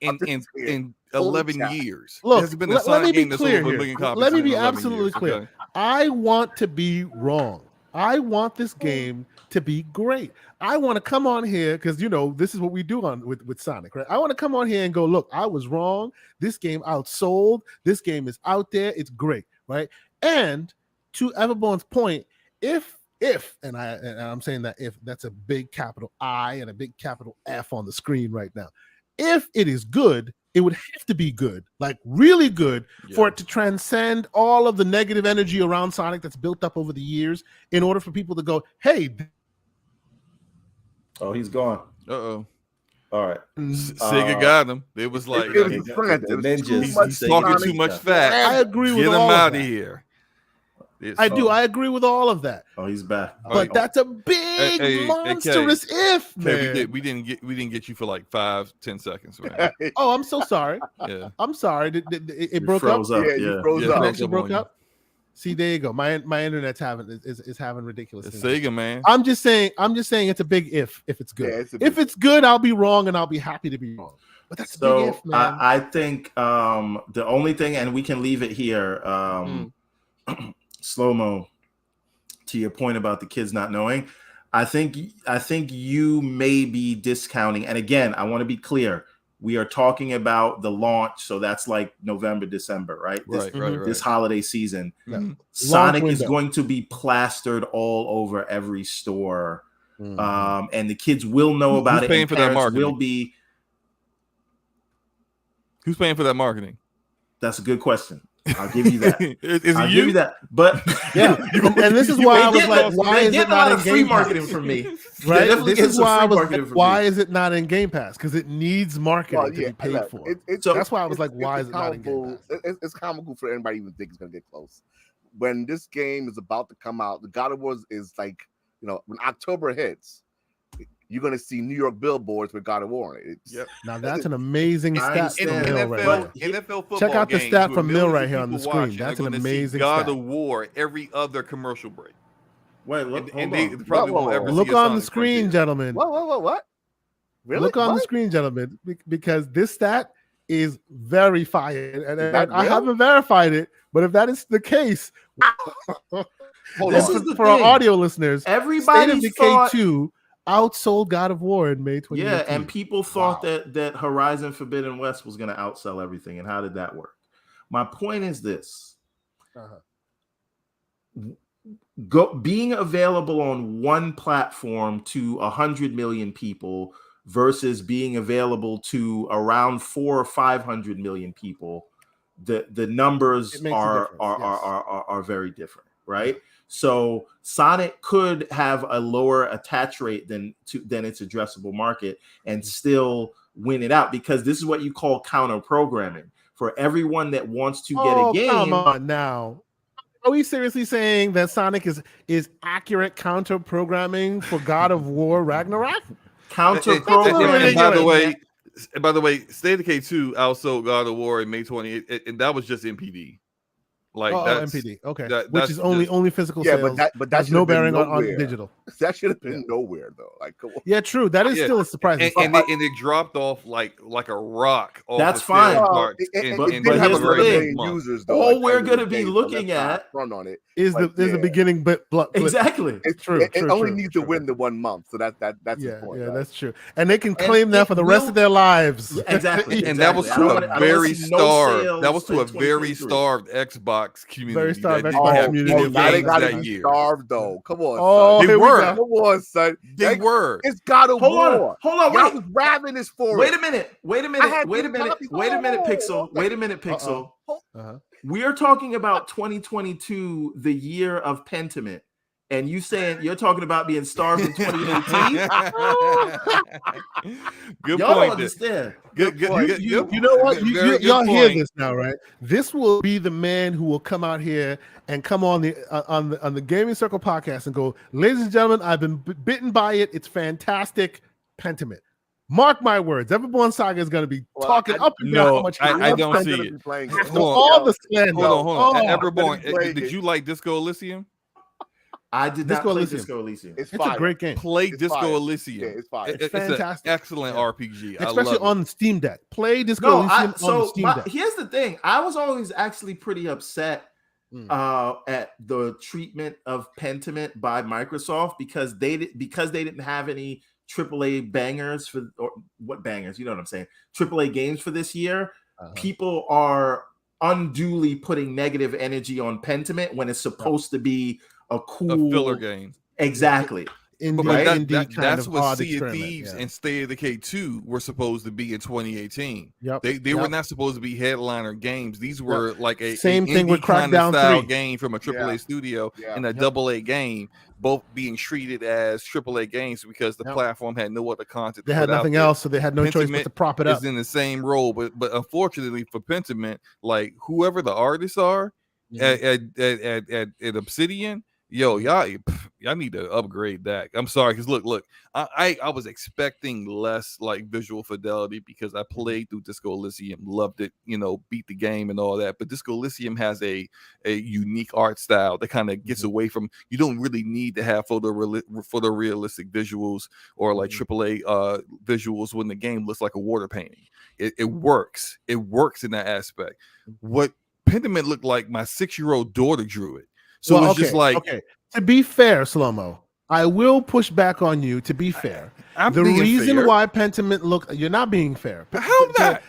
in 11 years. Look, there hasn't been a Sonic game that sold over a million copies. Let me be absolutely clear. Okay. I want to be wrong. I want this game to be great. I want to come on here because this is what we do with Sonic, right? I want to come on here and go, look, I was wrong. This game outsold. This game is out there. It's great, right? And to Everbone's point, if and I'm saying that if that's a big capital I and a big capital F on the screen right now, if it is good, it would have to be good, like really good, for it to transcend all of the negative energy around Sonic that's built up over the years in order for people to go, hey. Oh, he's gone. Uh-oh. All right. Sega got him. It was like, he's talking too much fat. I agree with all of that. Get him out of here. I agree with all of that. Oh, he's back. But that's a big monstrous if, man. We didn't get you for like 5-10 seconds, man. Oh, I'm so sorry. Yeah. I'm sorry. It broke up. Yeah, you froze up. Connection broke up. See, there you go. My internet's having ridiculous. It's Sega, man. I'm just saying it's a big if it's good. Yeah, if it's good, I'll be wrong and I'll be happy to be wrong. But that's a big if, man. I think the only thing, and we can leave it here, Slow-Mo, to your point about the kids not knowing, I think you may be discounting. And again, I want to be clear. We are talking about the launch, so that's like November, December, right? This holiday season. Mm-hmm. Sonic is going to be plastered all over every store, and the kids will know about Who's it. Paying for that marketing? Who's paying for that marketing? That's a good question. I'll give you that. I'll give you that. But yeah, and this is why I was like, why is it not in Game Pass? Marketing from me? Right. This is why I was like, why is it not in Game Pass? Because it needs marketing to be paid for. So that's why I was like, why is it not in Game Pass? It's comical for anybody even think it's gonna get close. When this game is about to come out, the God of War is like, when October hits, you're going to see New York billboards with God of War in it. Now that's an amazing stat from Mill right here. NFL football Check out the games stat from with Mill millions right of here on the people screen. watching. That's They're an gonna see amazing God stat. of War every other commercial break. Wait, look, and they probably won't ever look see a on the Sonic screen, Frontier. gentlemen. What? Really? Look on the screen, gentlemen, because this stat is very fire, and I haven't verified it. But if that is the case, this is the for our audio listeners, everybody State of Decay 2 outsold God of War in May 2019. Yeah, and people thought that Horizon Forbidden West was going to outsell everything. And how did that work? My point is this. Being available on one platform to 100 million people versus being available to around 400 or 500 million people, the numbers are very different, right? So Sonic could have a lower attach rate than its addressable market and still win it out, because this is what you call counter programming. For everyone that wants to get a game, come on now. Are we seriously saying that Sonic is accurate counter programming for God of War Ragnarok? Counter programming. By the way, State of Decay 2 outsold God of War in May 20, and that was just MPD. Like that's MPD. Okay, that- which that's is only just- physical Yeah, sales. but that has should no have been bearing on nowhere. digital. That should have been nowhere though. Like, come on. Yeah, true. That is Yeah, still a surprising. and it dropped off like a rock. Off That's the fine. sales Well, charts it but did have here's the 11 thing. million users though. All like, we're every gonna be day, so looking let's not at front on it. is But, the beginning, but exactly. It's True, It true, only true, needs true. to win the 1 month, so that's Yeah, the point. yeah, right? that's true. And they can And claim that it for the rest will- of their lives. Exactly. And that was Exactly. to I don't a wanna very see no starved. sales That was to in a very 2023. starved Xbox community. Very starved that Xbox didn't have community. any Oh, now they games gotta that be year. starved though. Come on, Oh, son. They here we were. go. Come on, son. They were. It's God of Hold on. War. Hold on. Y'all Wait. was ravenous for Wait it. a minute. Wait a I minute. had Wait a this minute. copy. Wait a minute, Oh, Pixel. okay. Wait a minute, Pixel. Uh-huh. We are talking about 2022, the year of Pentiment. And you saying you're talking about being starved in 2018? Good Y'all don't point. understand. Good, You know what? Very good Y'all hear point. this now, right? This will be the man who will come out here and come on the Gaming Circle podcast and go, ladies and gentlemen, I've been bitten by it. It's fantastic. Pentiment. Mark my words. Everborn Saga is going to be talking up and down no, how much he I loves don't Pentiment. see it. Playing After Hold on. all the slander. Hold on. Oh, Everborn, playing did it. you like Disco Elysium? I did not Disco play Elysium. Disco Elysium. It's it's a fire. great game, Play It's Disco fire. Elysium. Yeah, it's fire. It's an fantastic. excellent Yeah. RPG. I especially love it. on Steam Deck. Play Disco No, Elysium on the so Steam Deck. here's the thing. I was always actually pretty upset at the treatment of Pentiment by Microsoft because they didn't have any AAA bangers or what bangers, you know what I'm saying? AAA games for this year. People are unduly putting negative energy on Pentiment when it's supposed to be a cool filler game. Exactly. Indie, Right? indie kind That's of what odd Sea of experiment, Thieves yeah. and State of Decay 2 were supposed to be in 2018. Yep. They were not supposed to be headliner games. These were like a Same thing with indie kind of Crackdown style 3. game from a AAA Yeah. studio Yeah. and a AA game, both being treated as AAA games because the Yep. platform had no other content. They to had put out nothing there. else, so they had no choice but to prop it up. Is in the same role, but unfortunately for Pentiment, like whoever the artists are at Obsidian, y'all need to upgrade that. I'm sorry, because look, I was expecting less like visual fidelity because I played through Disco Elysium, loved it, beat the game and all that. But Disco Elysium has a unique art style that kind of gets away from. You don't really need to have photorealistic visuals or like AAA visuals when the game looks like a water painting. It works. It works in that aspect. What Pentiment looked like, my 6-year-old daughter drew it. So it's just like, okay. To be fair, Slow-Mo, I will push back on you. To be fair, I'm the being reason fair. why Pentiment you're not being fair. How not?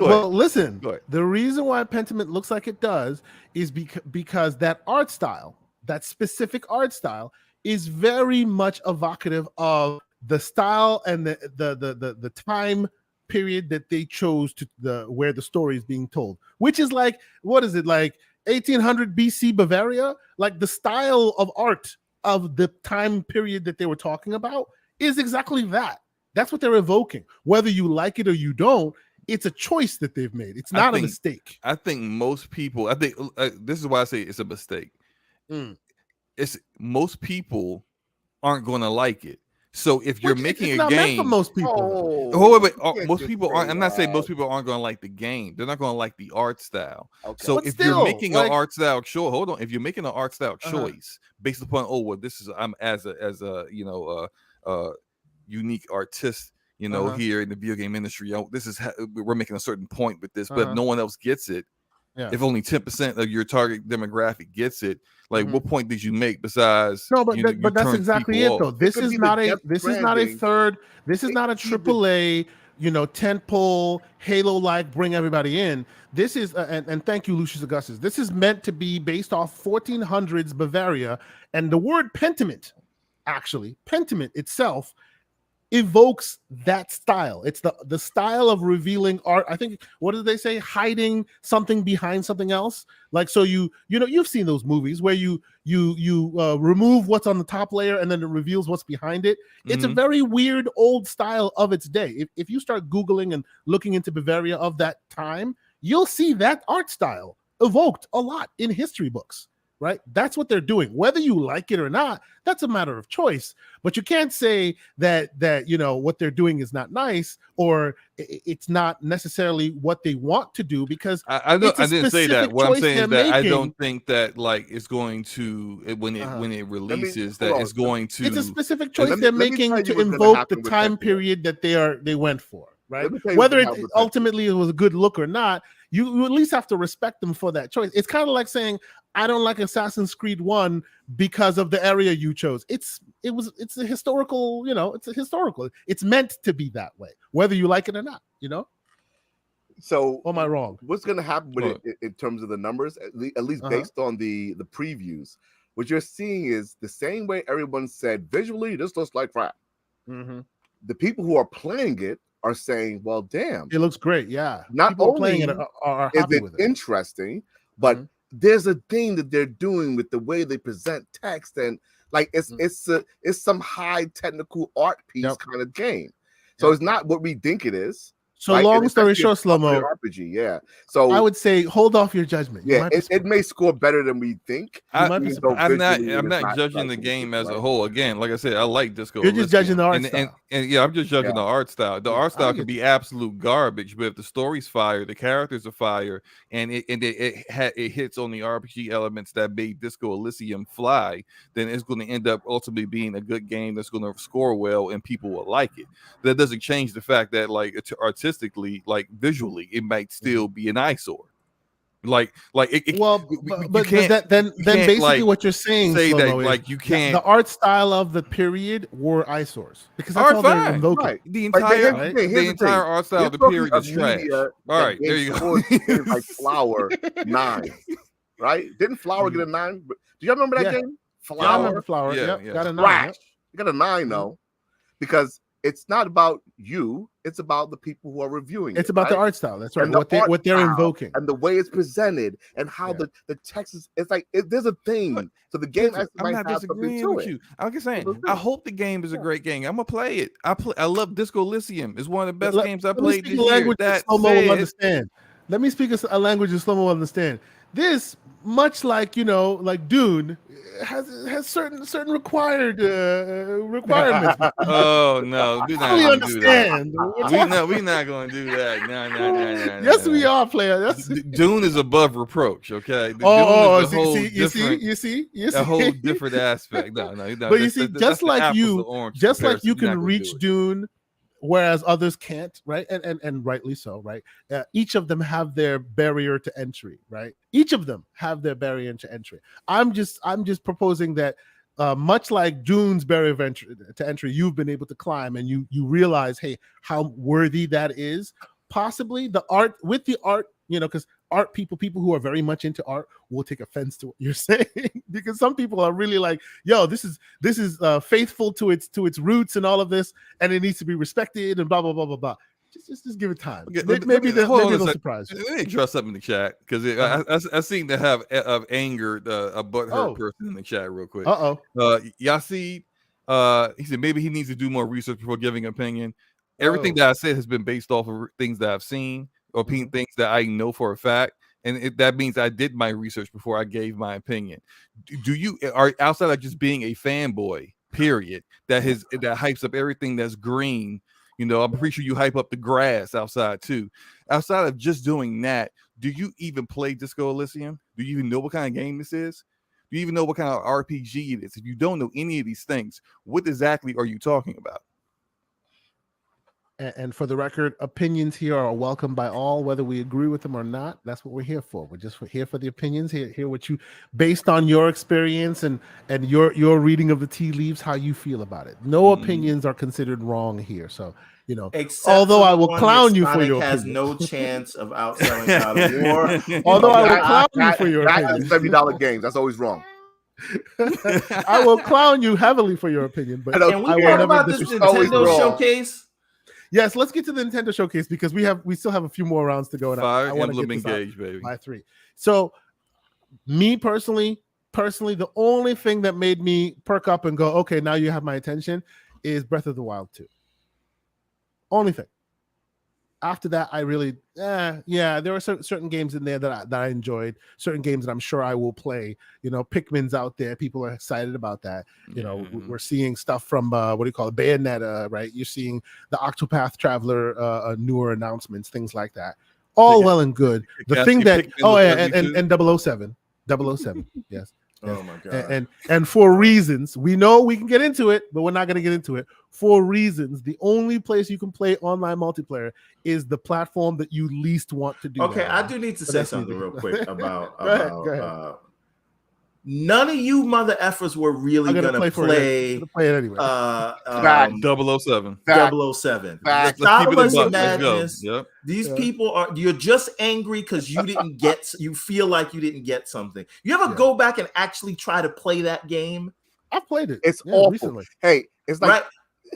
Well, listen. Go ahead. The reason why Pentiment looks like it does is because that art style, that specific art style, is very much evocative of the style and the time period that they chose where the story is being told, which is like, what is it, like 1800 BC Bavaria? Like the style of art of the time period that they were talking about is exactly that. That's what they're evoking. Whether you like it or you don't, it's a choice that they've made. It's not a mistake. I think most people, this is why I say it's a mistake. It's most people aren't going to like it. So if you're making a game, for most people. Most people aren't. I'm not saying most people aren't going to like the game. They're not going to like the art style. Okay. So But if still, you're making like- an art style choice, hold on. If you're making an art style choice based upon this is I'm as a unique artist, here in the video game industry. This is we're making a certain point with this, but if no one else gets it. Yeah. If only 10% of your target demographic gets it, like what point did you make besides? No, but you that's turned exactly people it though. off? This could is be not the a depth this is not a branding. third. This is not a AAA, tentpole Halo-like bring everybody in. This is and thank you, Lucius Augustus. This is meant to be based off 1400s Bavaria, and the word Pentiment, actually, Pentiment itself evokes that style. It's the style of revealing art. I think, what did they say? Hiding something behind something else. Like, so you've seen those movies where you remove what's on the top layer and then it reveals what's behind it. It's a very weird old style of its day. If you start Googling and looking into Bavaria of that time, you'll see that art style evoked a lot in history books, right? That's what they're doing. Whether you like it or not, that's a matter of choice. But you can't say that what they're doing is not nice or it's not necessarily what they want to do, because I didn't say that. What I'm saying is that I don't think that like it's going to when it releases it's going to. It's a specific choice they're making to invoke the time period that they went for, right? Whether it ultimately was a good look or not, you at least have to respect them for that choice. It's kind of like saying, I don't like Assassin's Creed 1 because of the area you chose. It's a historical, it's meant to be that way, whether you like it or not, So am I wrong? What's going to happen with it in terms of the numbers, at least based on the previews? What you're seeing is the same way everyone said, visually, this looks like crap. Mm-hmm. The people who are playing it are saying, well, damn. It looks great, yeah. Not people only playing it are happy with it. Interesting, but there's a thing that they're doing with the way they present text, and like it's some high technical art piece kind of game. So it's not what we think it is. So long story short, Slow-Mo, RPG, yeah. So I would say hold off your judgment. Yeah, it may score better than we think. I'm not judging the game as a whole. Again, like I said, I like Disco. You're just judging the art style. And yeah, I'm just judging the art style. The art style could be absolute garbage, but if the story's fire, the characters are fire, and it hits on the RPG elements that made Disco Elysium fly, then it's going to end up ultimately being a good game that's going to score well and people will like it. That doesn't change the fact that like it's artistically, like visually, it might still be an eyesore. Then basically like, what you're saying say that is, like you can't the art style of the period were eyesores because that's all they're invoking. Right. The entire art style of the period is trash. All right, there you go. Like Flower 9, right? Didn't Flower get a 9? Do you remember that game? Flower. I remember Flower. Yeah. Got a 9. You got a 9 though, because it's not about you. It's about the people who are reviewing. It's about the art style. That's right. What they're invoking and the way it's presented and how the text is. It's like there's a thing. So the game actually I'm not disagreeing with you. I'm just saying. I hope the game is a great game. I'm gonna play it. I love Disco Elysium. It's one of the best games I played this year. Let me speak a language that Slow-Mo will understand. This, much like like Dune, has certain required requirements. Oh no, we're not going to do that. We're not going to do that. No. Yes, we are, player. Dune is above reproach. Okay. You see, a whole different aspect. No. But you see, just like you can reach Dune, whereas others can't, right? And rightly so, right? Each of them have their barrier to entry, right? Each of them have their barrier to entry. I'm just proposing that much like Dune's barrier to entry, you've been able to climb, and you realize, hey, how worthy that is. Possibly the art, because art people who are very much into art will take offense to what you're saying, because some people are really like, yo, this is faithful to its roots and all of this, and it needs to be respected and blah blah blah blah blah. Just give it time. Maybe they'll surprise you. Let me draw something in the chat, because I seem to have angered a butthurt person in the chat real quick. Yasid, he said maybe he needs to do more research before giving an opinion. Everything that I said has been based off of things that I've seen or things that I know for a fact, and that means I did my research before I gave my opinion. Do you are outside of just being a fanboy, period, that hypes up everything that's green? I'm pretty sure you hype up the grass outside too. Outside of just doing that, do you even play Disco Elysium? Do you even know what kind of game this is? Do you even know what kind of RPG it is? If you don't know any of these things, what exactly are you talking about? And for the record, opinions here are welcome by all, whether we agree with them or not. That's what we're here for. We're just here for the opinions. Hear what you, based on your experience and your reading of the tea leaves, how you feel about it. No opinions are considered wrong here. So, although I will clown you for your has opinion. no chance of outselling God of War. Although I will clown you for your opinion. $70 games. That's always wrong. I will clown you heavily for your opinion, but can we talk about this Nintendo showcase? Yes, let's get to the Nintendo showcase, because we still have a few more rounds to go. And Fire I want to Emblem Engage, baby. By 3. So, me personally, the only thing that made me perk up and go, okay, now you have my attention, is Breath of the Wild 2. Only thing. after that, I really, yeah, there are certain games in there that I enjoyed, certain games that I'm sure I will play. You know, Pikmin's out there. People are excited about that. You know, we're seeing stuff from, what do you call it, Bayonetta, right? You're seeing the Octopath Traveler newer announcements, things like that. All well and good. The thing that, and 007, yes. Oh my god! And for reasons, we know we can get into it, but we're not going to get into it. For reasons, the only place you can play online multiplayer is the platform that you least want to do. Okay, I do need to say something real quick about go ahead. None of you mother effers were really gonna play it anyway. 007. 007. Let's madness. Yep. These people you're just angry because you didn't get, you feel like you didn't get something. You ever go back and actually try to play that game? I've played it. It's awful. Recently. Hey, it's like right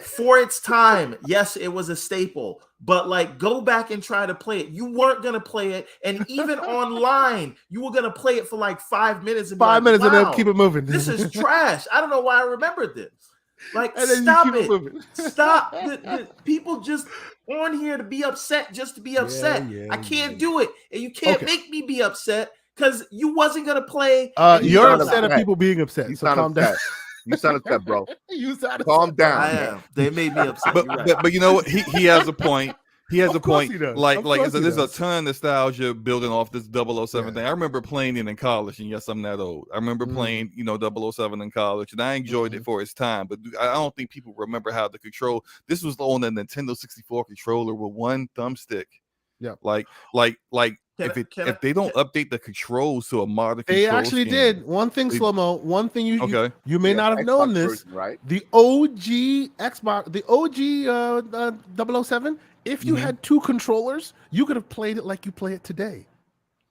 for its time. Yes, it was a staple, but like go back and try to play it. You weren't gonna play it, and even online, you were gonna play it for like 5 minutes and and then keep it moving. This is trash. I don't know why I remembered this. Like, stop it. Stop. The people just on here to be upset just to be upset. I can't do it, and you can't make me be upset because you wasn't gonna play. You're upset at people being upset. So calm down. You sound upset, bro. Calm down. I am. They made me upset. But you know what? He has a point. He has a point. Like there's a ton of nostalgia building off this 007 thing. I remember playing it in college, and yes, I'm that old. I remember playing, 007 in college, and I enjoyed it for its time. But I don't think people remember how the control. This was on the Nintendo 64 controller with one thumbstick. Yeah. Like if they don't update the controls to a modern control they actually scheme, did one thing, Slow-Mo. One thing you may not have Xbox known this, version, right? The OG Xbox, the OG 007. If you had two controllers, you could have played it like you play it today.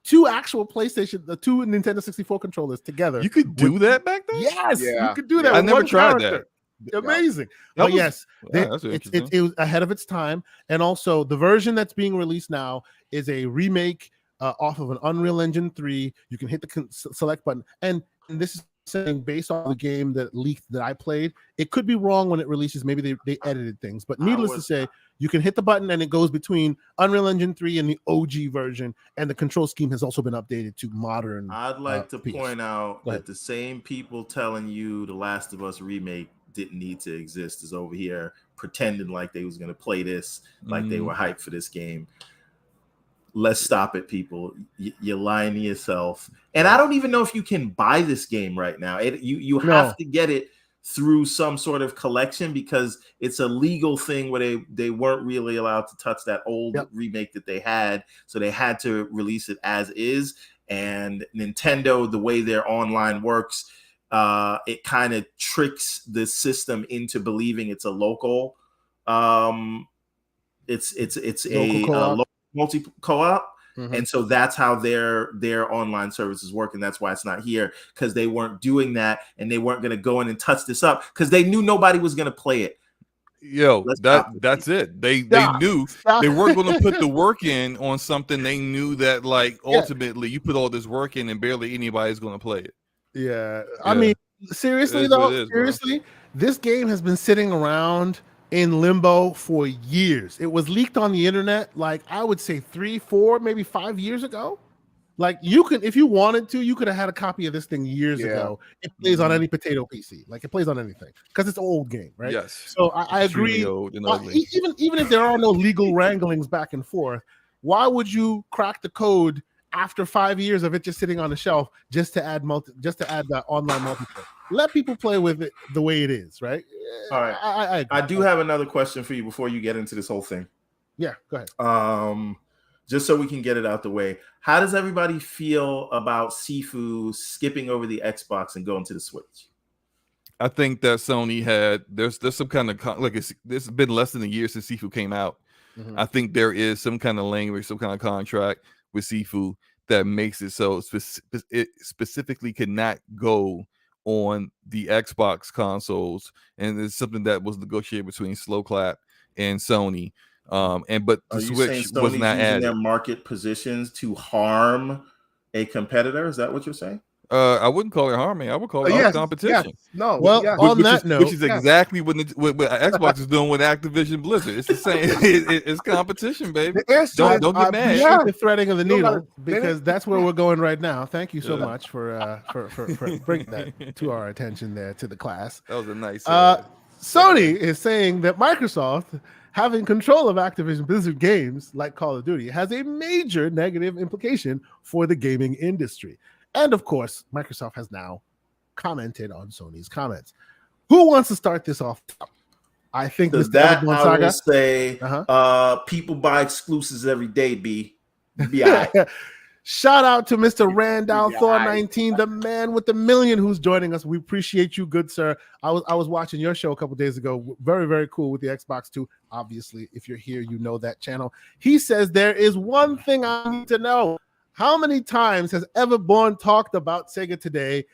Two actual PlayStation, the two Nintendo 64 controllers together. You could do that back then. Yes, you could do that. I never tried that. Amazing. But yes, it was ahead of its time. And also the version that's being released now is a remake off of an Unreal Engine 3. You can hit the select button, and this is saying based on the game that leaked that I played. It could be wrong when it releases. Maybe they edited things, but needless to say, you can hit the button and it goes between Unreal Engine 3 and the OG version, and the control scheme has also been updated to modern. I'd like to point out that the same people telling you the Last of Us remake didn't need to exist is over here pretending like they was going to play this, like they were hyped for this game. Let's stop it, people. You're lying to yourself. And I don't even know if you can buy this game right now. You have to get it through some sort of collection because it's a legal thing where they weren't really allowed to touch that old remake that they had. So they had to release it as is. And Nintendo, the way their online works, it kind of tricks the system into believing it's a local. It's a local multi co-op. And so that's how their online services work, and that's why it's not here, because they weren't doing that, and they weren't going to go in and touch this up because they knew nobody was going to play it. That's it. They knew they weren't going to put the work in on something they knew that like ultimately you put all this work in and barely anybody's going to play it. I mean, seriously though, this game has been sitting around in limbo for years. It was leaked on the internet, like I would say 3, 4, maybe 5 years ago. Like you could, if you wanted to, you could have had a copy of this thing years ago. It plays on any potato PC, like it plays on anything because it's an old game, right? Yes. So I agree. Even if there are no legal wranglings back and forth, why would you crack the code after 5 years of it just sitting on the shelf just to add the online multiplayer? Let people play with it the way it is, right? All right. I do have another question for you before you get into this whole thing. Yeah, go ahead. Just so we can get it out the way. How does everybody feel about Sifu skipping over the Xbox and going to the Switch? I think that Sony there's some kind of it's been less than a year since Sifu came out. I think there is some kind of language, some kind of contract with Sifu that makes it so it specifically cannot go on the Xbox consoles, and it's something that was negotiated between Slowclap and Sony. But the Switch was not added. Their market positions to harm a competitor. Is that what you're saying? I wouldn't call it harming. I would call it Yes, competition. yes, no. Well, yes. on Which that is, note, which is yes. exactly what Xbox is doing with Activision Blizzard. It's the same. It's competition, baby. The answer is- Don't I get mad. appreciate the threading of the You don't gotta needle because that's where we're going right now. Thank you so Yeah. much for bringing that to our attention there to the class. That was a nice. Sony is saying that Microsoft having control of Activision Blizzard games like Call of Duty has a major negative implication for the gaming industry. And of course, Microsoft has now commented on Sony's comments. Who wants to start this off? I think Because Mr. that Everborn I Saga. will say, Uh-huh. people buy exclusives every day. Be all right. Shout out to Mr. Randall Yeah, Thor 19, the man with the million, who's joining us. We appreciate you, good sir. I was watching your show a couple days ago. Very, very cool with the Xbox 2. Obviously, if you're here, you know that channel. He says there is one thing I need to know. How many times has Everborn talked about Sega today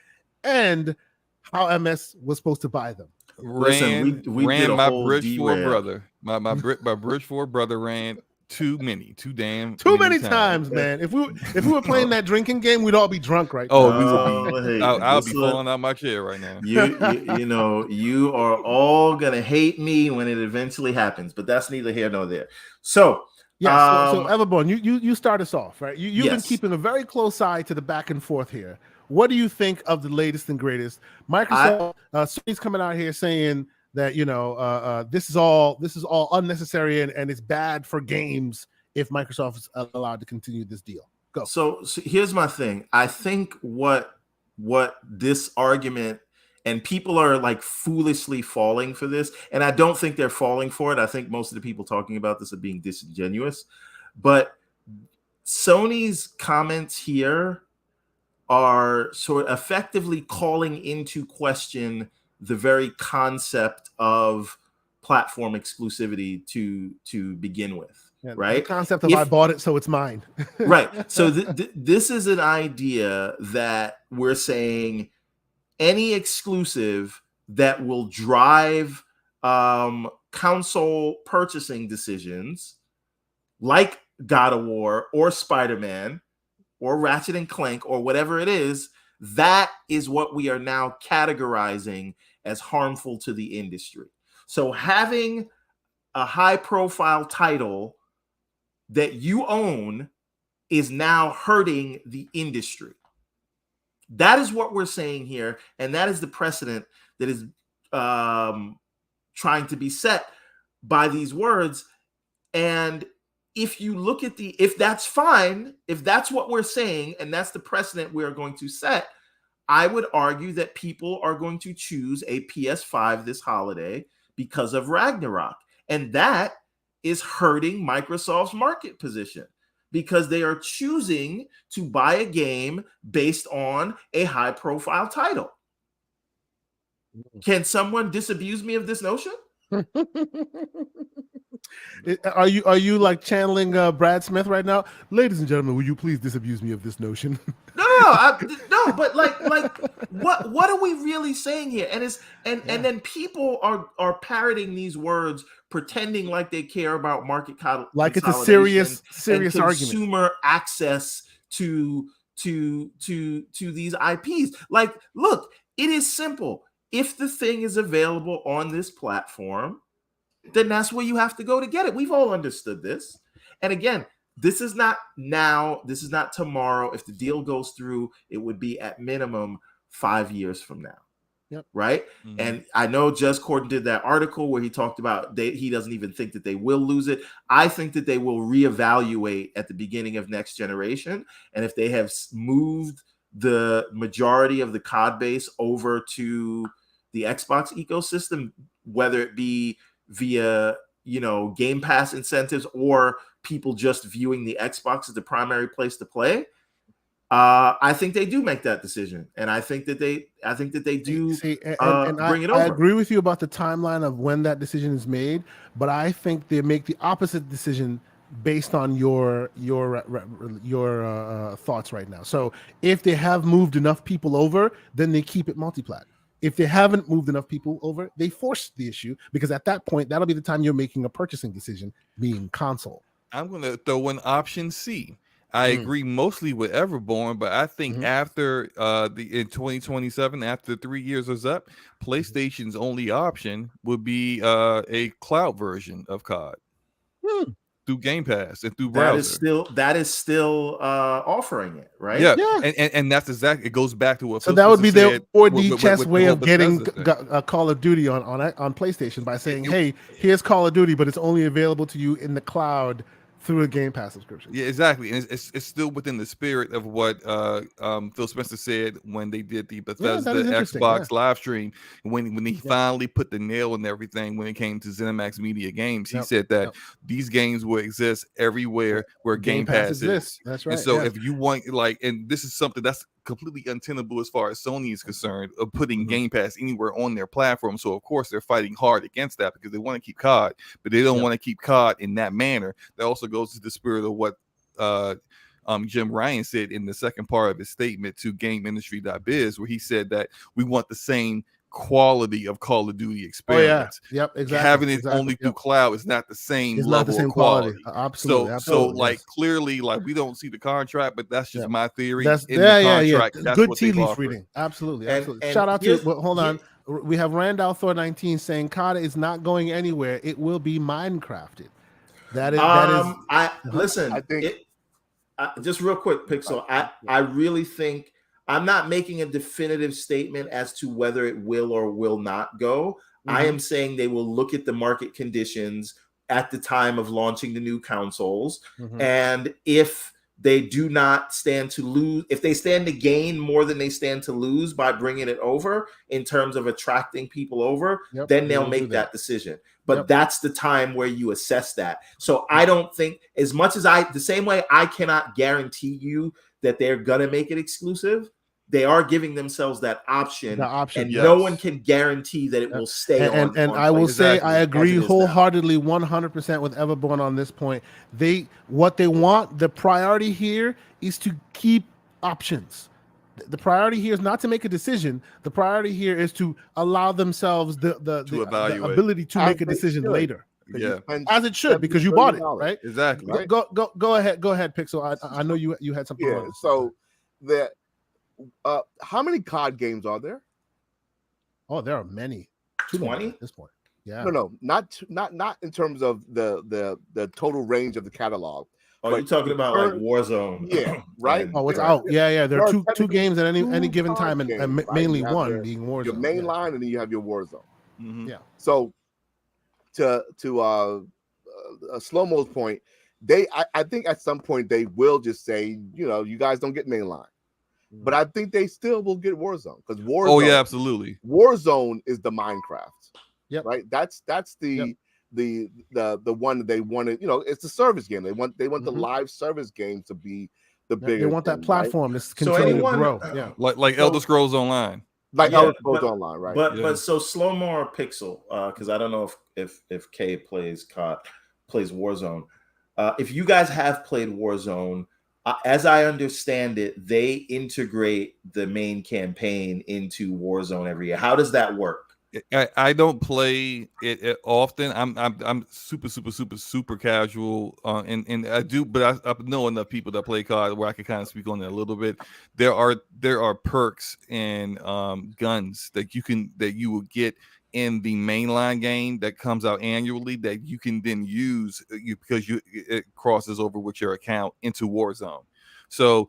and how MS was supposed to buy them? Listen, we did a my whole Bridge 4 derail. brother. My Bridge 4 brother ran too many times, man. If we were playing that drinking game, we'd all be drunk right Oh, now. we would be. Hey, I'll be just look, falling out my chair right now. you know, you are all gonna hate me when it eventually happens, but that's neither here nor there. So yeah, so Everborn, you start us off, right? You've been Yes. keeping a very close eye to the back and forth here. What do you think of the latest and greatest? Microsoft, Sony's coming out here saying that this is all unnecessary and it's bad for games if Microsoft is allowed to continue this deal. Go. So here's my thing. I think what this argument, and people are like foolishly falling for this, and I don't think they're falling for it. I think most of the people talking about this are being disingenuous, but Sony's comments here are sort of effectively calling into question the very concept of platform exclusivity to begin with. Yeah, right? The concept of I bought it, so it's mine. Right. So this is an idea that we're saying any exclusive that will drive console purchasing decisions like God of War or Spider-Man or Ratchet and Clank or whatever it is, that is what we are now categorizing as harmful to the industry. So having a high-profile title that you own is now hurting the industry. That is what we're saying here, and that is the precedent that is trying to be set by these words. And if you look at if that's fine, if that's what we're saying, and that's the precedent we're going to set, I would argue that people are going to choose a PS5 this holiday because of Ragnarok. And that is hurting Microsoft's market position because they are choosing to buy a game based on a high-profile title. Can someone disabuse me of this notion? Are you like channeling Brad Smith right now? Ladies and gentlemen, will you please disabuse me of this notion? No, but like what are we really saying here? And then people are parroting these words, pretending like they care about market like it's a serious and consumer argument. access to these IPs. Like, look, it is simple. If the thing is available on this platform, then that's where you have to go to get it. We've all understood this. And again, this is not now. This is not tomorrow. If the deal goes through, it would be at minimum 5 years from now. Yep. Right. Mm-hmm. And I know Jez Corden did that article where he talked about he doesn't even think that they will lose it. I think that they will reevaluate at the beginning of next generation. And if they have moved the majority of the COD base over to the Xbox ecosystem, whether it be via, Game Pass incentives or people just viewing the Xbox as the primary place to play, I think they do make that decision, and I think that they do bring it over. I agree with you about the timeline of when that decision is made, but I think they make the opposite decision based on your thoughts right now. So if they have moved enough people over, then they keep it multi-plat. If they haven't moved enough people over, they force the issue because at that point, that'll be the time you're making a purchasing decision, being console. I'm going to throw in option C. I agree mostly with Everborn, but I think after in 2027, after 3 years is up, PlayStation's only option would be a cloud version of COD through Game Pass and through browser. That is still offering it, right? Yeah. And that's exactly, it goes back to what So Phil that would be Spencer the said 4D with chess the way whole of getting Bethesda thing. Call of Duty on PlayStation by saying, "Hey, here's Call of Duty, but it's only available to you in the cloud through a Game Pass subscription." Yeah, exactly. And it's still within the spirit of what Phil Spencer said when they did the Bethesda Xbox live stream. When he finally put the nail in everything when it came to ZeniMax Media Games, he said that these games will exist everywhere where Game Pass exists. That's right. And so if you want, like, and this is something that's completely untenable as far as Sony is concerned, of putting Game Pass anywhere on their platform. So of course they're fighting hard against that because they want to keep COD, but they don't want to keep COD in that manner. That also goes to the spirit of what Jim Ryan said in the second part of his statement to GameIndustry.biz, where he said that we want the same quality of Call of Duty experience. Exactly. Having it only through cloud is not the same It's level not the same of quality. Absolutely. So like clearly, like, we don't see the contract, but that's just my theory. That's in the contract, that's good what tea leaf offered. reading. Absolutely. And Shout out to hold on. We have Randall Thor 19 saying COD is not going anywhere. It will be Minecrafted. That is listen. I think just real quick, Pixel. I really think I'm not making a definitive statement as to whether it will or will not go. I am saying they will look at the market conditions at the time of launching the new consoles, and if they do not stand to lose, if they stand to gain more than they stand to lose by bringing it over in terms of attracting people over, then they'll make that decision. But that's the time where you assess that. So I don't think, as much as the same way I cannot guarantee you that they're gonna make it exclusive, they are giving themselves that option, and no one can guarantee that it will stay on. And I will say I agree wholeheartedly, 100% with Everborn on this point. What they want, the priority here is to keep options. The priority here is not to make a decision. The priority here is to allow themselves the ability to make a decision later. Yeah, as it should, because you bought it, right? Exactly. Right? Go ahead, Pixel. I know you had something. Yeah. So how many COD games are there? Oh, there are many. 20 at this point. Yeah. No, not in terms of the total range of the catalog. Oh, you're talking about like Warzone. Yeah, right. Oh, it's out. Yeah. There are two games at any given time, and mainly one being Warzone. Your main line, and then you have your Warzone. Yeah. So to Slow-Mo's point, I think at some point they will just say, you guys don't get mainline. But I think they still will get Warzone, because Warzone. Oh yeah, absolutely. Warzone is the Minecraft. Yep. Right. That's the one that they wanted. It's a service game. They want the live service game to be the bigger. They want that platform to continue to grow. Yeah. Like Elder Scrolls Online. Elder Scrolls Online, right? But so Slow-Mo or Pixel, because I don't know if Kay plays Warzone. If you guys have played Warzone, as I understand it, they integrate the main campaign into Warzone every year. How does that work? I don't play it often. I'm super casual, and I do, but I know enough people that play COD where I can kind of speak on it a little bit. There are perks and guns that you will get in the mainline game that comes out annually that you can then use because it crosses over with your account into Warzone. So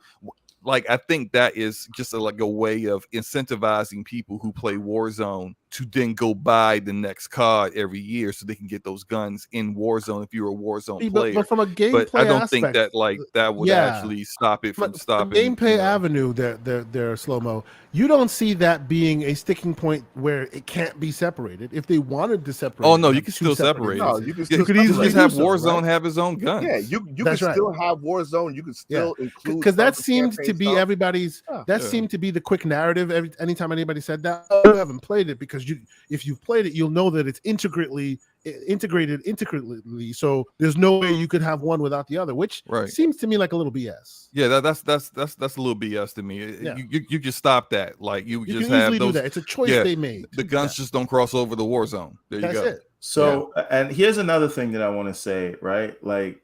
like, I think that is just a way of incentivizing people who play Warzone to then go buy the next COD every year so they can get those guns in Warzone if you're a Warzone player. But from a gameplay I don't think aspect, that would actually stop it from stopping. Gameplay Avenue, they're Slow-Mo. You don't see that being a sticking point where it can't be separated. If they wanted to separate, you can still separate it. No, you could easily just have Warzone have his own guns. Yeah, you can still have Warzone. You can still include, because that seemed to be everybody's. That seemed to be the quick narrative. Anytime anybody said that, you haven't played it, because if you've played it, you'll know that it's integrated intricately. So there's no way you could have one without the other, which seems to me like a little BS. Yeah, that's a little BS to me. Yeah. You just stop that. Like, you just can have easily those. Do that. It's a choice they made. The guns just don't cross over the Warzone. There you go. It. So, and here's another thing that I want to say, right? Like,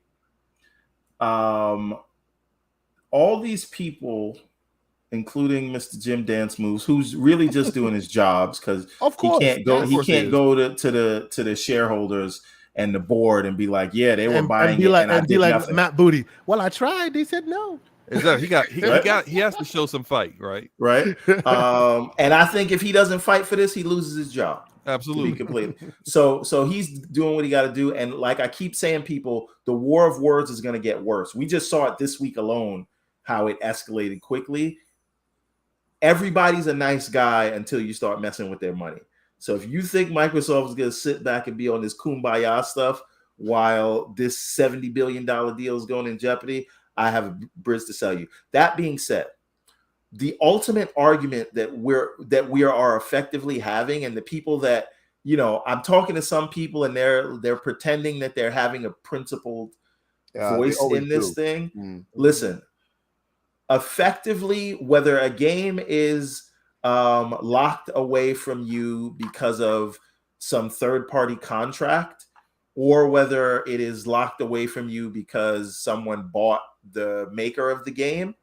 all these people, including Mr. Jim Dance Moves, who's really just doing his jobs because he can't go. He can't go to the shareholders and the board and be like, yeah, they were buying it, and I did nothing. Matt Booty. Well, I tried. They said no. Exactly. He has to show some fight, right? Right. And I think if he doesn't fight for this, he loses his job. Absolutely. To be complete. So he's doing what he got to do. And like I keep saying, people, the war of words is going to get worse. We just saw it this week alone, how it escalated quickly. Everybody's a nice guy until you start messing with their money. So if you think Microsoft is going to sit back and be on this kumbaya stuff while this $70 billion deal is going in jeopardy, I have a bridge to sell you. That being said, the ultimate argument that we are effectively having, and the people that, you know, I'm talking to some people and they're pretending that they're having a principled voice in this thing. Mm-hmm. Listen, effectively, whether a game is locked away from you because of some third-party contract, or whether it is locked away from you because someone bought the maker of the game,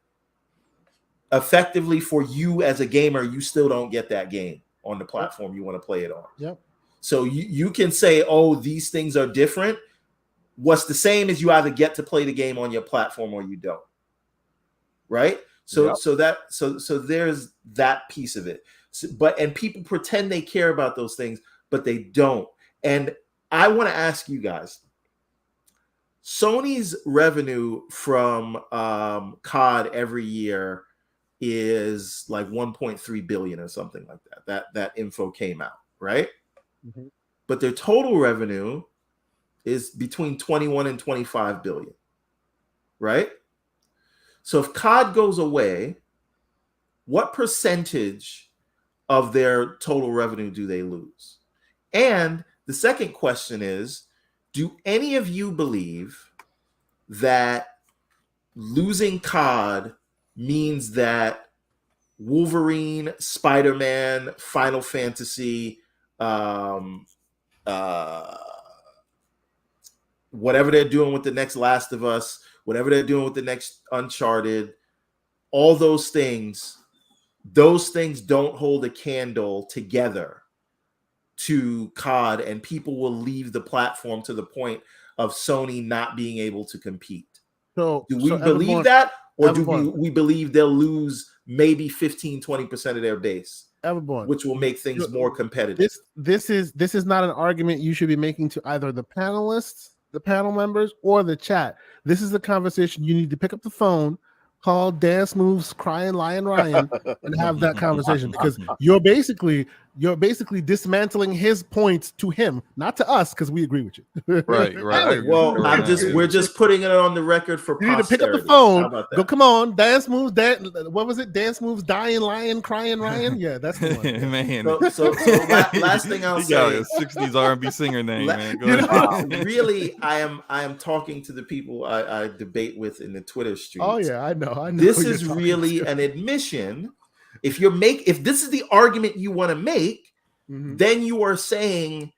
effectively for you as a gamer, you still don't get that game on the platform you want to play it on. Yep. So you can say, oh, these things are different. What's the same is you either get to play the game on your platform or you don't. Right? So there's that piece of it. And people pretend they care about those things, but they don't. And I want to ask you guys, Sony's revenue from COD every year is like 1.3 billion or something like that. That info came out, right? Mm-hmm. But their total revenue is between 21 and 25 billion, right? So if COD goes away, what percentage of their total revenue do they lose? And the second question is, do any of you believe that losing COD means that Wolverine, Spider-Man, Final Fantasy, whatever they're doing with the next Last of Us, whatever they're doing with the next Uncharted, all those things don't hold a candle together to COD, and people will leave the platform to the point of Sony not being able to compete? So do we believe that? Or do we believe they'll lose maybe 15-20% of their base, which will make things more competitive? This is not an argument you should be making to either the panelists, the panel members, or the chat. This is the conversation you need to pick up the phone, call Dance Moves, Crying Lion Ryan, and have that conversation, because you're basically dismantling his points to him, not to us, because we agree with you. Right. Well, we're just putting it on the record for posterity. You need to pick up the phone. Go, come on, Dance Moves. What was it? Dance Moves, Dying Lion, Crying Ryan. Yeah, that's the one. Man. So last thing I'll say, got a 60s R&B singer name, man. Go ahead. Really, I am talking to the people I debate with in the Twitter streets. Oh yeah, I know. This is really an admission. If this is the argument you want to make, mm-hmm. then you are saying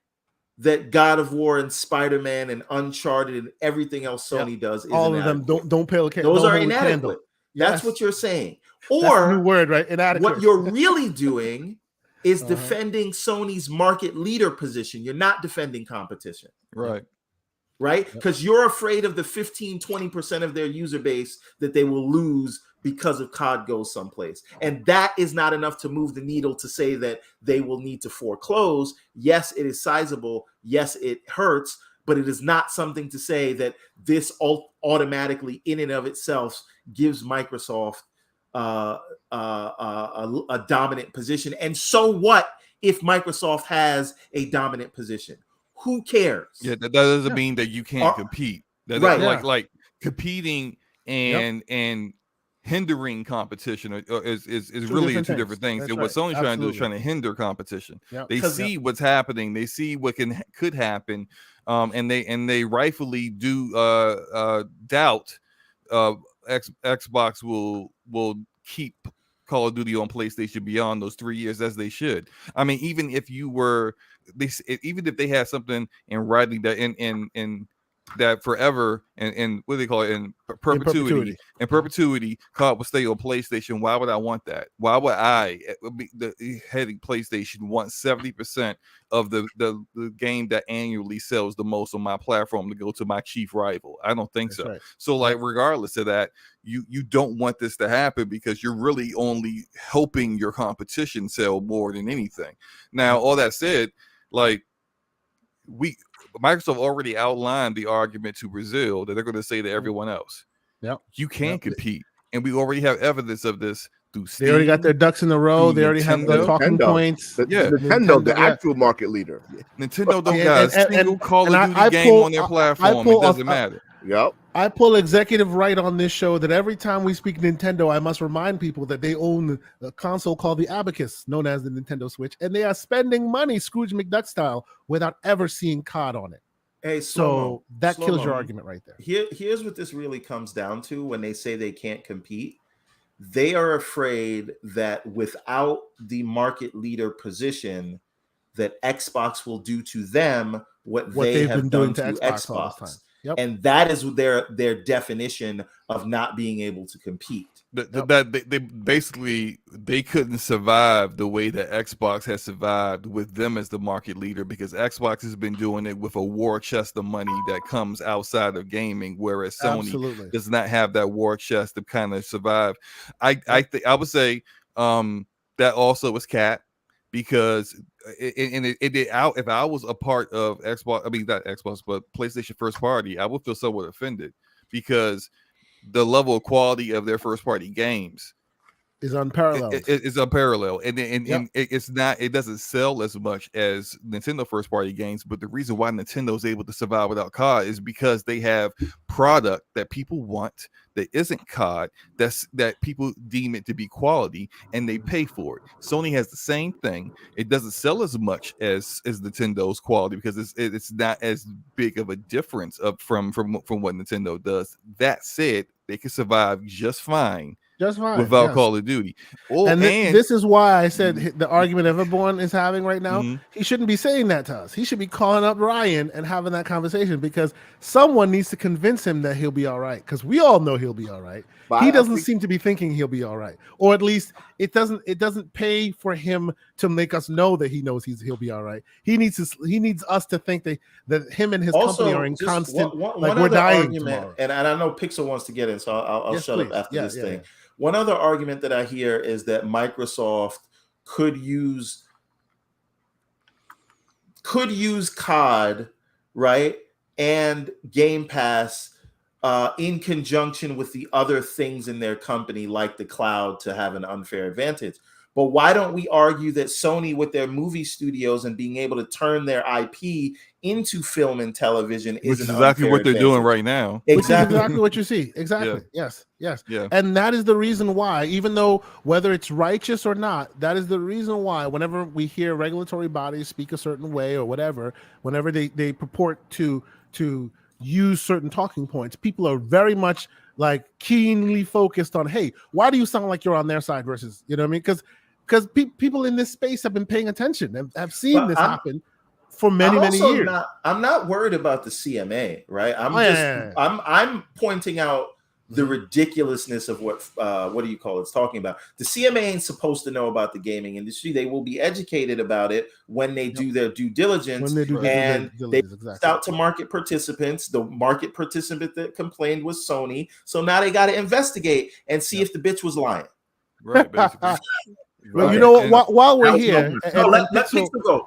that God of War and Spider-Man and Uncharted and everything else Sony does is all inadequate. of them don't pay a candle. Those are inadequate. That's what you're saying. Or that's a new word, right? Inadequate. What you're really doing is defending Sony's market leader position. You're not defending competition. Right? Because you're afraid of the 15-20% of their user base that they will lose because of COD goes someplace. And that is not enough to move the needle to say that they will need to foreclose. Yes, it is sizable. Yes, it hurts, but it is not something to say that this automatically in and of itself gives Microsoft a dominant position. And so what if Microsoft has a dominant position? Who cares? Yeah, that doesn't mean that you can't compete. Like competing and hindering competition is really two different things. And what Sony's trying to do is trying to hinder competition. Yep. They see what's happening. They see what could happen, and they rightfully do doubt Xbox will keep Call of Duty on PlayStation beyond those 3 years, as they should. I mean, even if they had something in writing that in that forever and what do they call it in perpetuity COD will stay on PlayStation. Why would I want that? Why would I, the heading PlayStation, want 70% of the game that annually sells the most on my platform to go to my chief rival? I don't think so. Right. So like regardless of that, you don't want this to happen because you're really only helping your competition sell more than anything. Now, all that said, like Microsoft already outlined the argument to Brazil that they're going to say to everyone else, you can compete. And we already have evidence of this through Steam. They already got their ducks in a row. They already have the talking points. Nintendo, the actual market leader. Nintendo don't got a single Call of Duty game on their platform. It doesn't matter. I pull executive right on this show that every time we speak Nintendo, I must remind people that they own a console called the Abacus, known as the Nintendo Switch, and they are spending money Scrooge McDuck style without ever seeing COD on it. Hey, so that kills your argument right there. Here's what this really comes down to when they say they can't compete. They are afraid that without the market leader position, that Xbox will do to them what they have done to Xbox. And that is their definition of not being able to compete. That they basically they couldn't survive the way that Xbox has survived with them as the market leader, because Xbox has been doing it with a war chest of money that comes outside of gaming, whereas Sony does not have that war chest to kind of survive. I would say that also was cap, because if I was a part of Xbox, I mean not Xbox, but PlayStation first party, I would feel somewhat offended, because the level of quality of their first party games is unparalleled. It's unparalleled, and it's not. It doesn't sell as much as Nintendo first party games. But the reason why Nintendo is able to survive without COD is because they have product that people want that isn't COD. That people deem it to be quality, and they pay for it. Sony has the same thing. It doesn't sell as much as Nintendo's quality because it's not as big of a difference from what Nintendo does. That said, they can survive just fine without Call of Duty. And this is why I said the argument everyone is having right now, he shouldn't be saying that to us. He should be calling up Ryan and having that conversation, because someone needs to convince him that he'll be all right, because we all know he'll be all right. But he doesn't seem to be thinking he'll be all right, or at least it doesn't pay for him to make us know that he knows he'll be all right. He needs us to think that him and his company are in constant like we're dying tomorrow. And I know Pixel wants to get in, so I'll shut up after this thing. One other argument that I hear is that Microsoft could use COD, right, and Game Pass in conjunction with the other things in their company, like the cloud, to have an unfair advantage. But why don't we argue that Sony, with their movie studios and being able to turn their IP into film and television, is exactly what they're doing right now. Exactly what you see. Exactly. Yeah. Yes. Yeah. And that is the reason why, even though whether it's righteous or not, that is the reason why whenever we hear regulatory bodies speak a certain way or whatever, whenever they purport to use certain talking points, people are very much like keenly focused on, hey, why do you sound like you're on their side versus, you know what I mean? Because people in this space have been paying attention and have seen this happen for many years. I'm not worried about the CMA, right? I'm pointing out the ridiculousness of what do you call it's talking about. The CMA ain't supposed to know about the gaming industry. They will be educated about it when they do their due diligence. They out to market participants. The market participant that complained was Sony. So now they got to investigate and see if the bitch was lying. Right, basically. Well, you know what? While we're here, let Pixel go.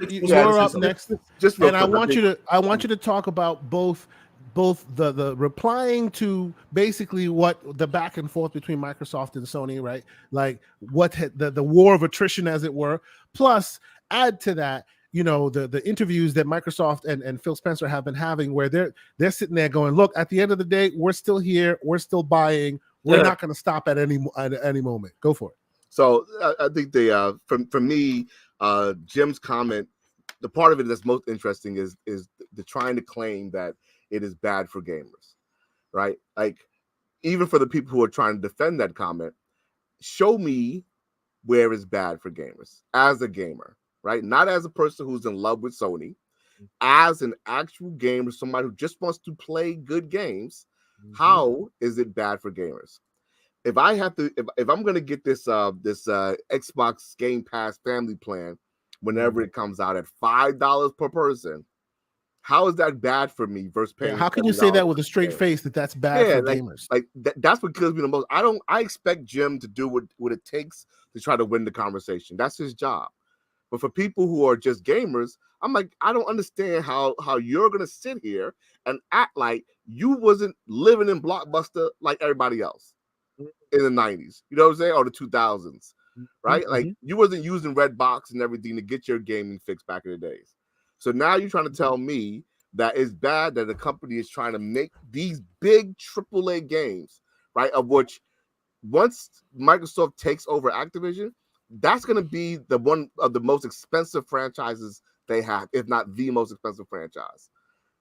You're up next, and I want you to talk about both the replying to basically what the back and forth between Microsoft and Sony, right? Like what the war of attrition, as it were. Plus, add to that, you know, the interviews that Microsoft and Phil Spencer have been having, where they're sitting there going, look, at the end of the day, we're still here, we're still buying, we're not going to stop at any moment. Go for it. So I think for me, Jim's comment, the part of it that's most interesting is the trying to claim that it is bad for gamers, right? Like, even for the people who are trying to defend that comment, show me where it's bad for gamers as a gamer, right? Not as a person who's in love with Sony, as an actual gamer, somebody who just wants to play good games, how is it bad for gamers? If I have to, if I'm gonna get this Xbox Game Pass family plan whenever it comes out at $5 per person, how is that bad for me versus paying? How can you say that with a straight face that that's bad for gamers? Like that's what kills me the most. I expect Jim to do what it takes to try to win the conversation. That's his job. But for people who are just gamers, I'm like, I don't understand how you're gonna sit here and act like you wasn't living in Blockbuster like everybody else in the 90s. You know what I'm saying? Or the 2000s, right? Mm-hmm. Like you wasn't using Redbox and everything to get your gaming fix back in the days. So now you're trying to tell me that it's bad that a company is trying to make these big AAA games, right? Of which once Microsoft takes over Activision, that's going to be the one of the most expensive franchises they have, if not the most expensive franchise.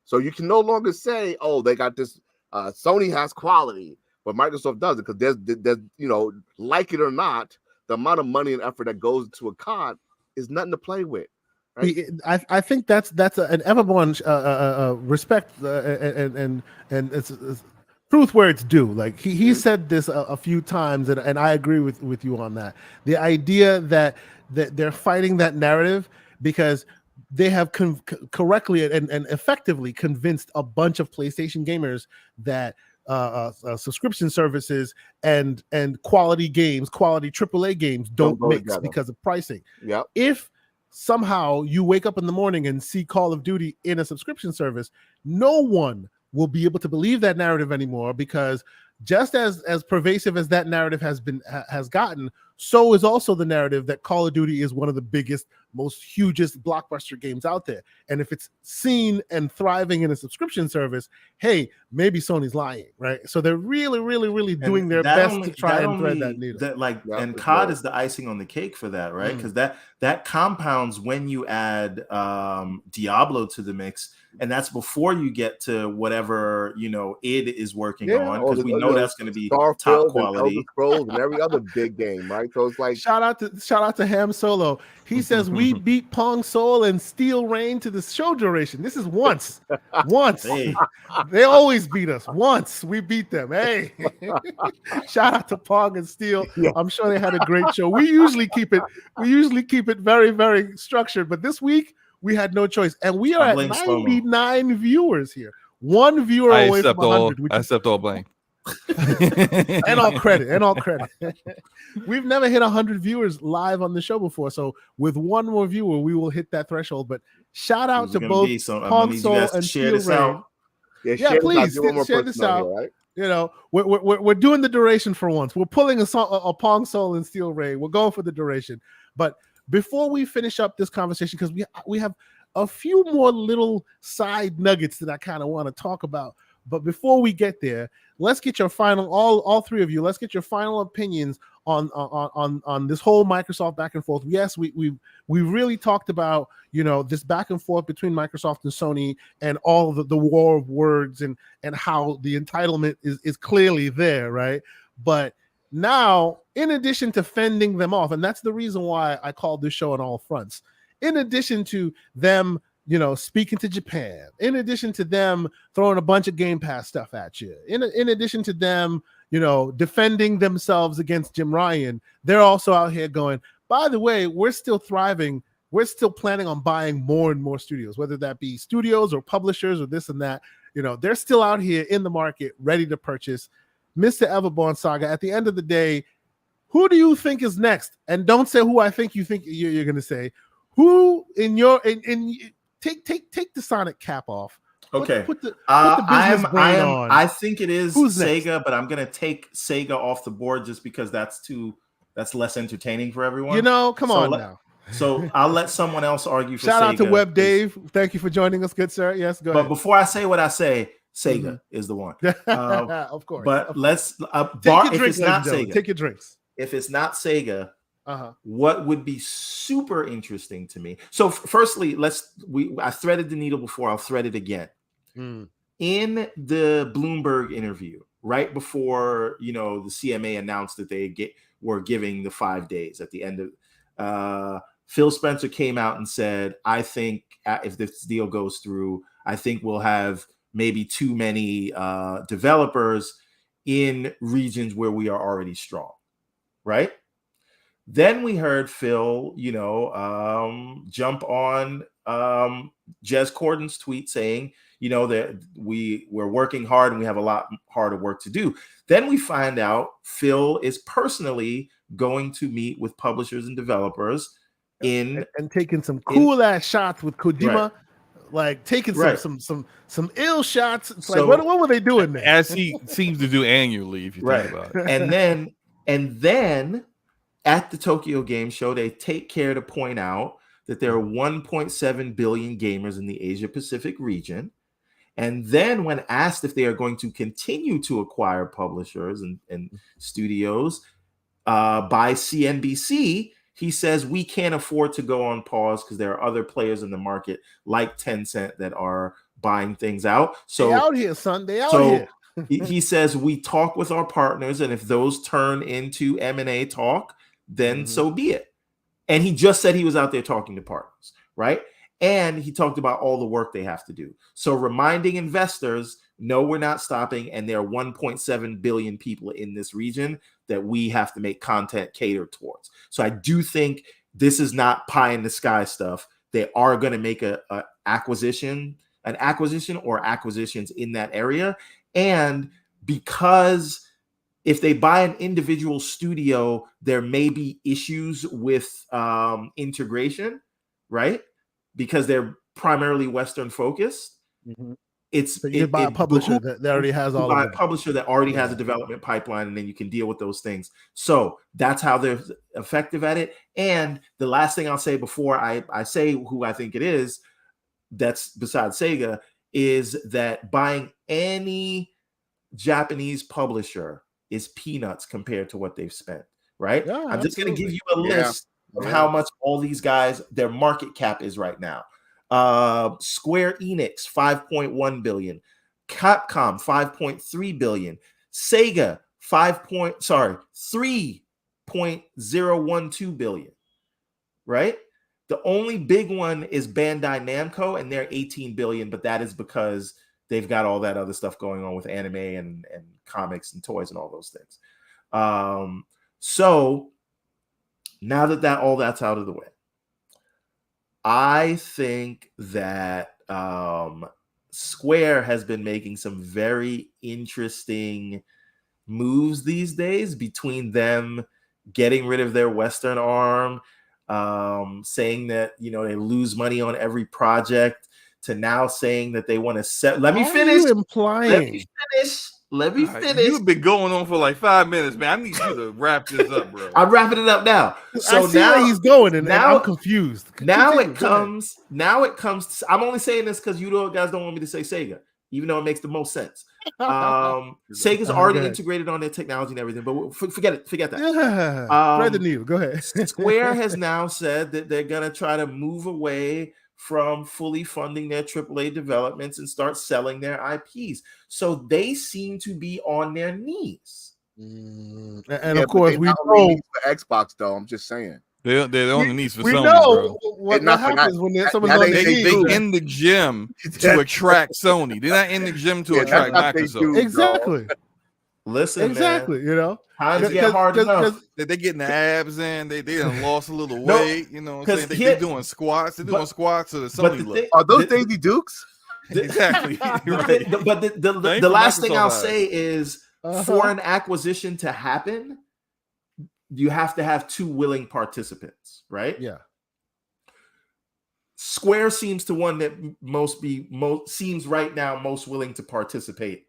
So you can no longer say, oh, they got this, Sony has quality, but Microsoft doesn't, because there's, you know, like it or not, the amount of money and effort that goes into a COD is nothing to play with. Right? I think that's an everyone respect and it's truth where it's due. Like he said this a few times, and I agree with you on that. The idea that they're fighting that narrative because they have correctly and effectively convinced a bunch of PlayStation gamers that subscription services and quality games, quality AAA games don't mix together because of pricing. Yeah. If somehow you wake up in the morning and see Call of Duty in a subscription service, no one will be able to believe that narrative anymore, because just as pervasive as that narrative has gotten, so is also the narrative that Call of Duty is one of the biggest, most hugest blockbuster games out there. And if it's seen and thriving in a subscription service, hey, maybe Sony's lying, right? So they're really, really, really doing their best to try and thread that needle. And COD is the icing on the cake for that, right? Because that compounds when you add Diablo to the mix, and that's before you get to whatever id is working on, because we know that's going to be top quality. And Scrolls and every other big game, right? So it's like shout out to Ham Solo. He says we beat Pong Soul and Steel Rain to the show duration. This is once. Hey. They always beat us. Once we beat them. Hey, shout out to Pong and Steel. Yeah. I'm sure they had a great show. We usually keep it very, very structured, but this week we had no choice, and we are at 99 viewers here. One viewer away from 100. I accept all blame. and all credit. We've never hit 100 viewers live on the show before, so with one more viewer we will hit that threshold. But shout out to both Pong Soul and Steel Rain. Yeah, please share this out. Right? You know, we're doing the duration for once. We're pulling a Pong Soul and Steel Rain. We're going for the duration. But before we finish up this conversation, because we have a few more little side nuggets that I kind of want to talk about. But before we get there, let's get your final, all three of you, let's get your final opinions on this whole Microsoft back and forth. Yes, we really talked about, this back and forth between Microsoft and Sony and all the war of words and how the entitlement is clearly there, right? But now, in addition to fending them off, and that's the reason why I called this show on all fronts, in addition to them speaking to Japan, in addition to them throwing a bunch of Game Pass stuff at you, in addition to them, defending themselves against Jim Ryan, they're also out here going, by the way, we're still thriving. We're still planning on buying more and more studios, whether that be studios or publishers or this and that. They're still out here in the market, ready to purchase. Mr. Everborn Saga, at the end of the day, who do you think is next? And don't say who I think you're going to say. Who take the Sonic cap off. Okay. Put the business brain on. I think it is Who's Sega, next? but I'm gonna take Sega off the board just because that's less entertaining for everyone. Come on now. So I'll let someone else argue for Shout Sega. out to Web Dave. Thank you for joining us, good sir. Yes, go ahead. But before I say what I say, Sega is the one. Of course. But let's if it's not Sega. Take your drinks. If it's not Sega, what would be super interesting to me? So firstly, I threaded the needle before, I'll thread it again. In the Bloomberg interview, right before the CMA announced that they were giving the 5 days at the end of Phil Spencer came out and said, I think if this deal goes through, I think we'll have maybe too many developers in regions where we are already strong, right? Then we heard Phil, jump on Jez Corden's tweet saying, that we're working hard and we have a lot harder work to do. Then we find out Phil is personally going to meet with publishers and developers and taking some cool ass shots with Kojima. Right. Like taking Right. some ill shots. It's So- like what were they doing there? As he seems to do annually, if you Right. think about it. and then at the Tokyo Game Show, they take care to point out that there are 1.7 billion gamers in the Asia Pacific region. And then when asked if they are going to continue to acquire publishers and studios by CNBC, he says we can't afford to go on pause because there are other players in the market like Tencent that are buying things out. So they out here, son. They out here. he says we talk with our partners, and if those turn into M&A talk, then so be it. And he just said he was out there talking to partners, right? And he talked about all the work they have to do. So reminding investors, no, we're not stopping. And there are 1.7 billion people in this region that we have to make content catered towards. So I do think this is not pie in the sky stuff. They are going to make an acquisition or acquisitions in that area. And because if they buy an individual studio, there may be issues with integration, right? Because they're primarily Western focused. So you buy a publisher that already has all of buy them. a publisher that already has a development pipeline, and then you can deal with those things. So that's how they're effective at it. And the last thing I'll say before I say who I think it is, that's besides Sega, is that buying any Japanese publisher is peanuts compared to what they've spent, right? Yeah, I'm just going to give you a Yeah. list of how much all these guys, their market cap is right now. Square Enix, 5.1 billion. Capcom, 5.3 billion. Sega, 3.012 billion, right? The only big one is Bandai Namco, and they're 18 billion, but that is because they've got all that other stuff going on with anime and comics and toys and all those things. So now that all that's out of the way, I think that Square has been making some very interesting moves these days, between them getting rid of their Western arm, saying that they lose money on every project, to now saying that they want to set. Let me finish. Let me finish. You've been going on for like 5 minutes, man. I need you to wrap this up, bro. I'm wrapping it up now. So I see now where he's going, and now I'm confused. Now Continue, it go ahead. comes. Now it comes. I'm only saying this because guys don't want me to say Sega, even though it makes the most sense. Sega's already integrated on their technology and everything, but forget it. Forget that. Yeah. Thread the needle. Go ahead. Square has now said that they're gonna try to move away from fully funding their AAA developments and start selling their IPs. So they seem to be on their knees. And Yeah, of course, but we they not on their know knees for Xbox, though. I'm just saying. They're on the knees for we Sony, know bro. what Not for happens that. when someone's That on ain't their They knees. in the gym to attract Sony. They're not in the gym to Yeah, attract that's what they Microsoft. do. Exactly. Listen, Exactly. man, times get hard enough. They getting the abs in. They done lost a little No, weight. You know what I'm saying? 'cause They doing squats. They're doing but- squats to the But Sony the look. thing, Are those the- Daisy Dukes? Exactly. Right. But the Thanks the for last thing Microsoft I'll eyes. say is, for an acquisition to happen, you have to have two willing participants, right? Yeah. Square seems to one that seems right now most willing to participate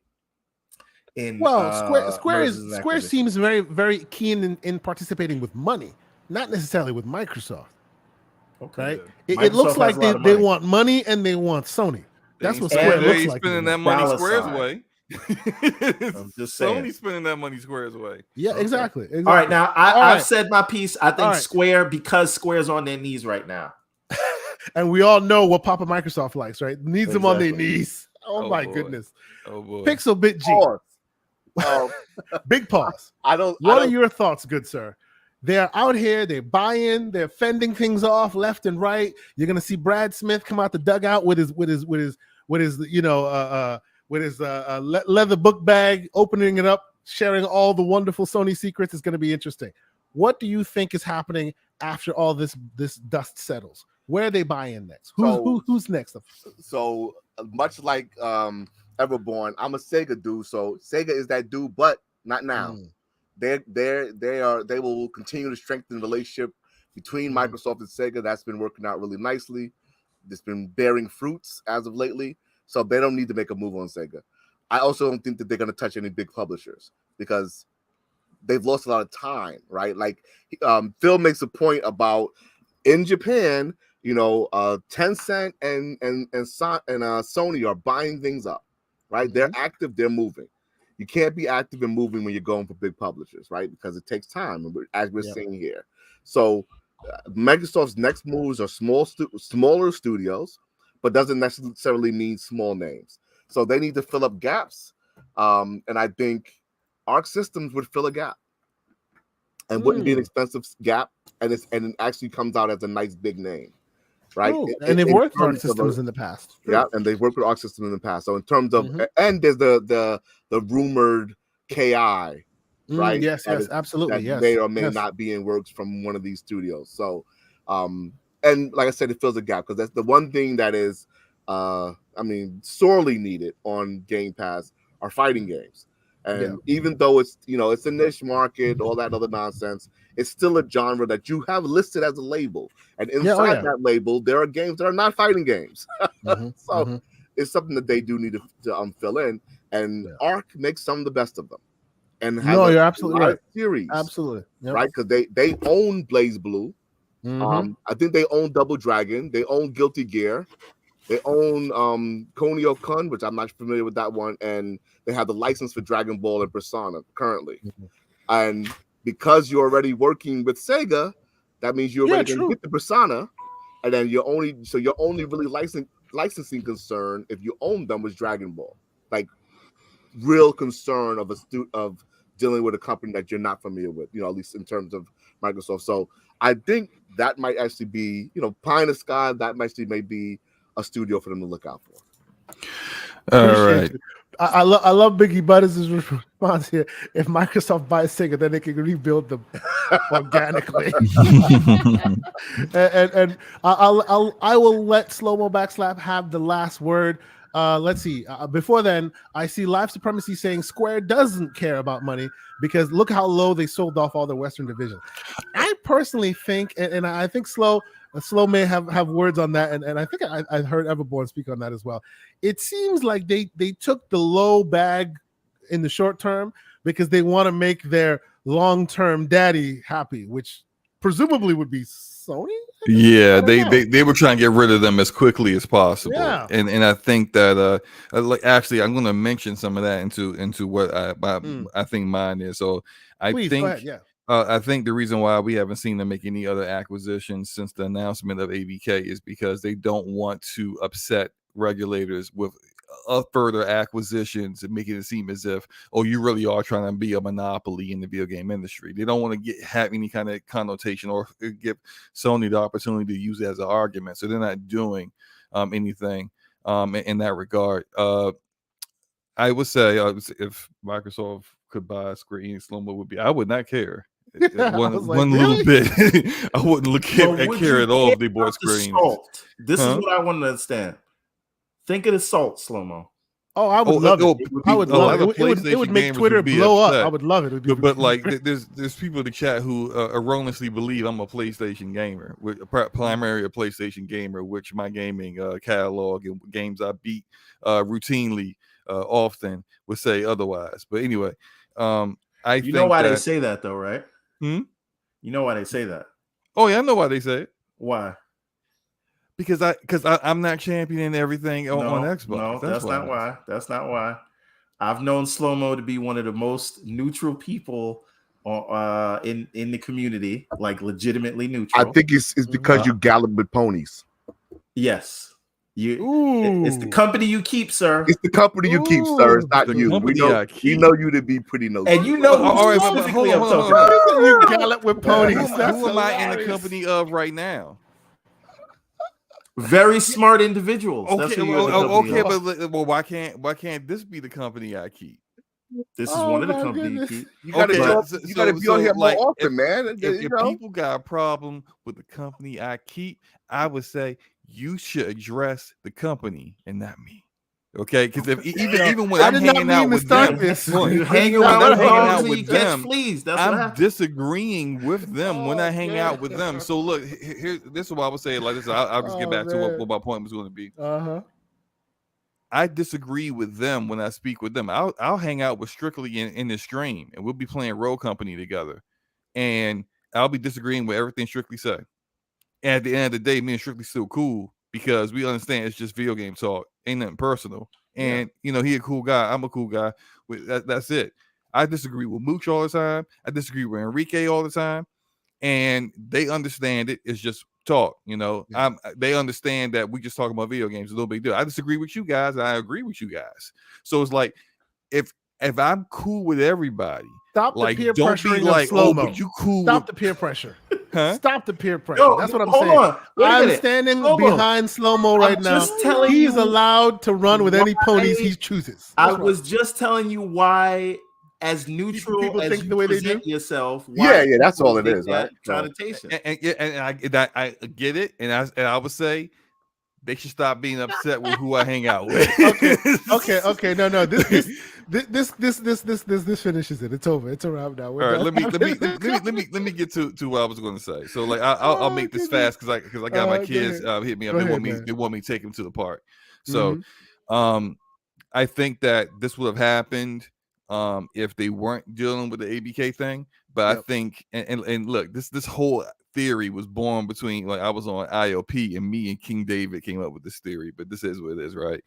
in. Square seems very, very keen in participating with money, not necessarily with Microsoft. okay. Right? Yeah. It looks Microsoft like has a lot of they money. want money and they want Sony. That's what They Square ain't looks like. spending to that me. money Dollar Square's sign. way. I'm just saying. Sony spending that money Square's way. Yeah, Okay. exactly. All right, now All I've right. said my piece. I think All right. Square, because Square's on their knees right now. And we all know what Papa Microsoft likes, right? Needs them on their Exactly. knees. Oh, Oh, my boy. goodness. Oh boy. Pixel Bit G. Pause. Big pause. I don't. What are your thoughts, good sir? they're out here, they're buying, they're fending things off left and right. You're gonna see Brad Smith come out the dugout with his leather book bag, opening it up, sharing all the wonderful Sony secrets. Is going to be interesting. What do you think is happening after all this dust settles? Where are they buying next? Who's next? So much like Everborn, I'm a Sega dude. So Sega is that dude, but not now. They will continue to strengthen the relationship between Microsoft and Sega. That's been working out really nicely. It's been bearing fruits as of lately. So they don't need to make a move on Sega. I also don't think that they're going to touch any big publishers because they've lost a lot of time, right? Like Phil makes a point about in Japan, Tencent and Sony are buying things up, right? They're active, they're moving. You can't be active and moving when you're going for big publishers, right? Because it takes time, as we're seeing here. So Microsoft's next moves are smaller studios, but doesn't necessarily mean small names. So they need to fill up gaps. And I think Arc Systems would fill a gap and wouldn't be an expensive gap. And it actually comes out as a nice big name, right? And they've worked with Arc Systems in the past. Yeah, and they've worked with Arc Systems in the past. So in terms of, and there's the rumored KI, right? Yes, absolutely. Yes, may or may not be in works from one of these studios. So, and like I said, it fills a gap because that's the one thing that is, sorely needed on Game Pass are fighting games. And even though it's it's a niche market, all that other nonsense, it's still a genre that you have listed as a label. And inside that label, there are games that are not fighting games. So it's something that they do need to fill in. And Arc makes some of the best of them. And you're absolutely right. Series, absolutely, right? Because they own Blaze Blue. I think they own Double Dragon. They own Guilty Gear. They own Konio Kun, which I'm not familiar with that one, and they have the license for Dragon Ball and Persona currently. And because you're already working with Sega, that means you're already going to get the Persona, and then your only really licensing concern if you own them was Dragon Ball, like real concern of dealing with a company that you're not familiar with, at least in terms of Microsoft. So I think that might actually be, pie in the sky. That may be a studio for them to look out for. All right. I love Biggie Butters' response here. If Microsoft buys Sega, then they can rebuild them organically. and I will let Slow Mo Backslap have the last word. Let's see. Before then, I see Live Supremacy saying Square doesn't care about money because look how low they sold off all their Western division. I personally think, and I think Slow may have words on that, and I think I heard Everborn speak on that as well. It seems like they took the low bag in the short term because they want to make their long-term daddy happy, which presumably would be Sony. Yeah, they were trying to get rid of them as quickly as possible. Yeah. And I think that actually I'm going to mention some of that into what I think mine is. So Please, think go ahead, yeah. I think the reason why we haven't seen them make any other acquisitions since the announcement of ABK is because they don't want to upset regulators with further acquisitions and making it seem as if, you really are trying to be a monopoly in the video game industry. They don't want to have any kind of connotation or give Sony the opportunity to use it as an argument. So they're not doing anything in that regard. I would say if Microsoft could buy Square Enix, Slow-Mo would be. I would not care. One little bit. I wouldn't care at all if they bought Square Enix. This is what I want to understand. Think of the salt, Slow-Mo. Oh, I would love it. I would love it. It would make Twitter blow up. I would love it. But like, there's people in the chat who erroneously believe I'm a PlayStation gamer, primarily a PlayStation gamer, which my gaming catalog and games I beat routinely often would say otherwise. But anyway, I think know why they say that though, right? You know why they say that? Oh yeah, I know why they say it. Why? Because I'm not championing everything on Xbox. No, that's not why. That's not why. I've known Slow-Mo to be one of the most neutral people in the community, like legitimately neutral. I think it's because you gallop with ponies. Yes. It's the company you keep, sir. It's the company you keep, sir. It's not The you. company We I keep. know you to be pretty nosy. And you know who all right, but specifically hold I'm on, talking about. You gallop with ponies. Who That's am I in the hilarious. company of right now? Very smart individuals. That's Okay, who you're in the company of. but why can't this be the company I keep? This is Oh, one of the my companies goodness. you keep. You gotta Okay, show up, so- you gotta be on so, here like, more often, man. If You know? people got a problem with the company I keep, I would say you should address the company and not me. Okay, because even when I I'm did not hanging mean out to with start them, this. look, You hang when around I'm with hanging dogs out and with you catch them, fleas. That's what I'm happens. disagreeing with them when I hang out with man. them. So look, here, this is what I would say. Like this, I'll just get back to what my point was going to be. Uh-huh. I disagree with them when I speak with them. I'll hang out with Strictly in the stream, and we'll be playing Roll Company together, and I'll be disagreeing with everything Strictly say. And at the end of the day, me and Strictly still cool because we understand it's just video game talk, ain't nothing personal. And you know, he a cool guy, I'm a cool guy. That's it. I disagree with Mooch all the time. I disagree with Enrique all the time, and they understand it. It's just talk, you know. They understand that we just talking about video games. It's a little big deal. I disagree with you guys, and I agree with you guys. So it's like if I'm cool with everybody, Stop like the peer don't be pressuring like, of slow-mo. but you cool. Stop the peer pressure. Huh? Stop the peer pressure. Yo, That's what I'm hold saying. on. Wait a I'm minute. standing Slow-mo. behind slow-mo right now. just telling He's you allowed to run with any why ponies he chooses. I That's was just telling you why, as neutral people as think you the way they present do? yourself. Yeah, why that's people all it take is, that right? Connotation. And I get it, and I would say they should stop being upset with who I hang out with. Okay. No. This finishes it. It's over. It's a wrap now. We're All right, done. let me get to what I was going to say. So like I'll make this fast because I got my kids hit me up. They want me to take them to the park. So I think that this would have happened if they weren't dealing with the ABK thing. But I think and look, this whole theory was born between, like, I was on IOP and me and King David came up with this theory, but this is what it is, right?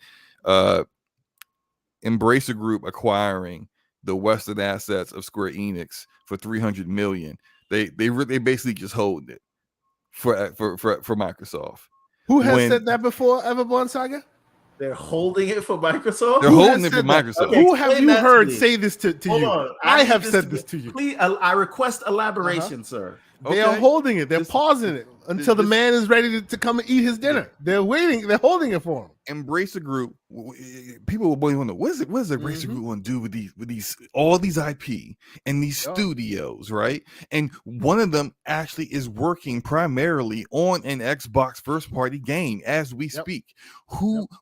Embracer Group acquiring the Western assets of Square Enix for $300 million. They basically just hold it for Microsoft. Who has said that before, Everborn Saga? They're holding it for Microsoft. They're holding it for Microsoft. Okay, who have you heard say this to Hold you? on. I have said this to you. Please, I request elaboration, sir. They are holding it. They're pausing it until the man is ready to come and eat his dinner. They're waiting. They're holding it for him. Embracer Group. People will wonder what's Embracer Group going to do with these all these IP and these studios, right? And one of them actually is working primarily on an Xbox first party game as we speak.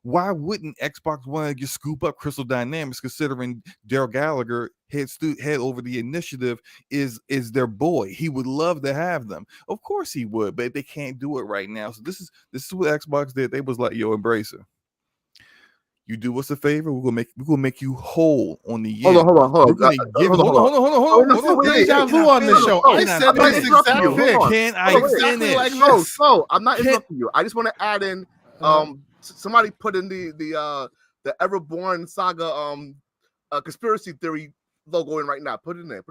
Why wouldn't Xbox want to just scoop up Crystal Dynamics, considering Daryl Gallagher head over the initiative is their boy? He would love to have them. Of course he would, but they can't do it right now. So this is what Xbox did. They was like, yo, Embracer, you do us a favor, we're gonna make you whole on the year. Hold on. Hold on. Deja vu on this show. I said this exact thing. Can I finish? So I'm not interrupting you. I just want to add in. Somebody put in the Everborn Saga conspiracy theory logo in right now. Put it in there.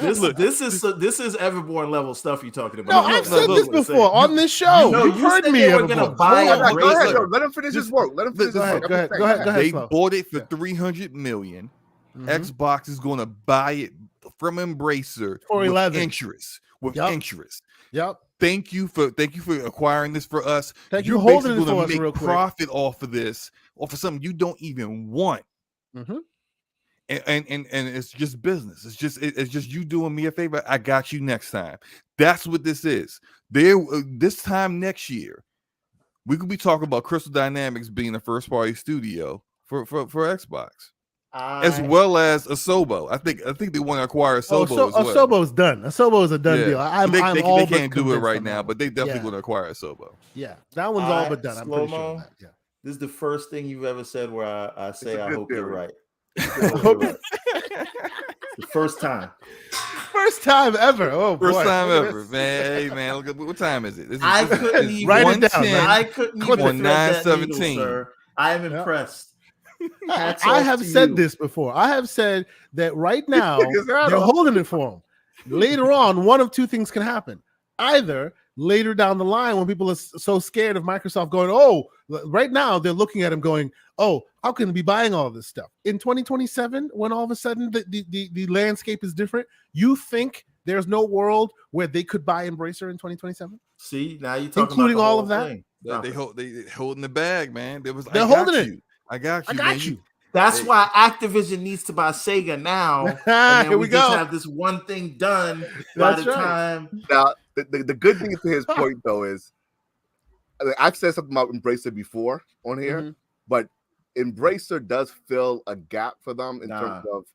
This is Everborn level stuff you're talking about. No, I've said this before on this show. You've heard me. We're gonna buy Go ahead. Let him finish his work. Go ahead. They bought it for $300 million. Xbox is going to buy it from Embracer for 11 interest. Interest. Yep. Thank you for acquiring this for us. Thank you for holding it for us make real quick. Profit off of this, off of something you don't even want. And it's just business. It's just you doing me a favor. I got you next time. That's what this is. This time next year, we could be talking about Crystal Dynamics being a first party studio for Xbox, as well as Asobo. I think they want to acquire Asobo as well. Asobo's done. Asobo is a done deal. They can't do it right now, but they definitely want to acquire Asobo. Yeah, that one's all but done. I'm pretty sure. Yeah. This is the first thing you've ever said where I say I hope you're right. The first time. First time ever. Oh, first boy. time ever, man. Hey, man, look, what time is it? I couldn't even write it down. I couldn't even 9:17. Sir. I am impressed. I have said this before. I have said that right now they're holding it for him. Later on, one of two things can happen. Either later down the line when people are so scared of Microsoft going, oh, right now they're looking at them going, oh, how can they be buying all this stuff? In 2027, when all of a sudden the landscape is different, you think there's no world where they could buy Embracer in 2027? See, now you're talking including about all of that. They holding the bag, man. They're holding it. I got you. I got you. That's why Activision needs to buy Sega now. And then Here we just go. have this one thing done by the time. Now, the good thing to his point, though, is I've said something about Embracer before on here, but Embracer does fill a gap for them in terms of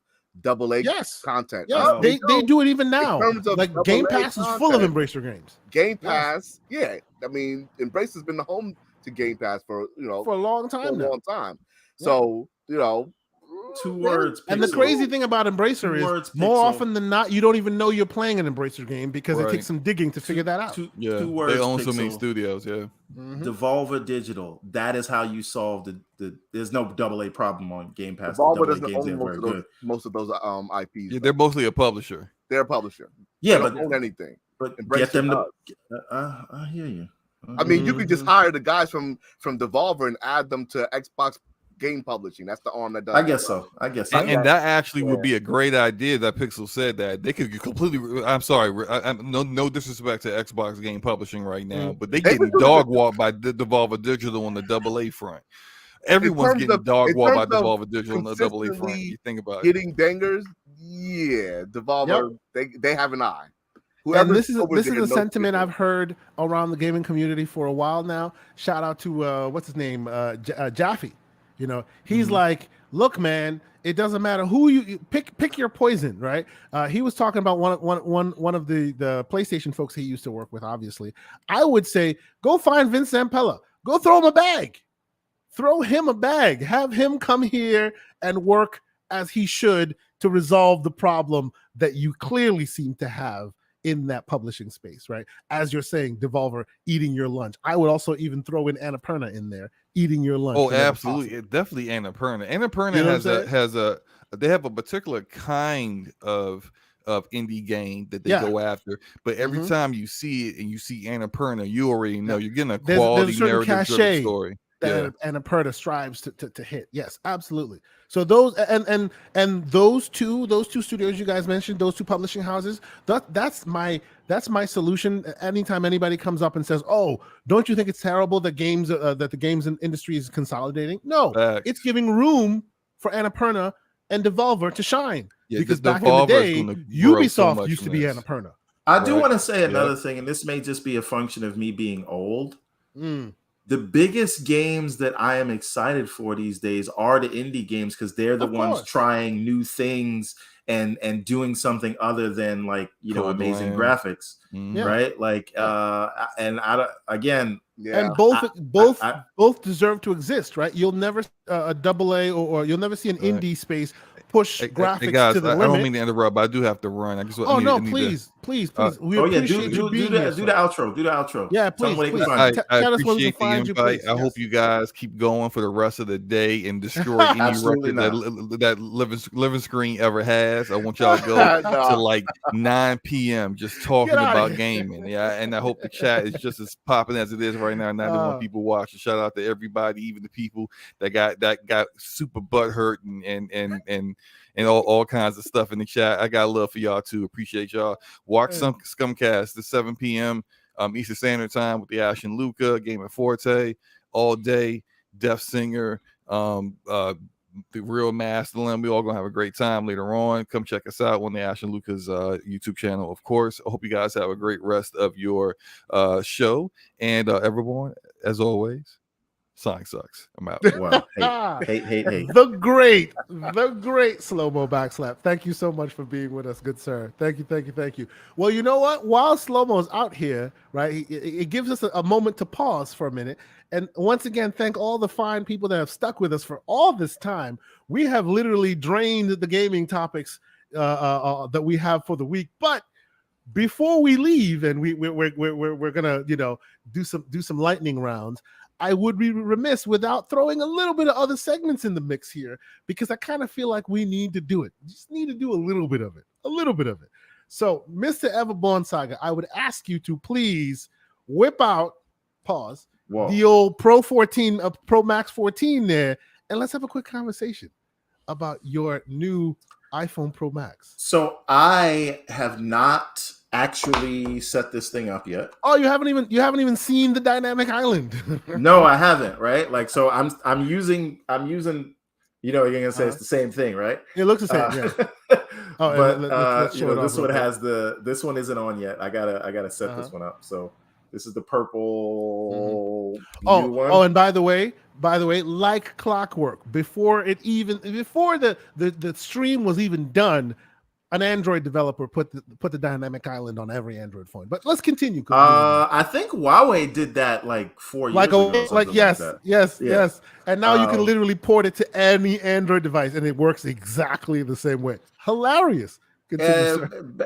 AA content. Yes, they do it even now. Like Game Pass is full of Embracer games. Game Pass, yeah. I mean, Embracer's been the home to Game Pass for a long time. So, 2 words. And the crazy thing about Embracer is more often than not, you don't even know you're playing an Embracer game because it takes some digging to figure that out. Two words, they own so Pixel. many studios. Yeah. Devolver Digital. That is how you solve the. There's no AA problem on Game Pass. Devolver doesn't own most of those IPs. Yeah, they're mostly a publisher. They're a publisher. Yeah, they don't own anything. But Embracer get them to. does. I hear you. I mean, you could just hire the guys from Devolver and add them to Xbox Game Publishing. That's the arm that does. I guess so. And that actually would be a great idea. That Pixel said that they could completely. I'm sorry. No disrespect to Xbox Game Publishing right now, but they getting dog walked by Devolver Digital on the AA front. Everyone's getting dog walked by Devolver Digital on the AA front. You think about getting bangers. Yeah, Devolver. They have an eye. And this is a sentiment I've heard around the gaming community for a while now. Shout out to what's his name, Jaffe. He's like, look, man, it doesn't matter who you pick your poison, right? He was talking about one of the PlayStation folks he used to work with. Obviously, I would say go find Vince Zampella, go throw him a bag, have him come here and work as he should to resolve the problem that you clearly seem to have in that publishing space, right? As you're saying, Devolver eating your lunch. I would also even throw in Annapurna in there, eating your lunch. Oh, absolutely. Definitely Annapurna. Annapurna they have a particular kind of indie game that they go after, but every time you see it and you see Annapurna, you already know you're getting a quality narrative story. That Annapurna strives to hit. Yes, absolutely. So those and those two studios you guys mentioned, those 2 publishing houses, that's my solution. Anytime anybody comes up and says, "Oh, don't you think it's terrible that the games industry is consolidating?" No, it's giving room for Annapurna and Devolver to shine. Because back in the day, Ubisoft used to be Annapurna. I do want to say another thing, and this may just be a function of me being old. The biggest games that I am excited for these days are the indie games because they're the ones trying new things and doing something other than amazing graphics, right? Like, and and both deserve to exist, right? You'll never a AA or you'll never see an indie space push graphics guys, to the limit. I don't mean to interrupt, but I do have to run. I just please. We appreciate you being here. Do the outro. Do the outro. Yeah, please. I appreciate the invite. I hope you guys keep going for the rest of the day and destroy any record that living screen ever has. I want y'all to go to like 9 p.m. just talking about gaming. Yeah, and I hope the chat is just as popping as it is right now. 91 people watching. Shout out to everybody, even the people that got super butthurt and all kinds of stuff in the chat. I got love for y'all too. Appreciate y'all. Watch some Scumcast at 7 p.m. Eastern Standard Time with the Ash and Luca, Game and Forte, all day. Deathsinger, the Real Masterland. We all gonna have a great time later on. Come check us out on the Ash and Luca's YouTube channel, of course. I hope you guys have a great rest of your show. And everyone, as always, Sonic sucks. I'm out. Wow. Hate. The great Slow-Mo Backslap. Thank you so much for being with us, good sir. Thank you. Well, you know what? While Slow-Mo's out here, right, it gives us a moment to pause for a minute. And once again, thank all the fine people that have stuck with us for all this time. We have literally drained the gaming topics that we have for the week. But before we leave, and we're gonna do some lightning rounds, I would be remiss without throwing a little bit of other segments in the mix here, because I kind of feel like we need to do it. We just need to do a little bit of it. So, Mr. Everborn Saga, I would ask you to please whip out, pause, Whoa. the old Pro 14, Pro Max 14 there, and let's have a quick conversation about your new iPhone Pro Max. So I have not actually set this thing up yet. Oh, you haven't even seen the dynamic island. No, I haven't. Right, like so I'm using. You know, you're gonna say it's the same thing, right? It looks the same. Yeah. Oh, but let's you show know, it this off one real has this one isn't on yet. I gotta set this one up. So this is the purple new one. Oh, and by the way, like clockwork, before the stream was even done, an Android developer put the dynamic island on every Android phone. But let's continue. I think Huawei did that like 4 years ago. Yes. And now you can literally port it to any Android device, and it works exactly the same way. Hilarious.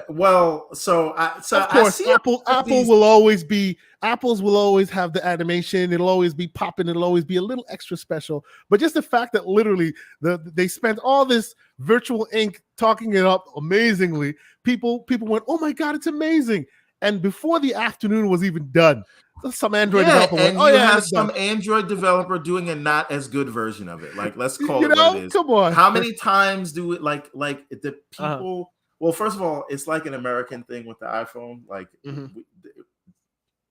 Well, so of course, Apple will always be. Apple's will always have the animation. It'll always be popping. It'll always be a little extra special. But just the fact that literally they spent all this virtual ink talking it up amazingly. People went, "Oh my god, it's amazing!" And before the afternoon was even done, some Android developer went, "Oh yeah," have some Android developer doing a not as good version of it. Like, let's call it what it is. Come on. How many times do it like the people? Well, first of all, it's like an American thing with the iPhone. Like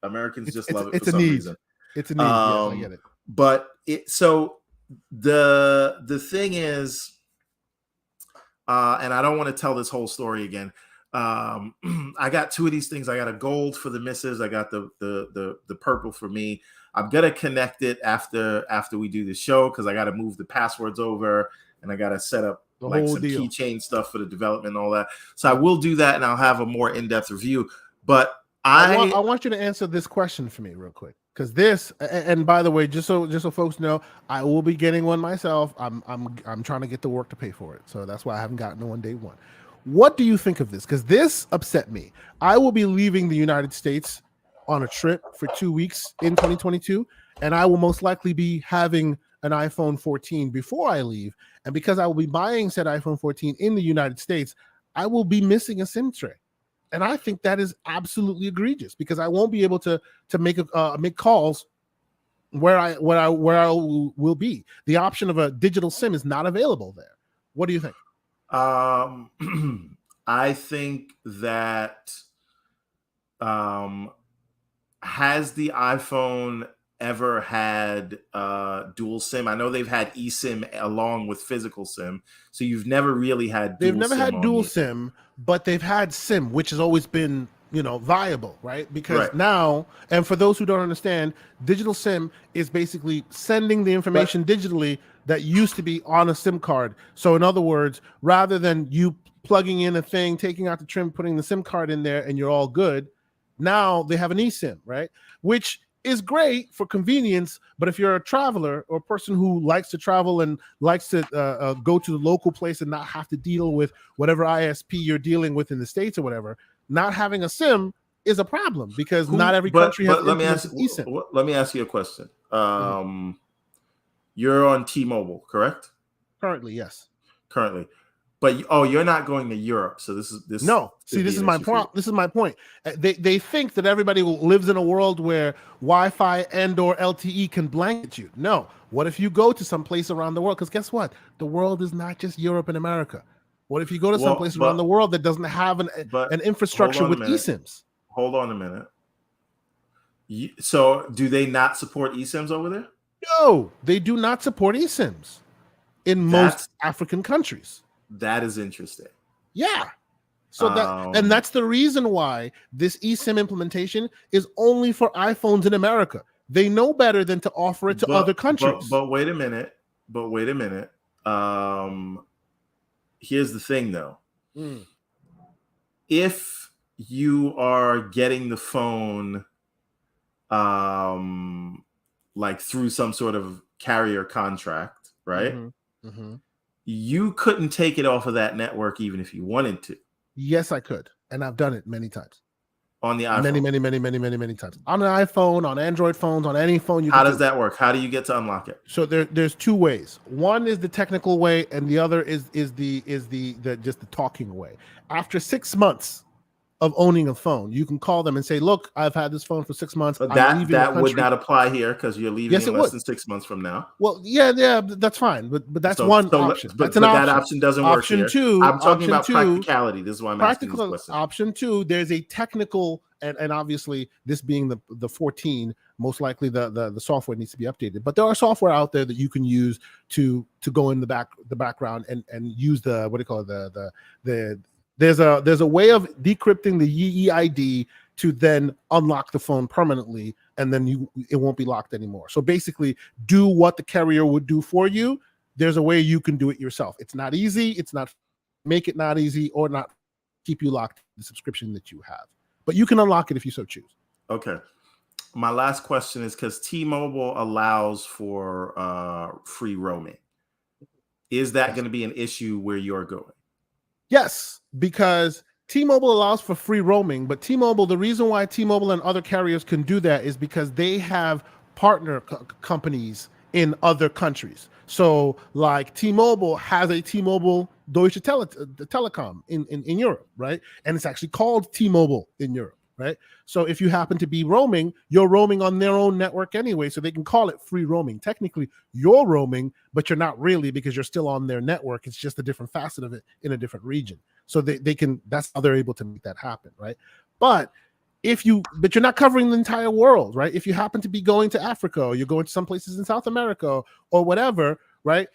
Americans just love it for some reason. It's a need. I get it. But the thing is, and I don't want to tell this whole story again. I got two of these things. I got a gold for the missus. I got the purple for me. I'm gonna connect it after we do the show because I got to move the passwords over and I got to set up like some keychain stuff for the development and all that. So I will do that and I'll have a more in-depth review. But I want you to answer this question for me real quick, because this, and by the way, just so folks know, I will be getting one myself. I'm trying to get the work to pay for it, so that's why I haven't gotten one day one. What do you think of this? Because this upset me. I will be leaving the United States on a trip for 2 weeks in 2022, and I will most likely be having an iPhone 14 before I leave. And because I will be buying said iPhone 14 in the United States, I will be missing a SIM tray. And I think that is absolutely egregious because I won't be able to make calls where I will be. The option of a digital SIM is not available there. What do you think? I think that has the iPhone ever had dual SIM? I know they've had eSIM along with physical SIM, so you've never really had. They've never had dual SIM, but they've had SIM, which has always been viable, right? Because now, and for those who don't understand, digital SIM is basically sending the information digitally that used to be on a SIM card. So in other words, rather than you plugging in a thing, taking out the trim, putting the SIM card in there, and you're all good, now they have an eSIM, right? Which is great for convenience, but if you're a traveler or a person who likes to travel and likes to go to the local place and not have to deal with whatever ISP you're dealing with in the States or whatever, not having a SIM is a problem because not every country has eSIM. Let me ask you a question. You're on T-Mobile, correct? Currently, yes. Currently. But you're not going to Europe, so this. No, see, this is my point. This is my point. They think that everybody lives in a world where Wi-Fi and/or LTE can blanket you. No, what if you go to some place around the world? Because guess what? The world is not just Europe and America. What if you go to some place around the world that doesn't have an infrastructure with eSIMs? Hold on a minute. So, do they not support eSIMs over there? No, they do not support eSIMs in most African countries. That is interesting. Yeah. So and that's the reason why this eSIM implementation is only for iPhones in America. They know better than to offer it to other countries. But wait a minute. Here's the thing, though. If you are getting the phone like through some sort of carrier contract, right? You couldn't take it off of that network even if you wanted to. Yes, I could. And I've done it many times. On the iPhone? Many times. On an iPhone, on Android phones, on any phone. How does that work? How do you get to unlock it? So there's two ways. One is the technical way, and the other is the just the talking way. After 6 months of owning a phone. You can call them and say, look, I've had this phone for 6 months. But that would not apply here because you're leaving in less than 6 months from now. Well, yeah, that's fine. But that's one option. That's an option. That option doesn't work here. I'm talking about practicality. This is why I'm asking this question. Option 2, there's a technical, and obviously this being the 14, most likely the software needs to be updated. But there are software out there that you can use to go in the background and use the, what do you call it, there's a way of decrypting the EEID to then unlock the phone permanently, and then it won't be locked anymore. So basically, do what the carrier would do for you. There's a way you can do it yourself. It's not easy. It's not make it not easy or not keep you locked to the subscription that you have. But you can unlock it if you so choose. Okay. My last question is because T-Mobile allows for free roaming. Is that going to be an issue where you're going? Yes, because T-Mobile allows for free roaming, but T-Mobile, the reason why T-Mobile and other carriers can do that is because they have partner companies in other countries. So like T-Mobile has a T-Mobile Deutsche Telekom in Europe, right? And it's actually called T-Mobile in Europe, right? So if you happen to be roaming, you're roaming on their own network anyway, so they can call it free roaming. Technically, you're roaming, but you're not really because you're still on their network. It's just a different facet of it in a different region. So they can, that's how they're able to make that happen, right? But you're not covering the entire world, right? If you happen to be going to Africa or you're going to some places in South America or whatever, right?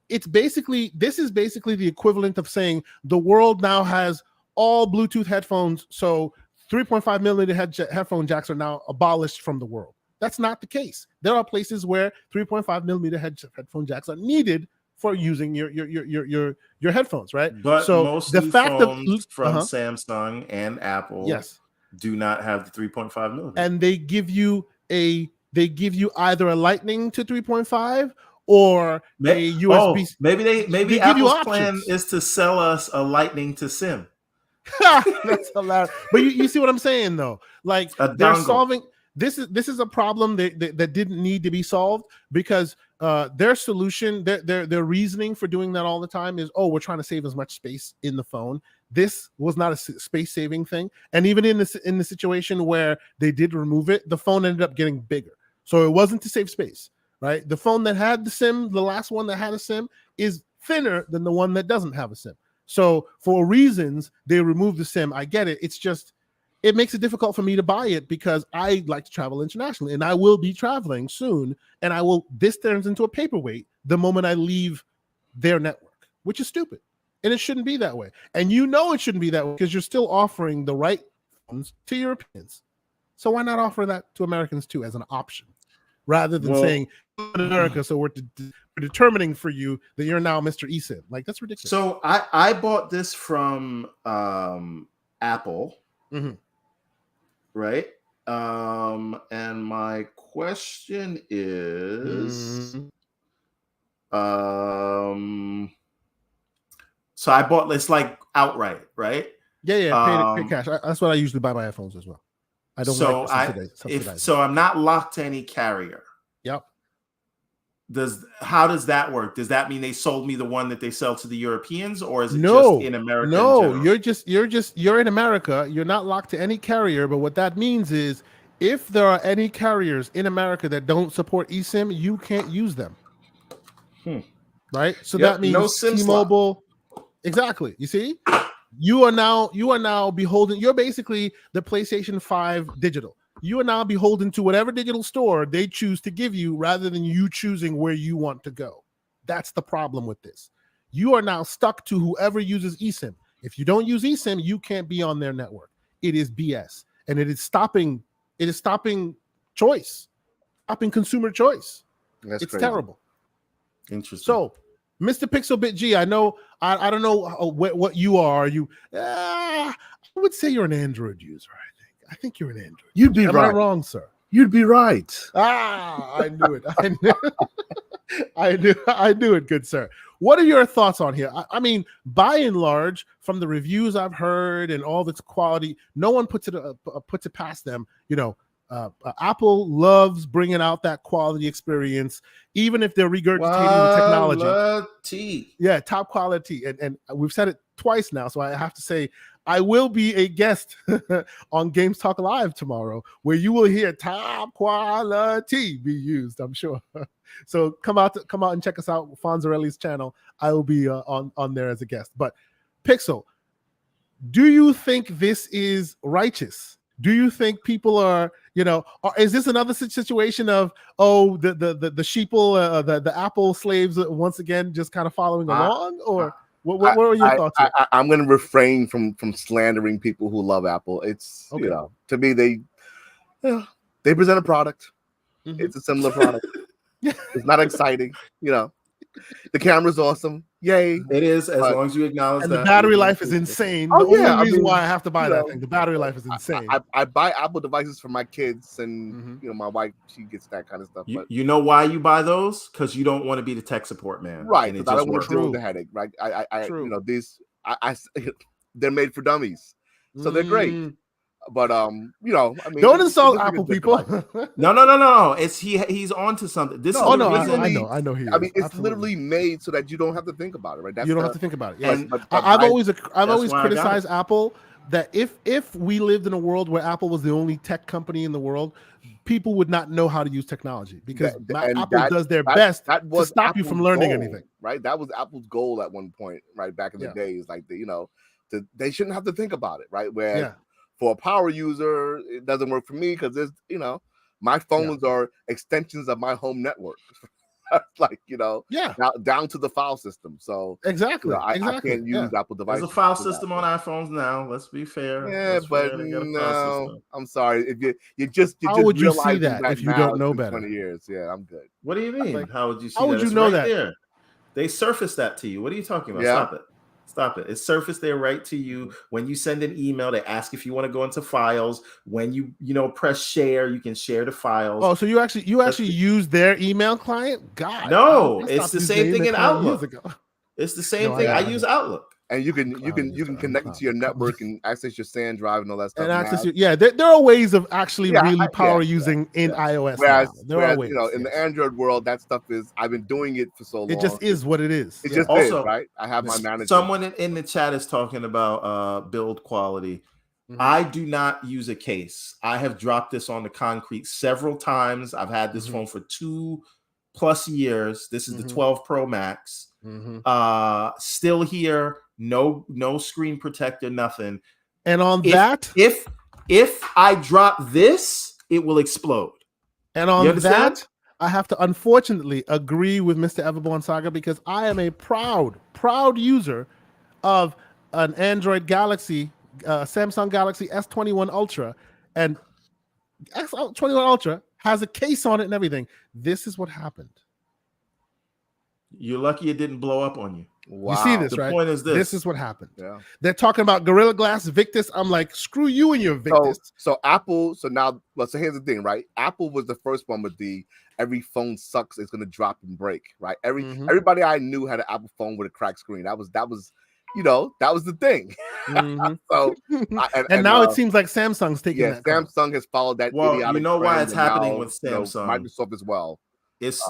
This is basically the equivalent of saying the world now has all Bluetooth headphones. So 3.5 millimeter headphone jacks are now abolished from the world. That's not the case. There are places where 3.5 millimeter headphone jacks are needed for using your headphones, right? But so most the fact phones from Samsung and Apple, do not have the 3.5 millimeter, and they give you either a Lightning to 3.5 or a USB. Maybe Apple's plan is to sell us a Lightning to SIM. That's hilarious. But you see what I'm saying, though? Like they're solving this is a problem that didn't need to be solved because their solution, their reasoning for doing that all the time is, we're trying to save as much space in the phone. This was not a space saving thing, and even in the situation where they did remove it, the phone ended up getting bigger. So it wasn't to save space, right? The phone that had the SIM, the last one that had a SIM, is thinner than the one that doesn't have a SIM. So for reasons, they removed the SIM. I get it. It's just, it makes it difficult for me to buy it because I like to travel internationally and I will be traveling soon. And this turns into a paperweight the moment I leave their network, which is stupid. And it shouldn't be that way. And it shouldn't be that way because you're still offering the right phones to Europeans. So why not offer that to Americans too as an option rather than saying in America, so we're determining for you that you're now Mr. eSIM. Like, that's ridiculous. So I bought this from Apple, right? And my question is, so I bought this like outright, right? Yeah, pay cash. That's what I usually buy my iPhones as well. I don't subsidize. So I'm not locked to any carrier. Yep. How does that work? Does that mean they sold me the one that they sell to the Europeans, or is it just in America? No, you're in America. You're not locked to any carrier. But what that means is, if there are any carriers in America that don't support eSIM, you can't use them. Right. So that means no T-Mobile. Exactly. You see, you are now beholden. You're basically the PlayStation 5 digital. You are now beholden to whatever digital store they choose to give you rather than you choosing where you want to go. That's the problem with this. You are now stuck to whoever uses eSIM. If you don't use eSIM, you can't be on their network. It is BS. And it is stopping choice, stopping consumer choice. It's crazy. Terrible. Interesting. So, Mr. Pixelbit G, I know, I don't know what you are. I would say you're an Android user, I think you're an Android. You'd be right. Am I wrong, sir? You'd be right. I knew it. I knew it, good sir. What are your thoughts on here? I mean, by and large, from the reviews I've heard and all its quality, no one puts it past them. Apple loves bringing out that quality experience, even if they're regurgitating the technology. Yeah, top quality. And we've said it twice now, so I have to say I will be a guest on Games Talk Live tomorrow, where you will hear top quality be used, I'm sure. So come out and check us out, Fonzarelli's channel. I will be on there as a guest. But Pixel, do you think this is righteous? Do you think people are, or is this another situation of, the sheeple, the Apple slaves once again just kind of following along, or what are your thoughts here? I'm going to refrain from slandering people who love Apple. It's Okay. To me they present a product. Mm-hmm. It's a similar product. It's not exciting. The camera's awesome. Yay! It is, as long as you acknowledge and that. the battery life is insane. The only reason why I have to buy that thing, the battery life is insane. I buy Apple devices for my kids, and my wife, she gets that kind of stuff. But You know why you buy those? Because you don't want to be the tech support man, right? Because I don't want to deal with the headache, right? They're made for dummies, so they're great. But don't insult Apple people. No. He's on to something. I know he is. I mean, it's literally made so that you don't have to think about it, right? You don't have to think about it. Yes. I've always criticized Apple that if we lived in a world where Apple was the only tech company in the world, people would not know how to use technology, because Apple does their best to stop you from learning anything. Right? That was Apple's goal at one point, right? Back in the days, like they shouldn't have to think about it, right? Where for a power user, it doesn't work for me because there's, my phones are extensions of my home network. Down to the file system. So exactly, I can't use Apple devices. There's a file system on iPhones now. Let's be fair. Yeah, but no, I'm sorry. If you just how would you see that if you don't know better? 20 years, yeah, I'm good. What do you mean? How would you see that? How would you know that? There. They surfaced that to you. What are you talking about? Stop it. It's surfaced there right to you. When you send an email, they ask if you want to go into files. When you press share, you can share the files. Oh, so you actually use their email client? God. No, it's the same thing in Outlook. It's the same thing. I use Outlook. And you can connect it to your network and access your SAN drive and all that stuff. And there are ways of actually really power using in iOS. Whereas in the Android world, that stuff is, I've been doing it for so long. It just is what it is. It just is, right? I have my manager. Someone in the chat is talking about build quality. Mm-hmm. I do not use a case. I have dropped this on the concrete several times. I've had this phone for 2+ years. This is the 12 Pro Max. Still here. No screen protector, nothing. And on if I drop this, it will explode. And on that, I have to unfortunately agree with Mr. Everborn Saga, because I am a proud user of an Android Galaxy, Samsung Galaxy S21 Ultra, and S21 Ultra has a case on it and everything. This is what happened. You're lucky it didn't blow up on you. Wow. You see this, right? The point is this. This is what happened. Yeah. They're talking about Gorilla Glass Victus. I'm like, screw you and your Victus. So Apple, so here's the thing, right? Apple was the first one with the every phone sucks, it's gonna drop and break, right? Everybody I knew had an Apple phone with a cracked screen. That was the thing. So now it seems like Samsung's taking that. Samsung has followed that. Well, you know why it's happening with Samsung. Microsoft as well. It's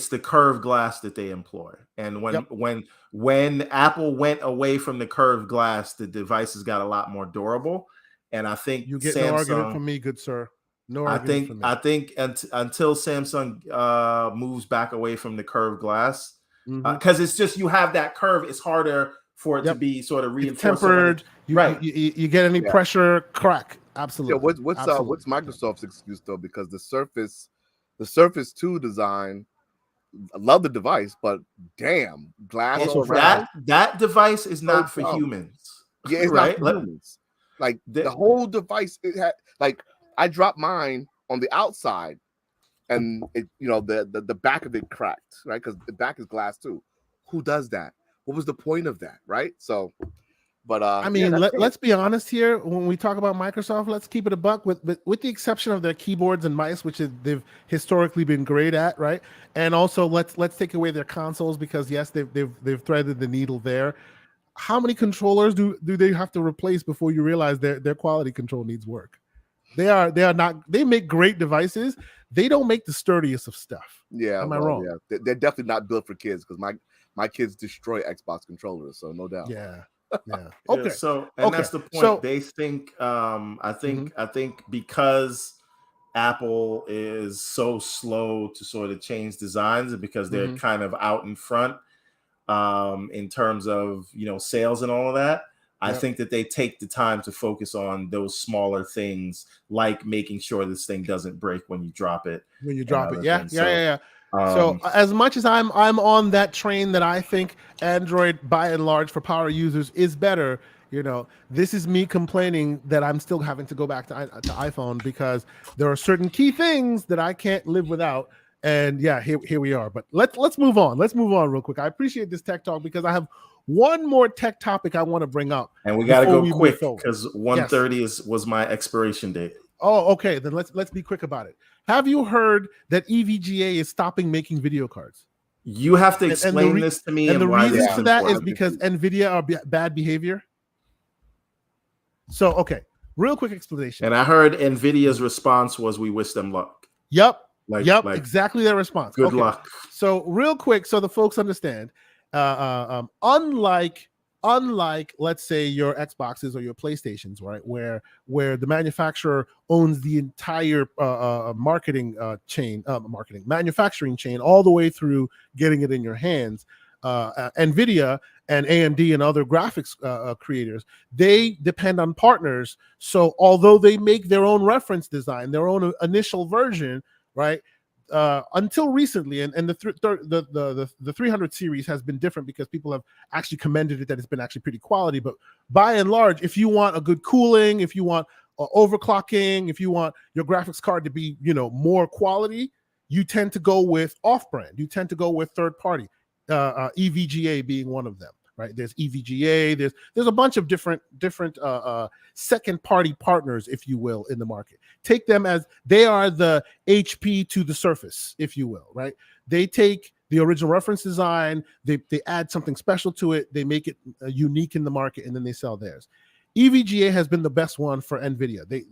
the curved glass that they employ, and when Apple went away from the curved glass, the devices got a lot more durable. And I think you get no argument from me, good sir. No argument from me. I think until Samsung moves back away from the curved glass, because it's just, you have that curve, it's harder for it to be sort of reinforced. It's tempered. You get any pressure, crack. Absolutely. Yeah, what's Microsoft's excuse though? Because the Surface 2 design, I love the device, but damn, glass. That device is not for humans. Yeah, it's not for humans. Like the whole device, it had, like, I dropped mine on the outside, and it, the back of it cracked, right? Because the back is glass too. Who does that? What was the point of that, right? So. But I mean, let's be honest here. When we talk about Microsoft, let's keep it a buck. With the exception of their keyboards and mice, which they've historically been great at, right? And also, let's take away their consoles, because yes, they've threaded the needle there. How many controllers do they have to replace before you realize their quality control needs work? They are not. They make great devices. They don't make the sturdiest of stuff. Yeah, am I wrong? Yeah, they're definitely not built for kids, because my kids destroy Xbox controllers, so no doubt. Yeah. Yeah. Yeah, Okay. so that's the point. So they think I think because Apple is so slow to sort of change designs, and because they're kind of out in front in terms of sales and all of that, I think that they take the time to focus on those smaller things, like making sure this thing doesn't break when you drop it. Yeah. So as much as I'm on that train that I think Android by and large for power users is better, this is me complaining that I'm still having to go back to iPhone because there are certain key things that I can't live without. And yeah, here we are. But let's move on. Let's move on real quick. I appreciate this tech talk because I have one more tech topic I want to bring up. And we got to go quick because 1:30 was my expiration date. Oh, okay. Then let's be quick about it. Have you heard that EVGA is stopping making video cards? You have to explain this to me. And the reason for that is because NVIDIA are bad behavior. So, okay, real quick explanation. And I heard NVIDIA's response was, "We wish them luck." Yep. Exactly their response. Good luck. So real quick, so the folks understand, unlike let's say your Xboxes or your PlayStations, right, where the manufacturer owns the entire manufacturing chain all the way through getting it in your hands. NVIDIA and AMD and other graphics creators, they depend on partners. So although they make their own reference design, their own initial version, right? Until recently, and the 300 series has been different because people have actually commended it that it's been actually pretty quality. But by and large, if you want a good cooling, if you want overclocking, if you want your graphics card to be more quality, you tend to go with off-brand. You tend to go with third-party, EVGA being one of them. Right? There's EVGA. There's a bunch of different second-party partners, if you will, in the market. Take them as they are the HP to the Surface, if you will. Right? They take the original reference design, they add something special to it, they make it unique in the market, and then they sell theirs. EVGA has been the best one for NVIDIA. They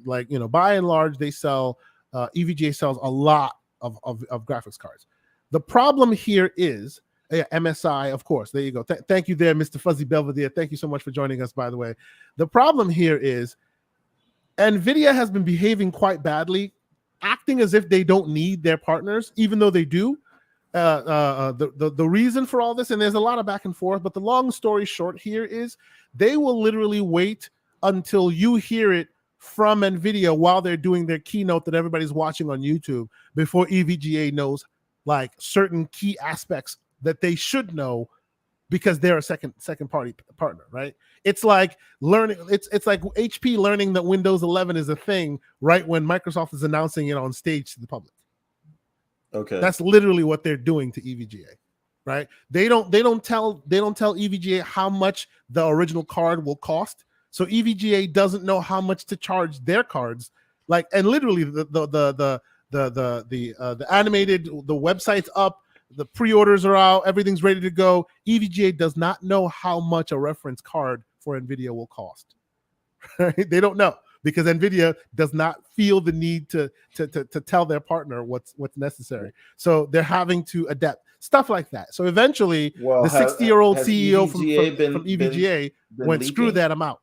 by and large, they sell EVGA sells a lot of graphics cards. The problem here is. Yeah, MSI, of course. There you go. Thank you there, Mr. Fuzzy Belvedere. Thank you so much for joining us, by the way. The problem here is NVIDIA has been behaving quite badly, acting as if they don't need their partners, even though they do. The reason for all this, and there's a lot of back and forth, but the long story short here is they will literally wait until you hear it from NVIDIA while they're doing their keynote that everybody's watching on YouTube before EVGA knows like certain key aspects that they should know because they're a second party partner, right? It's like learning. It's like HP learning that Windows 11 is a thing right when Microsoft is announcing it on stage to the public. Okay, that's literally what they're doing to EVGA, right? They don't tell EVGA how much the original card will cost, so EVGA doesn't know how much to charge their cards. Like, and literally the animated, the website's up. The pre-orders are out. Everything's ready to go. EVGA does not know how much a reference card for NVIDIA will cost. They don't know because NVIDIA does not feel the need to tell their partner what's necessary. So they're having to adapt stuff like that. So eventually, the 60-year-old CEO from EVGA went, "Screw leaking? That, I'm out."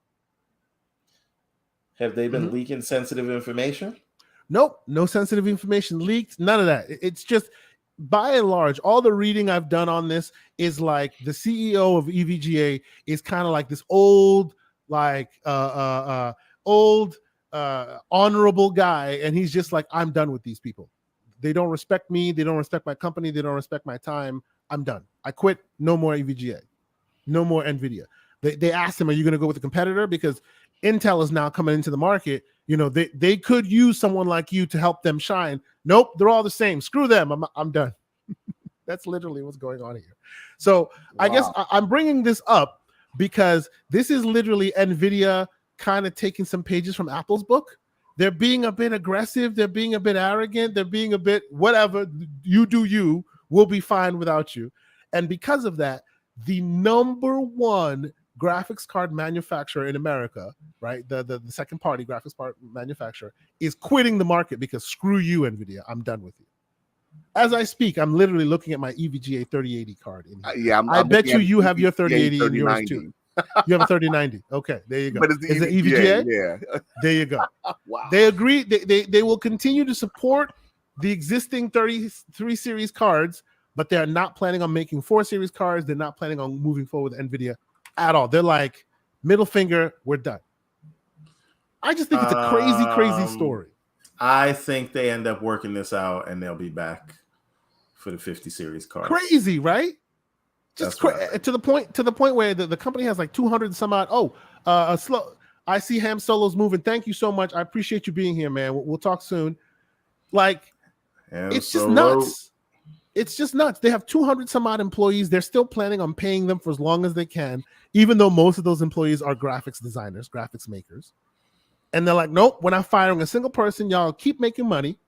Have they been leaking sensitive information? Nope, no sensitive information leaked. None of that. It's just. By and large, all the reading I've done on this is like the CEO of EVGA is kind of like this old, honorable guy, and he's just like, "I'm done with these people. They don't respect me. They don't respect my company. They don't respect my time. I'm done. I quit. No more EVGA. No more NVIDIA." They asked him, "Are you going to go with a competitor?" Because Intel is now coming into the market. They could use someone like you to help them shine. Nope, they're all the same. Screw them. I'm done. That's literally what's going on here. So wow. I guess I'm bringing this up because this is literally NVIDIA kind of taking some pages from Apple's book. They're being a bit aggressive. They're being a bit arrogant. They're being a bit whatever. You do you. We'll be fine without you. And because of that, the number one graphics card manufacturer in America, right? The second party graphics card manufacturer is quitting the market because screw you, NVIDIA. I'm done with you. As I speak, I'm literally looking at my EVGA 3080 card. In here. Yeah, I bet you have your 3080 in yours too. You have a 3090. Okay, there you go. But it's the Is it EVGA? EVGA? Yeah. There you go. Wow. They agree. They will continue to support the existing 33 series cards, but they're not planning on making 4 series cards. They're not planning on moving forward with NVIDIA at all. They're like, middle finger, we're done. I just think it's a crazy story. I think they end up working this out and they'll be back for the 50 series card. Crazy, right? Just to the point where the company has like 200 and some odd. I see Ham Solo's moving. Thank you so much. I appreciate you being here, man. We'll talk soon. Like, it's just nuts. It's just nuts. They have 200 some odd employees. They're still planning on paying them for as long as they can, even though most of those employees are graphics designers, graphics makers. And they're like, nope, we're not firing a single person. Y'all keep making money.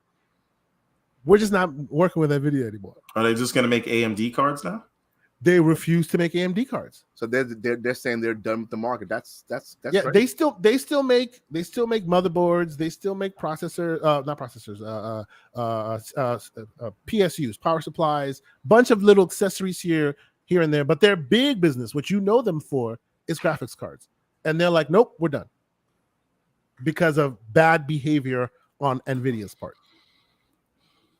We're just not working with NVIDIA anymore. Are they just going to make AMD cards now? They refuse to make AMD cards. So they're saying they're done with the market. That's yeah. great. They still make motherboards. They still make PSUs, power supplies, bunch of little accessories here and there. But their big business, what you know them for, is graphics cards. And they're like, nope, we're done because of bad behavior on NVIDIA's part.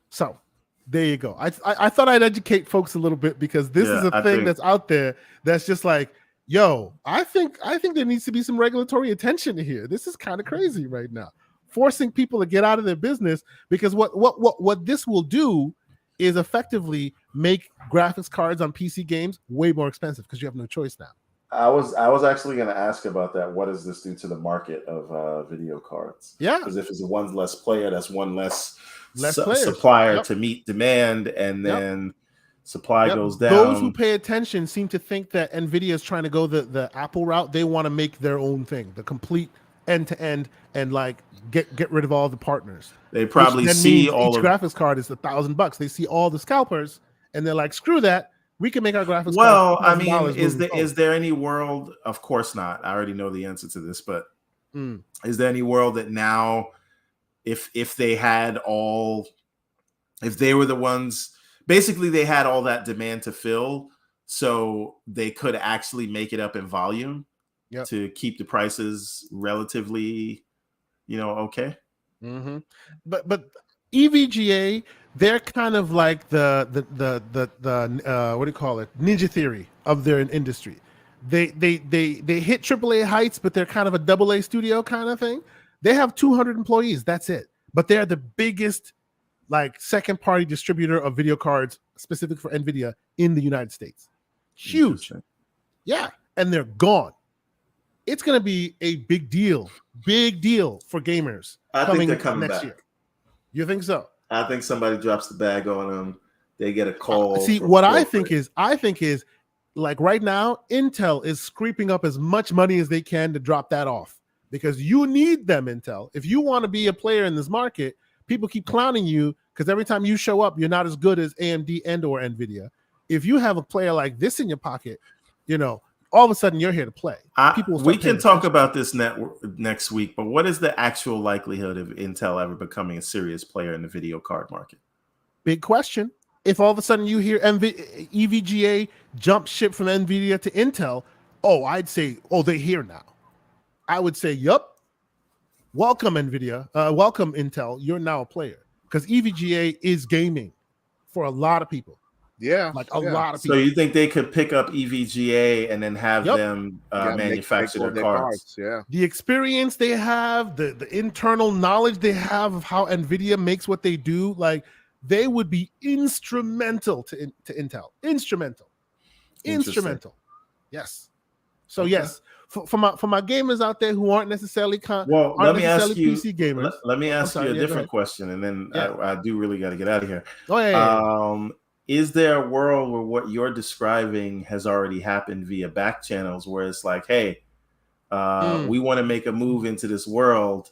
So there you go. I thought I'd educate folks a little bit because this is a thing that's out there that's just like, yo, I think there needs to be some regulatory attention here. This is kind of crazy right now. Forcing people to get out of their business because what this will do is effectively make graphics cards on PC games way more expensive because you have no choice now. I was actually going to ask about that. What does this do to the market of video cards? Yeah, because if it's one less player, that's one less players. Supplier to meet demand, and then supply goes down. Those who pay attention seem to think that NVIDIA is trying to go the Apple route. They want to make their own thing, the complete end-to-end, and like get rid of all the partners. They probably see all each graphics card is $1,000. They see all the scalpers, and they're like, screw that. We can make our graphics. Well, I mean, is there any world? Of course not. I already know the answer to this, but is there any world that now, if they were the ones, basically they had all that demand to fill, so they could actually make it up in volume to keep the prices relatively, okay. Mm-hmm. But EVGA, they're kind of like the what do you call it? Ninja Theory of their industry. They hit AAA heights, but they're kind of a AA studio kind of thing. They have 200 employees. That's it. But they're the biggest like second party distributor of video cards specific for NVIDIA in the United States. Huge. Yeah. And they're gone. It's going to be a big deal for gamers. I think they're coming next back. year. You think so? I think somebody drops the bag on them. They get a call. See, what I think is like right now, Intel is scraping up as much money as they can to drop that off because you need them, Intel. If you want to be a player in this market, people keep clowning you because every time you show up, you're not as good as AMD and or NVIDIA. If you have a player like this in your pocket, all of a sudden you're here to play. We can talk about this next week, but what is the actual likelihood of Intel ever becoming a serious player in the video card market? Big question. If all of a sudden you hear EVGA jump ship from NVIDIA to Intel, I'd say, they're here now. I would say, yup. Welcome, NVIDIA. Welcome, Intel. You're now a player. Because EVGA is gaming for a lot of people. Yeah, like a lot of people. So you think they could pick up EVGA and then have them manufacture their cards? Yeah. The experience they have, the internal knowledge they have of how NVIDIA makes what they do, like they would be instrumental to Intel. Instrumental. Yes. So yes, for my gamers out there who aren't necessarily let me ask you PC gamers. Let me ask you a different question, and then I do really got to get out of here. Is there a world where what you're describing has already happened via back channels where it's like, hey, we want to make a move into this world.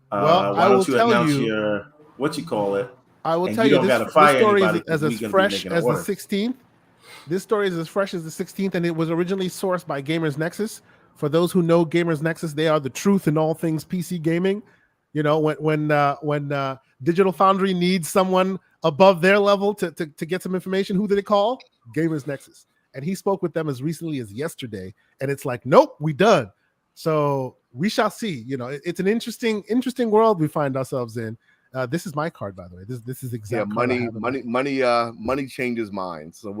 Why don't you announce your, what you call it? I will tell you, this story is as fresh as the 16th. This story is as fresh as the 16th, and it was originally sourced by Gamers Nexus. For those who know Gamers Nexus, they are the truth in all things PC gaming. When Digital Foundry needs someone above their level to get some information, who do they call? Gamers Nexus. and he spoke with them as recently as yesterday, and it's like, nope, we done. So we shall see. You know, it's an interesting world we find ourselves in. This is my card, by the way. This is exactly money changes minds. So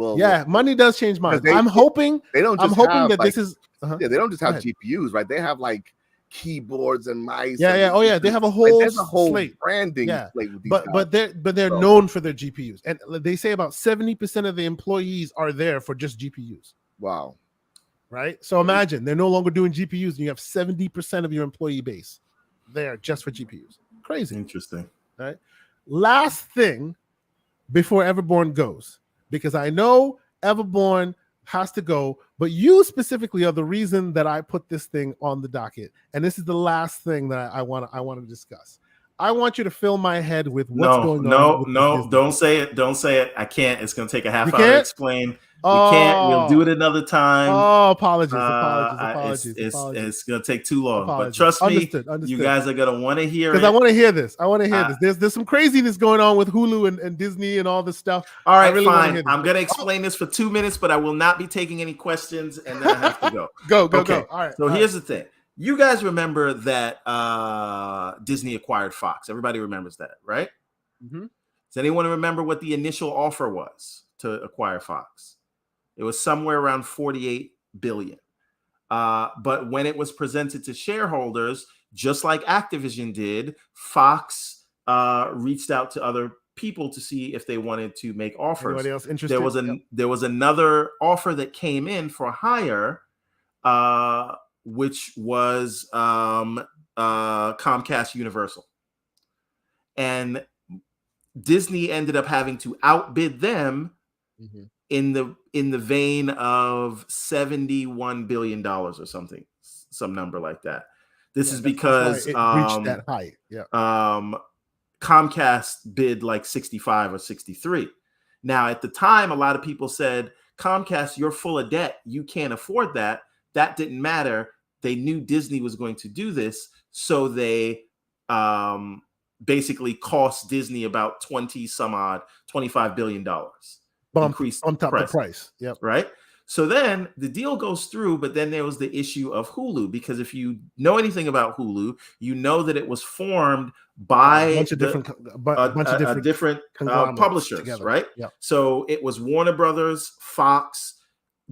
money does change minds. I'm hoping they don't. I'm hoping that this is. They don't just have GPUs, right? They have like keyboards and mice. Oh yeah, they have a whole, there's a whole slate. branding slate with these but they're known for their GPUs, and they say about 70% of the employees are there for just GPUs. Wow. Right? So imagine they're no longer doing GPUs, and you have 70% of your employee base there just for GPUs. Crazy. Interesting. Right? Last thing before Everborn goes, because I know Everborn has to go, but you specifically are the reason that I put this thing on the docket, and this is the last thing that I want to discuss. I want you to fill my head with what's going on. No, don't say it. I can't. It's going to take a half hour to explain. We can't. We'll do it another time. Oh, apologies. It's going to take too long. But trust me, you guys are going to want to hear it. Because I want to hear this. There's some craziness going on with Hulu and Disney and all this stuff. All right, fine. I'm going to explain this for 2 minutes, but I will not be taking any questions, and then I have to go. Go. All right. So here's the thing. You guys remember that Disney acquired Fox. Everybody remembers that, right? Mm-hmm. Does anyone remember what the initial offer was to acquire Fox? It was somewhere around $48 billion. But when it was presented to shareholders, just like Activision did, Fox reached out to other people to see if they wanted to make offers. Anybody else interested? There was another offer that came in for hire, which was Comcast Universal. And Disney ended up having to outbid them in the vein of $71 billion or something, some number like that. This is because it reached that height. Yeah. Comcast bid like 65 or 63. Now, at the time, a lot of people said, Comcast, you're full of debt. You can't afford that. That didn't matter. They knew Disney was going to do this, so they basically cost Disney about $25 billion. Increased on top of the price. Yep. Right. So then the deal goes through, but then there was the issue of Hulu, because if you know anything about Hulu, you know that it was formed by a bunch of different publishers, together. Right? Yep. So it was Warner Brothers, Fox,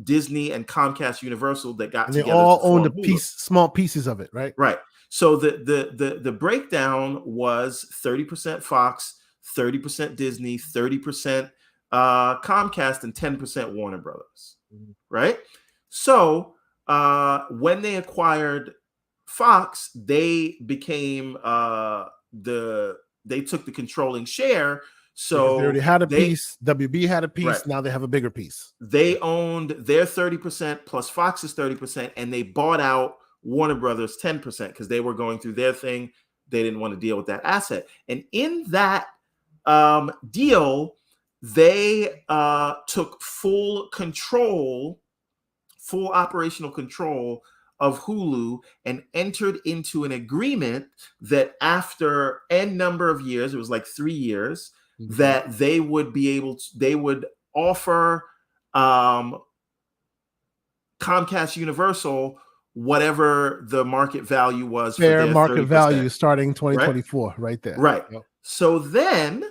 Disney, and Comcast Universal that got together. They all owned small pieces of it, right? Right. So the breakdown was 30% Fox, 30% Disney, 30% Comcast, and 10% Warner Brothers. Right. So when they acquired Fox, they became they took the controlling share. So they already had a piece. WB had a piece. Right. Now they have a bigger piece. They owned their 30% plus Fox's 30%, and they bought out Warner Brothers 10% because they were going through their thing. They didn't want to deal with that asset. And in that deal, they took full operational control of Hulu and entered into an agreement that after N number of years, it was like 3 years, that they would be able to, they would offer Comcast Universal whatever the market value was. Fair market value starting 2024, right there. Right. Yep. So then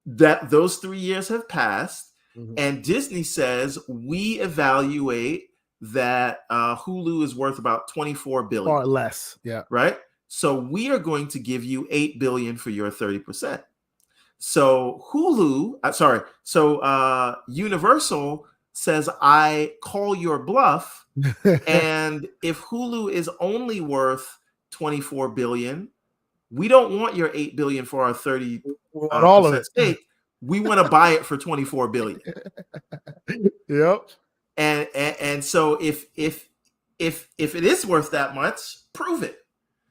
that those 3 years have passed, and Disney says we evaluate that Hulu is worth about $24 billion or less. Yeah. Right. So we are going to give you $8 billion for your 30%. So Universal says, I call your bluff. And if Hulu is only worth $24 billion, we don't want your $8 billion for our 30% all of it. stake. We want to buy it for $24 billion. Yep. And so if it is worth that much, prove it.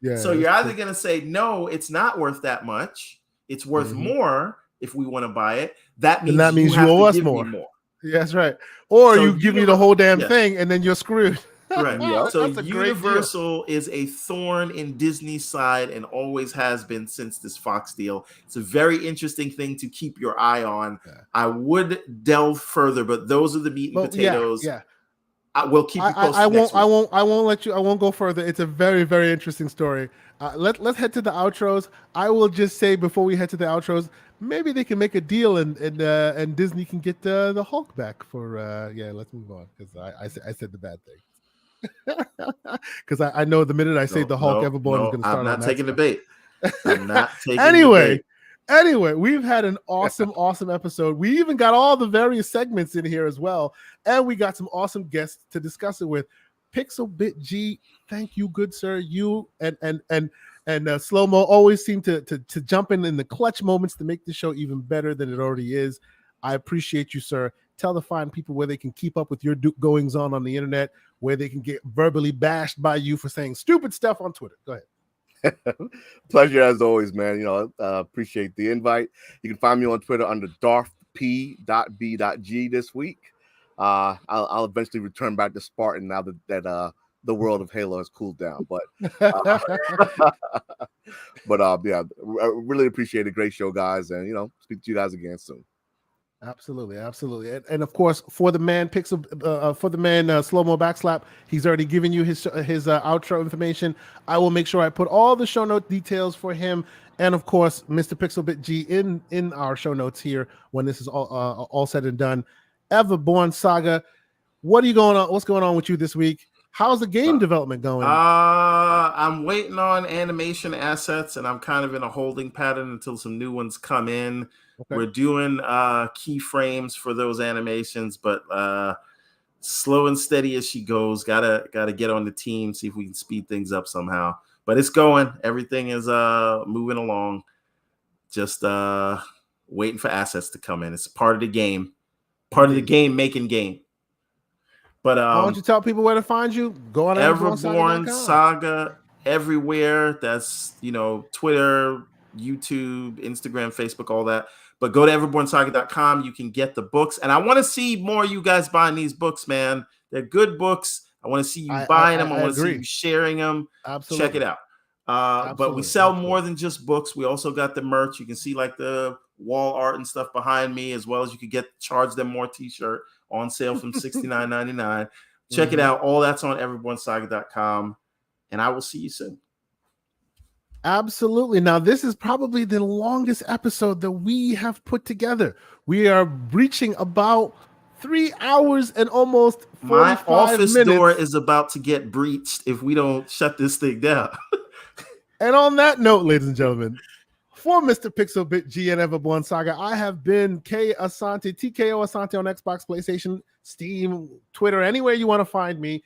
Yeah. So you're either going to say, no, it's not worth that much. It's worth more if we want to buy it. That means you owe us more. Yeah, that's right. Or so you give me the whole damn thing and then you're screwed. Correct. Yep. So That's a great deal. Universal is a thorn in Disney's side and always has been since this Fox deal. It's a very interesting thing to keep your eye on. Yeah. I would delve further, but those are the meat and Well, potatoes. Yeah. I will keep you posted. I next won't. week. I won't let you. I won't go further. It's a very, very interesting story. Let's head to the outros. I will just say before we head to the outros, maybe they can make a deal and Disney can get the Hulk back for. Let's move on because I said the bad thing. Because I know the minute I say the Hulk Everborn is going to start. I'm not on taking that debate. I'm not taking anyway. debate. Anyway, we've had an awesome episode. We even got all the various segments in here as well, and we got some awesome guests to discuss it with. Pixel G, thank you, good sir. You and Slow Mo always seem to jump in the clutch moments to make the show even better than it already is. I appreciate you, sir. Tell the fine people where they can keep up with your goings on the internet, where they can get verbally bashed by you for saying stupid stuff on Twitter. Go ahead. Pleasure as always, man. Appreciate the invite. You can find me on Twitter under darthp.b.g this week. I'll eventually return back to Spartan now that the world of Halo has cooled down. But I really appreciate it. Great show, guys, and speak to you guys again soon. Absolutely. And of course, for the man Slow Mo Backslap, he's already given you his outro information. I will make sure I put all the show note details for him, and of course, Mr. Pixelbit G in our show notes here when this is all said and done. Everborn Saga, what's going on with you this week? How's the game development going? I'm waiting on animation assets, and I'm kind of in a holding pattern until some new ones come in. Okay. We're doing keyframes for those animations, but slow and steady as she goes. Gotta get on the team, see if we can speed things up somehow. But it's going. Everything is moving along. Just waiting for assets to come in. It's part of the game. Part of the game making game. But why don't you tell people where to find you? Go on Everborn Saga everywhere. That's Twitter, YouTube, Instagram, Facebook, all that. But go to everbornsaga.com. You can get the books. And I want to see more of you guys buying these books, man. They're good books. I want to see you buying them. I want to see you sharing them. Absolutely. Check it out. But we sell more than just books. We also got the merch. You can see like the wall art and stuff behind me, as well as you could charge them more t-shirt on sale from $69.99. Check it out. All that's on everbornsaga.com. And I will see you soon. Absolutely. Now, this is probably the longest episode that we have put together. We are reaching about 3 hours and almost 45 minutes. My office door is about to get breached if we don't shut this thing down. And on that note, ladies and gentlemen, for Mr. Pixelbit G and Everborn Saga, I have been K Asante, TKO Asante on Xbox, PlayStation, Steam, Twitter, anywhere you want to find me.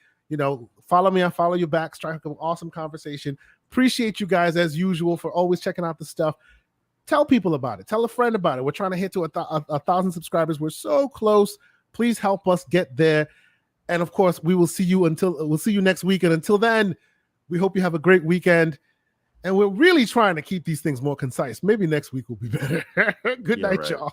Follow me. I follow you back. Strike an awesome conversation. Appreciate you guys as usual for always checking out the stuff. Tell people about it. Tell a friend about it. We're trying to hit to 1,000 subscribers. We're so close. Please help us get there. And of course, we'll see you next week. And until then, we hope you have a great weekend. And we're really trying to keep these things more concise. Maybe next week will be better. Good night, y'all.